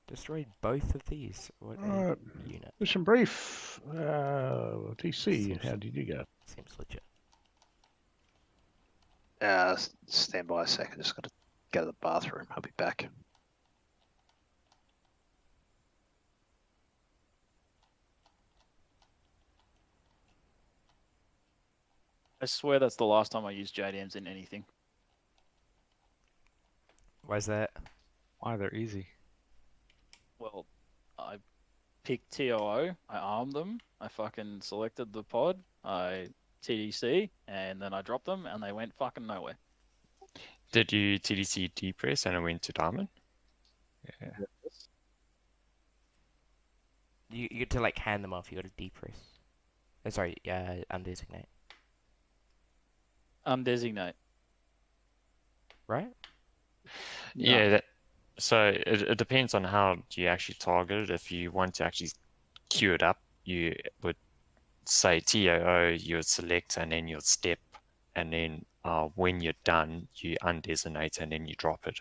destroyed both of these. What a unit. Mission brief. DC, how did you go? Seems legit. Stand by a second. Just got to go to the bathroom. I'll be back. I swear that's the last time I used JDMs in anything. Why's that? Why, they're easy. Well, I picked TOO, I armed them, I fucking selected the pod, I TDC, and then I dropped them, and they went fucking nowhere. Did you TDC depress and it went to diamond? Yeah. You get to like hand them off. You got to depress. Oh, sorry, undesignate. Undesignate. Right? Yeah, so it depends on how you actually target it. If you want to actually queue it up, you would say TOO, you would select and then you'd step, and then when you're done, you undesignate and then you drop it.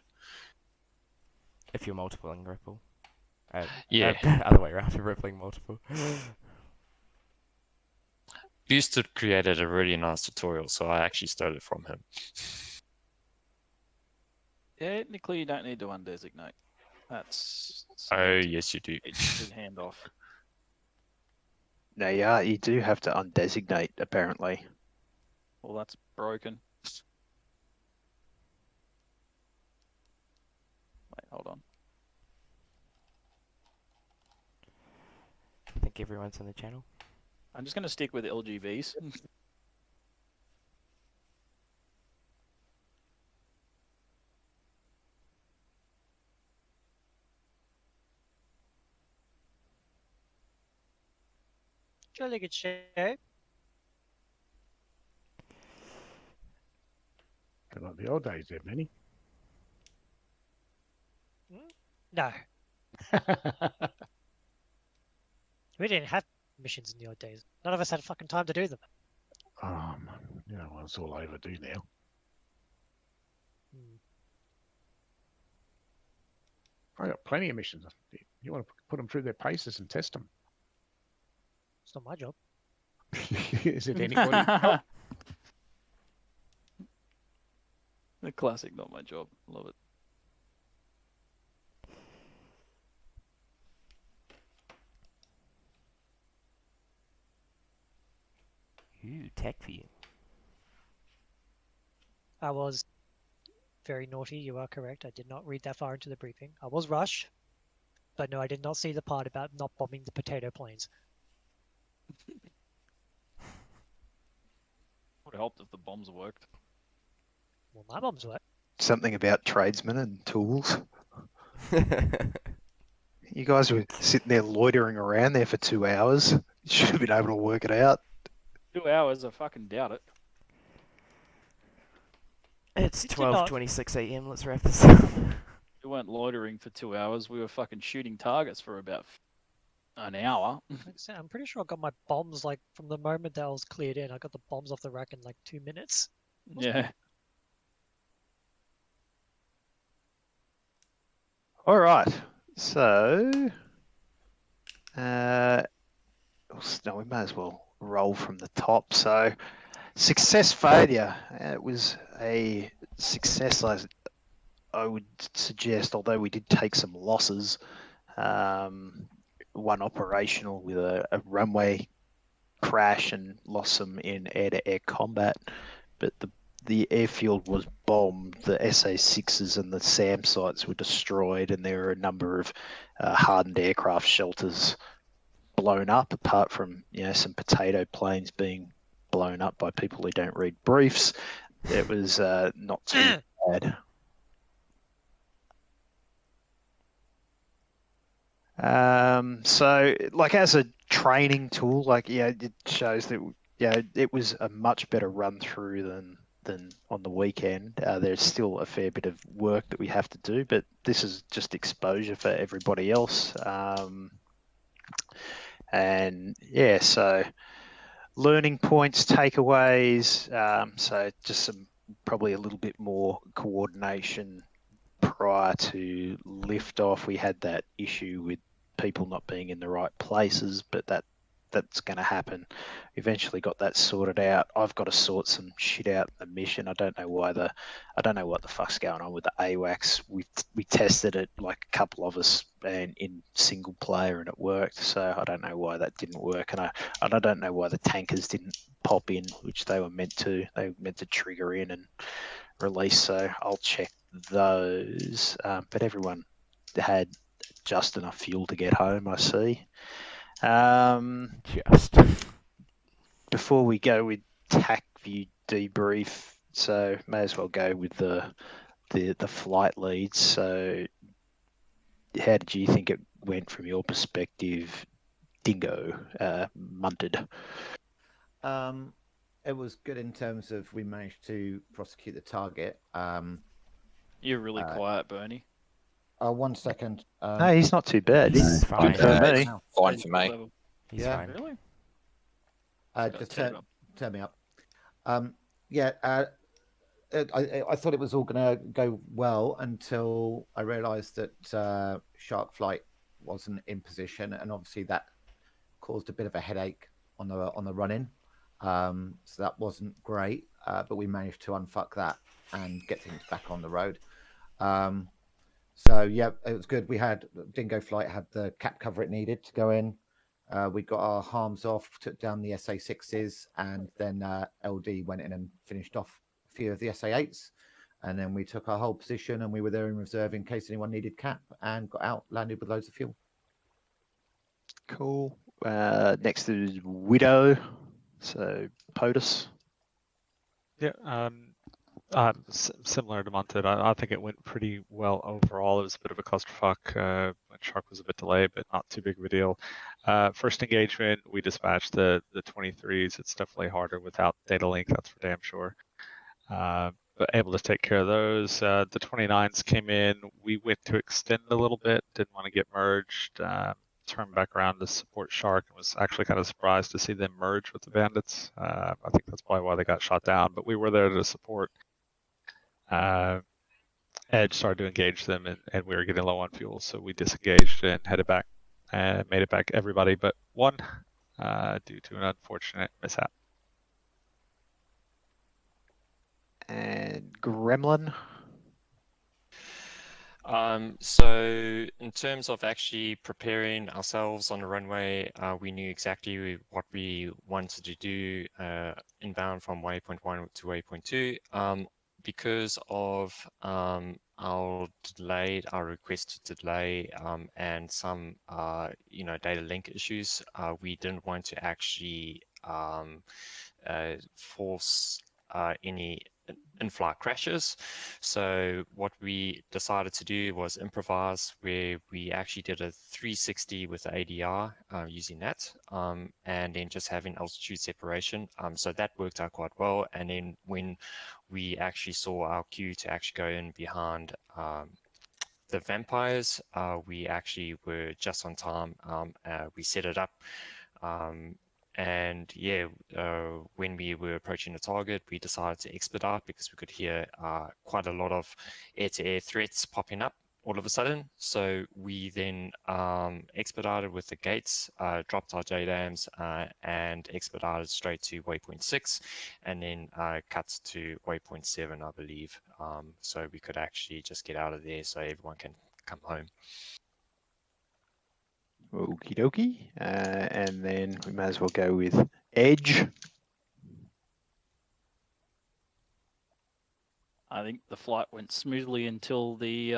If you're multipling ripple. Yeah. Other way around, rippling multiple. Boosted created a really nice tutorial, so I actually stole it from him. Technically, you don't need to undesignate. That's Oh, yes, you do. It should hand off. No, yeah, you do have to undesignate, apparently. Well, that's broken. Wait, hold on. I think everyone's on the channel. I'm just going to stick with LGBs. Jolly good show. Like the old days, there, Manny. No. We didn't have missions in the old days. None of us had fucking time to do them. You know, it's all overdue now. I got plenty of missions. You want to put them through their paces and test them? It's not my job. Is it anybody's job? The classic, not my job. Love it. Ooh, tech for you. I was very naughty, you are correct. I did not read that far into the briefing. I was rushed, but no, I did not see the part about not bombing the potato planes. Would have helped if the bombs worked. Well, my bombs work. Something about tradesmen and tools. You guys were sitting there loitering around there for 2 hours. You should have been able to work it out. 2 hours, I fucking doubt it. It's Did you not- 12:26 a.m. Let's wrap this up. We weren't loitering for 2 hours. We were fucking shooting targets for about an hour. Like I said, I'm pretty sure I got my bombs like from the moment that I was cleared in. I got the bombs off the rack in like 2 minutes. Yeah. All right. So, no, we may as well roll from the top. So, success failure. It was a success, I would suggest, although we did take some losses. One operational with a runway crash and lost some in air-to-air combat, but the airfield was bombed. The SA-6s and the SAM sites were destroyed, and there were a number of hardened aircraft shelters blown up, apart from some potato planes being blown up by people who don't read briefs. It was not too bad. So, like, as a training tool, it shows that it was a much better run through than on the weekend. There's still a fair bit of work that we have to do, but this is just exposure for everybody else. And yeah, so learning points, takeaways. So just probably a little bit more coordination prior to liftoff. We had that issue with people not being in the right places, but that's going to happen. Eventually got that sorted out. I've got to sort some shit out in the mission. I don't know what the fuck's going on with the AWACS. We tested it, like a couple of us, and in single player, and it worked. So I don't know why that didn't work, and I don't know why the tankers didn't pop in, which they were meant to. They were meant to trigger in and release. So I'll check those. But everyone had just enough fuel to get home, I see. Just before we go with TAC view debrief, so may as well go with the flight leads. So how did you think it went from your perspective, Dingo, Munted? It was good in terms of we managed to prosecute the target. You're really quiet, Bernie. 1 second. No, he's not too bad. He's fine. good for me. Fine for me. He's Yeah. fine. Really? Just turn me up. I thought it was all going to go well until I realised that Shark Flight wasn't in position, and obviously that caused a bit of a headache on the run-in. So that wasn't great, but we managed to unfuck that and get things back on the road. So yeah, it was good. We had Dingo Flight had the cap cover it needed to go in. We got our harms off, took down the SA6s, and then LD went in and finished off a few of the SA8s. And then we took our whole position, and we were there in reserve in case anyone needed cap, and got out, landed with loads of fuel. Cool. Next is Widow. So POTUS. Yeah, similar to Munted. I think it went pretty well overall. It was a bit of a clusterfuck. Shark was a bit delayed, but not too big of a deal. First engagement, we dispatched the 23s. It's definitely harder without data link, that's for damn sure. But able to take care of those. The 29s came in. We went to extend a little bit, didn't want to get merged. Turned back around to support Shark and was actually kind of surprised to see them merge with the Bandits. I think that's probably why they got shot down, but we were there to support. Edge started to engage them, and we were getting low on fuel, so we disengaged and headed back and made it back everybody but one due to an unfortunate mishap. And Gremlin. So in terms of actually preparing ourselves on the runway, we knew exactly what we wanted to do inbound from waypoint 1 to waypoint 2. Because of our request to delay, and some data link issues, we didn't want to actually force any in-flight crashes. So what we decided to do was improvise, where we actually did a 360 with the ADR using that, and then just having altitude separation. So that worked out quite well. And then when we actually saw our cue to actually go in behind the vampires, we actually were just on time. We set it up. And yeah, when we were approaching the target, we decided to expedite because we could hear quite a lot of air-to-air threats popping up all of a sudden. So we then expedited with the gates, dropped our JDAMs, and expedited straight to waypoint 6, and then cut to waypoint 7, I believe. So we could actually just get out of there so everyone can come home. Okie dokie. And then we may as well go with Edge. I think the flight went smoothly until the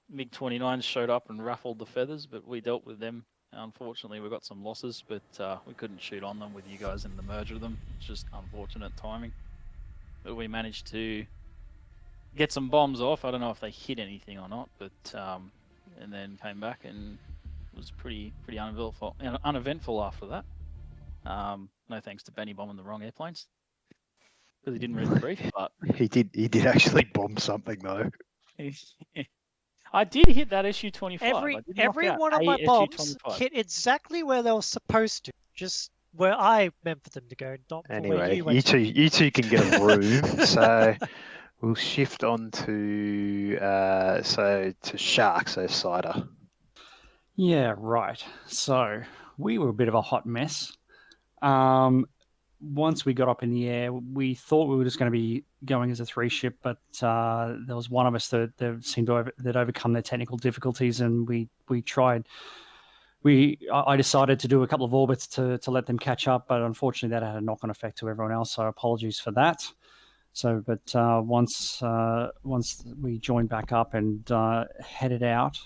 MiG-29s showed up and ruffled the feathers, but we dealt with them. Unfortunately, we got some losses, but we couldn't shoot on them with you guys in the merge of them. It's just unfortunate timing. But we managed to get some bombs off. I don't know if they hit anything or not, but and then came back and was pretty uneventful after that. No thanks to Benny bombing the wrong airplanes because he didn't read the brief. But He did actually bomb something though. I did hit that SU-25. Every one of my bombs hit exactly where they were supposed to, just where I meant for them to go, not for where Anyway, you went. you two can get a room. So we'll shift on to Shark, so Cider. Yeah, right. So we were a bit of a hot mess. Once we got up in the air, we thought we were just going to be going as a 3-ship, but there was one of us that seemed to overcome their technical difficulties, and we tried. I decided to do a couple of orbits to let them catch up, but unfortunately that had a knock-on effect to everyone else. So apologies for that. So, but once we joined back up and headed out.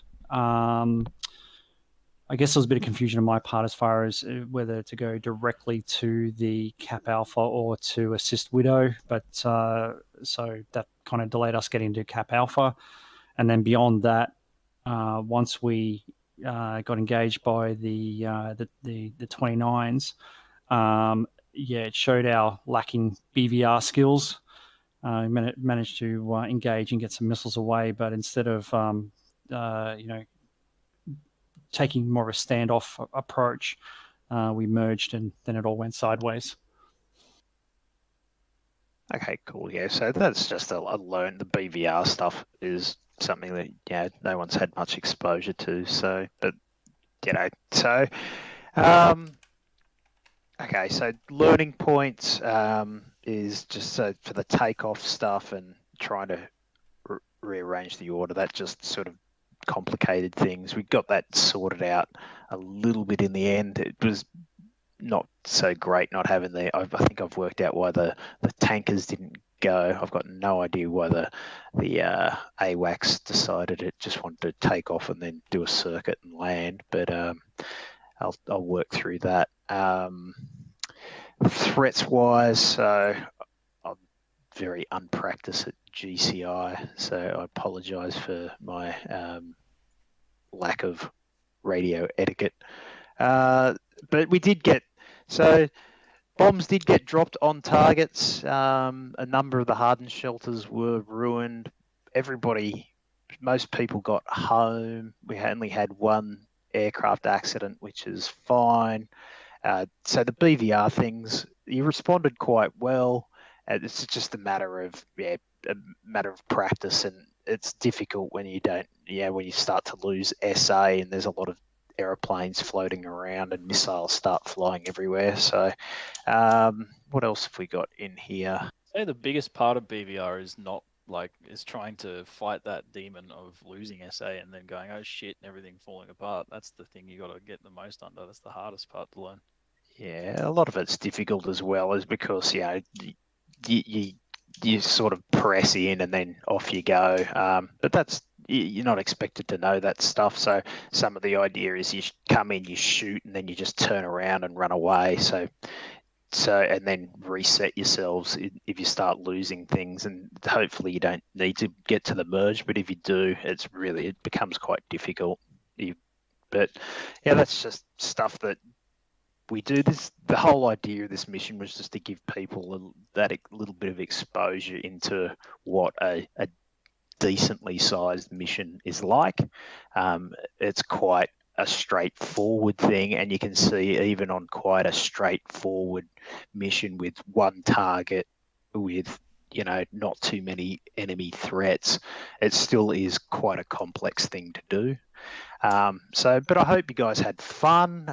I guess there was a bit of confusion on my part as far as whether to go directly to the Cap Alpha or to assist Widow, but so that kind of delayed us getting to Cap Alpha. And then beyond that, once we got engaged by the 29s, it showed our lacking BVR skills. Managed to engage and get some missiles away, but instead of taking more of a standoff approach, we merged and then it all went sideways. Okay, cool. Yeah, so that's just a learn. The BVR stuff is something that no one's had much exposure to. So, but okay, so learning points is just so for the takeoff stuff and trying to rearrange the order. That just sort of complicated things. We got that sorted out a little bit in the end. It was not so great not having I think I've worked out why the tankers didn't go. I've got no idea why the AWACS decided it just wanted to take off and then do a circuit and land. But I'll work through that. Threats wise, so I'm very unpracticed at GCI, so I apologise for my lack of radio etiquette. But we did get bombs did get dropped on targets. A number of the hardened shelters were ruined. Most people got home. We only had one aircraft accident, which is fine. So the BVR things, you responded quite well. It's just a matter of practice, and it's difficult when when you start to lose SA and there's a lot of aeroplanes floating around and missiles start flying everywhere. So what else have we got in here? I'd say the biggest part of BVR is is trying to fight that demon of losing SA and then going, oh shit, and everything falling apart. That's the thing you got to get the most under. That's the hardest part to learn. Yeah, a lot of it's difficult as well, is because you sort of press in and then off you go. But you're not expected to know that stuff. So some of the idea is you come in, you shoot, and then you just turn around and run away. So and then reset yourselves if you start losing things, and hopefully you don't need to get to the merge. But if you do, it becomes quite difficult. But yeah, that's just stuff that we do. The whole idea of this mission was just to give people that little bit of exposure into what a decently sized mission is like. It's quite a straightforward thing, and you can see even on quite a straightforward mission with one target with not too many enemy threats, it still is quite a complex thing to do. But I hope you guys had fun.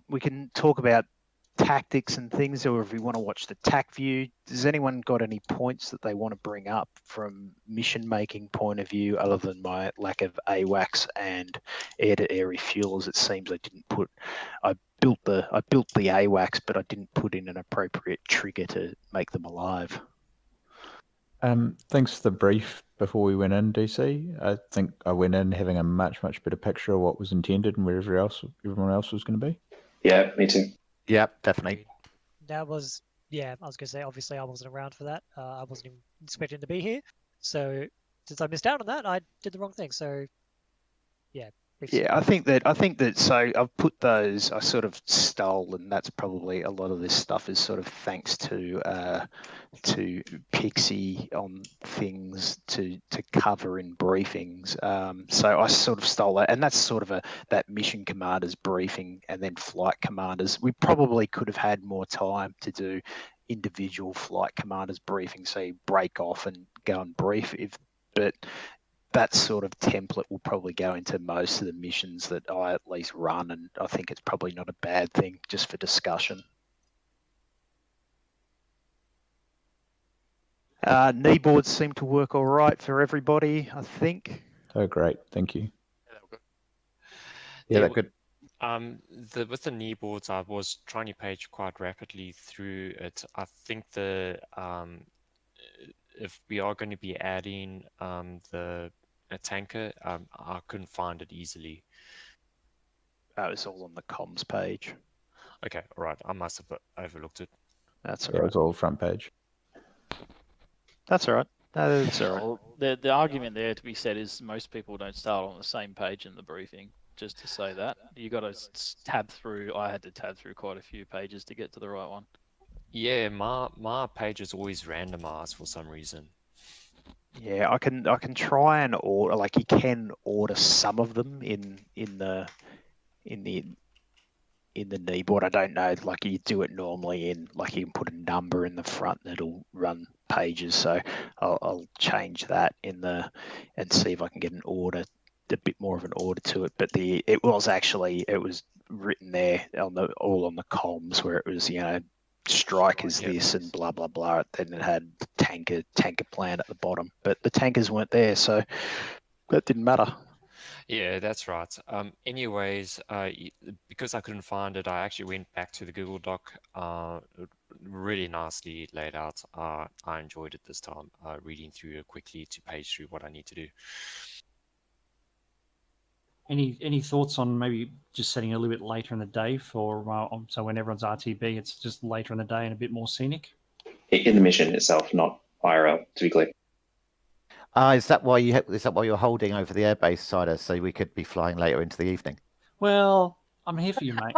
We can talk about tactics and things, or if we want to watch the TAC view. Does anyone got any points that they want to bring up from mission making point of view, other than my lack of AWACS and air-to-air refuelers? It seems I built the AWACS, but I didn't put in an appropriate trigger to make them alive. Thanks for the brief before we went in, DC. I think I went in having a much better picture of what was intended and where everyone else was going to be. Yeah, me too. Yeah, definitely. That was, I was going to say, obviously I wasn't around for that. I wasn't even expecting to be here. So since I missed out on that, I did the wrong thing. So yeah. Yeah, I think that. So I've put those. I sort of stole, and that's probably a lot of this stuff is sort of thanks to Pixie on things to cover in briefings. So I sort of stole that, and that's sort of that mission commanders briefing, and then flight commanders. We probably could have had more time to do individual flight commanders briefings, so you break off and go and brief. But that sort of template will probably go into most of the missions that I at least run, and I think it's probably not a bad thing just for discussion. Knee boards seem to work all right for everybody, I think. Oh, great. Thank you. Yeah, they're good. With the knee boards, I was trying to page quite rapidly through it. I think if we are going to be adding a tanker, I couldn't find it easily. It's all on the comms page. Okay, all right. I must have overlooked it. That's all Yeah, right. it was all front page. That's all right. No, that's all right. Well, the argument there to be said is most people don't start on the same page in the briefing. Just to say that you got to tab through. I had to tab through quite a few pages to get to the right one. Yeah, my page is always randomized for some reason. Yeah, I can try and order, like you can order some of them in the kneeboard. I don't know, like you do it normally in, like you can put a number in the front and it'll run pages. So I'll change that in the and see if I can get an order, a bit more of an order to it. But it was written there on the comms where it was, you know, strike is this and blah blah blah. Then it had tanker plan at the bottom, but the tankers weren't there, so that didn't matter. Yeah, that's right. Anyways, because I couldn't find it, I actually went back to the Google Doc. Really nicely laid out. I enjoyed it this time, reading through it quickly to page through what I need to do. Any thoughts on maybe just setting a little bit later in the day for so when everyone's RTB, it's just later in the day and a bit more scenic? In the mission itself, not IRL, to be clear. Is that why you're holding over the airbase, Cider, so we could be flying later into the evening? Well, I'm here for you, mate.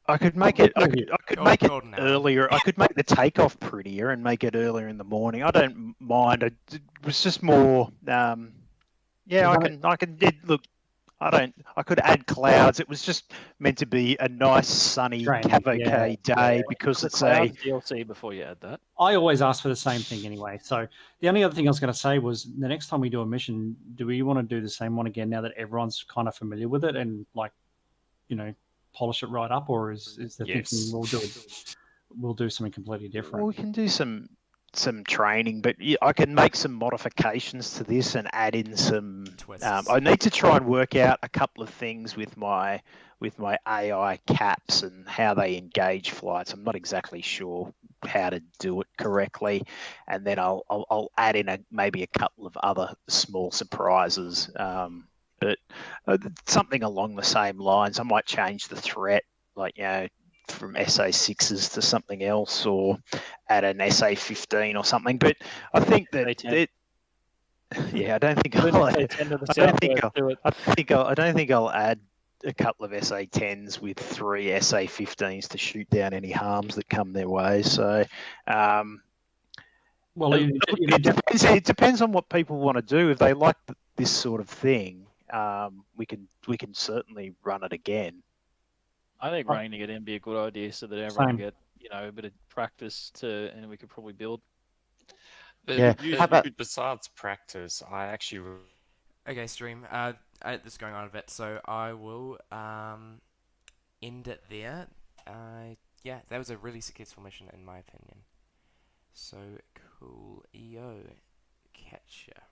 I could make it. I could make it golden hour. earlier. I could make the takeoff prettier and make it earlier in the morning. I don't mind. It was just more. Yeah, I can. Look, I could add clouds. It was just meant to be a nice sunny cavalcade day because it's a DLC before you add that. I always ask for the same thing anyway. So the only other thing I was going to say was the next time we do a mission, do we want to do the same one again now that everyone's kind of familiar with it and, like, you know, polish it right up, or is the thinking we'll do something completely different? Well, we can do some training, but I can make some modifications to this and add in some twists. I need to try and work out a couple of things with my AI caps and how they engage flights. I'm not exactly sure how to do it correctly, and then I'll add in maybe a couple of other small surprises. But something along the same lines. I might change the threat, like, you know, from SA6s to something else, or add an SA15 or something. But I think that I don't think I'll add a couple of SA10s with 3 SA15s to shoot down any harms that come their way. So well, it depends on what people want to do. If they like this sort of thing, we can certainly run it again. I think running it in would be a good idea so that everyone get, you know, a bit of practice and we could probably build. Besides practice, I actually. Okay, stream. This is going on a bit, so I will end it there. Yeah, that was a really successful mission in my opinion. So cool, EO, catch ya.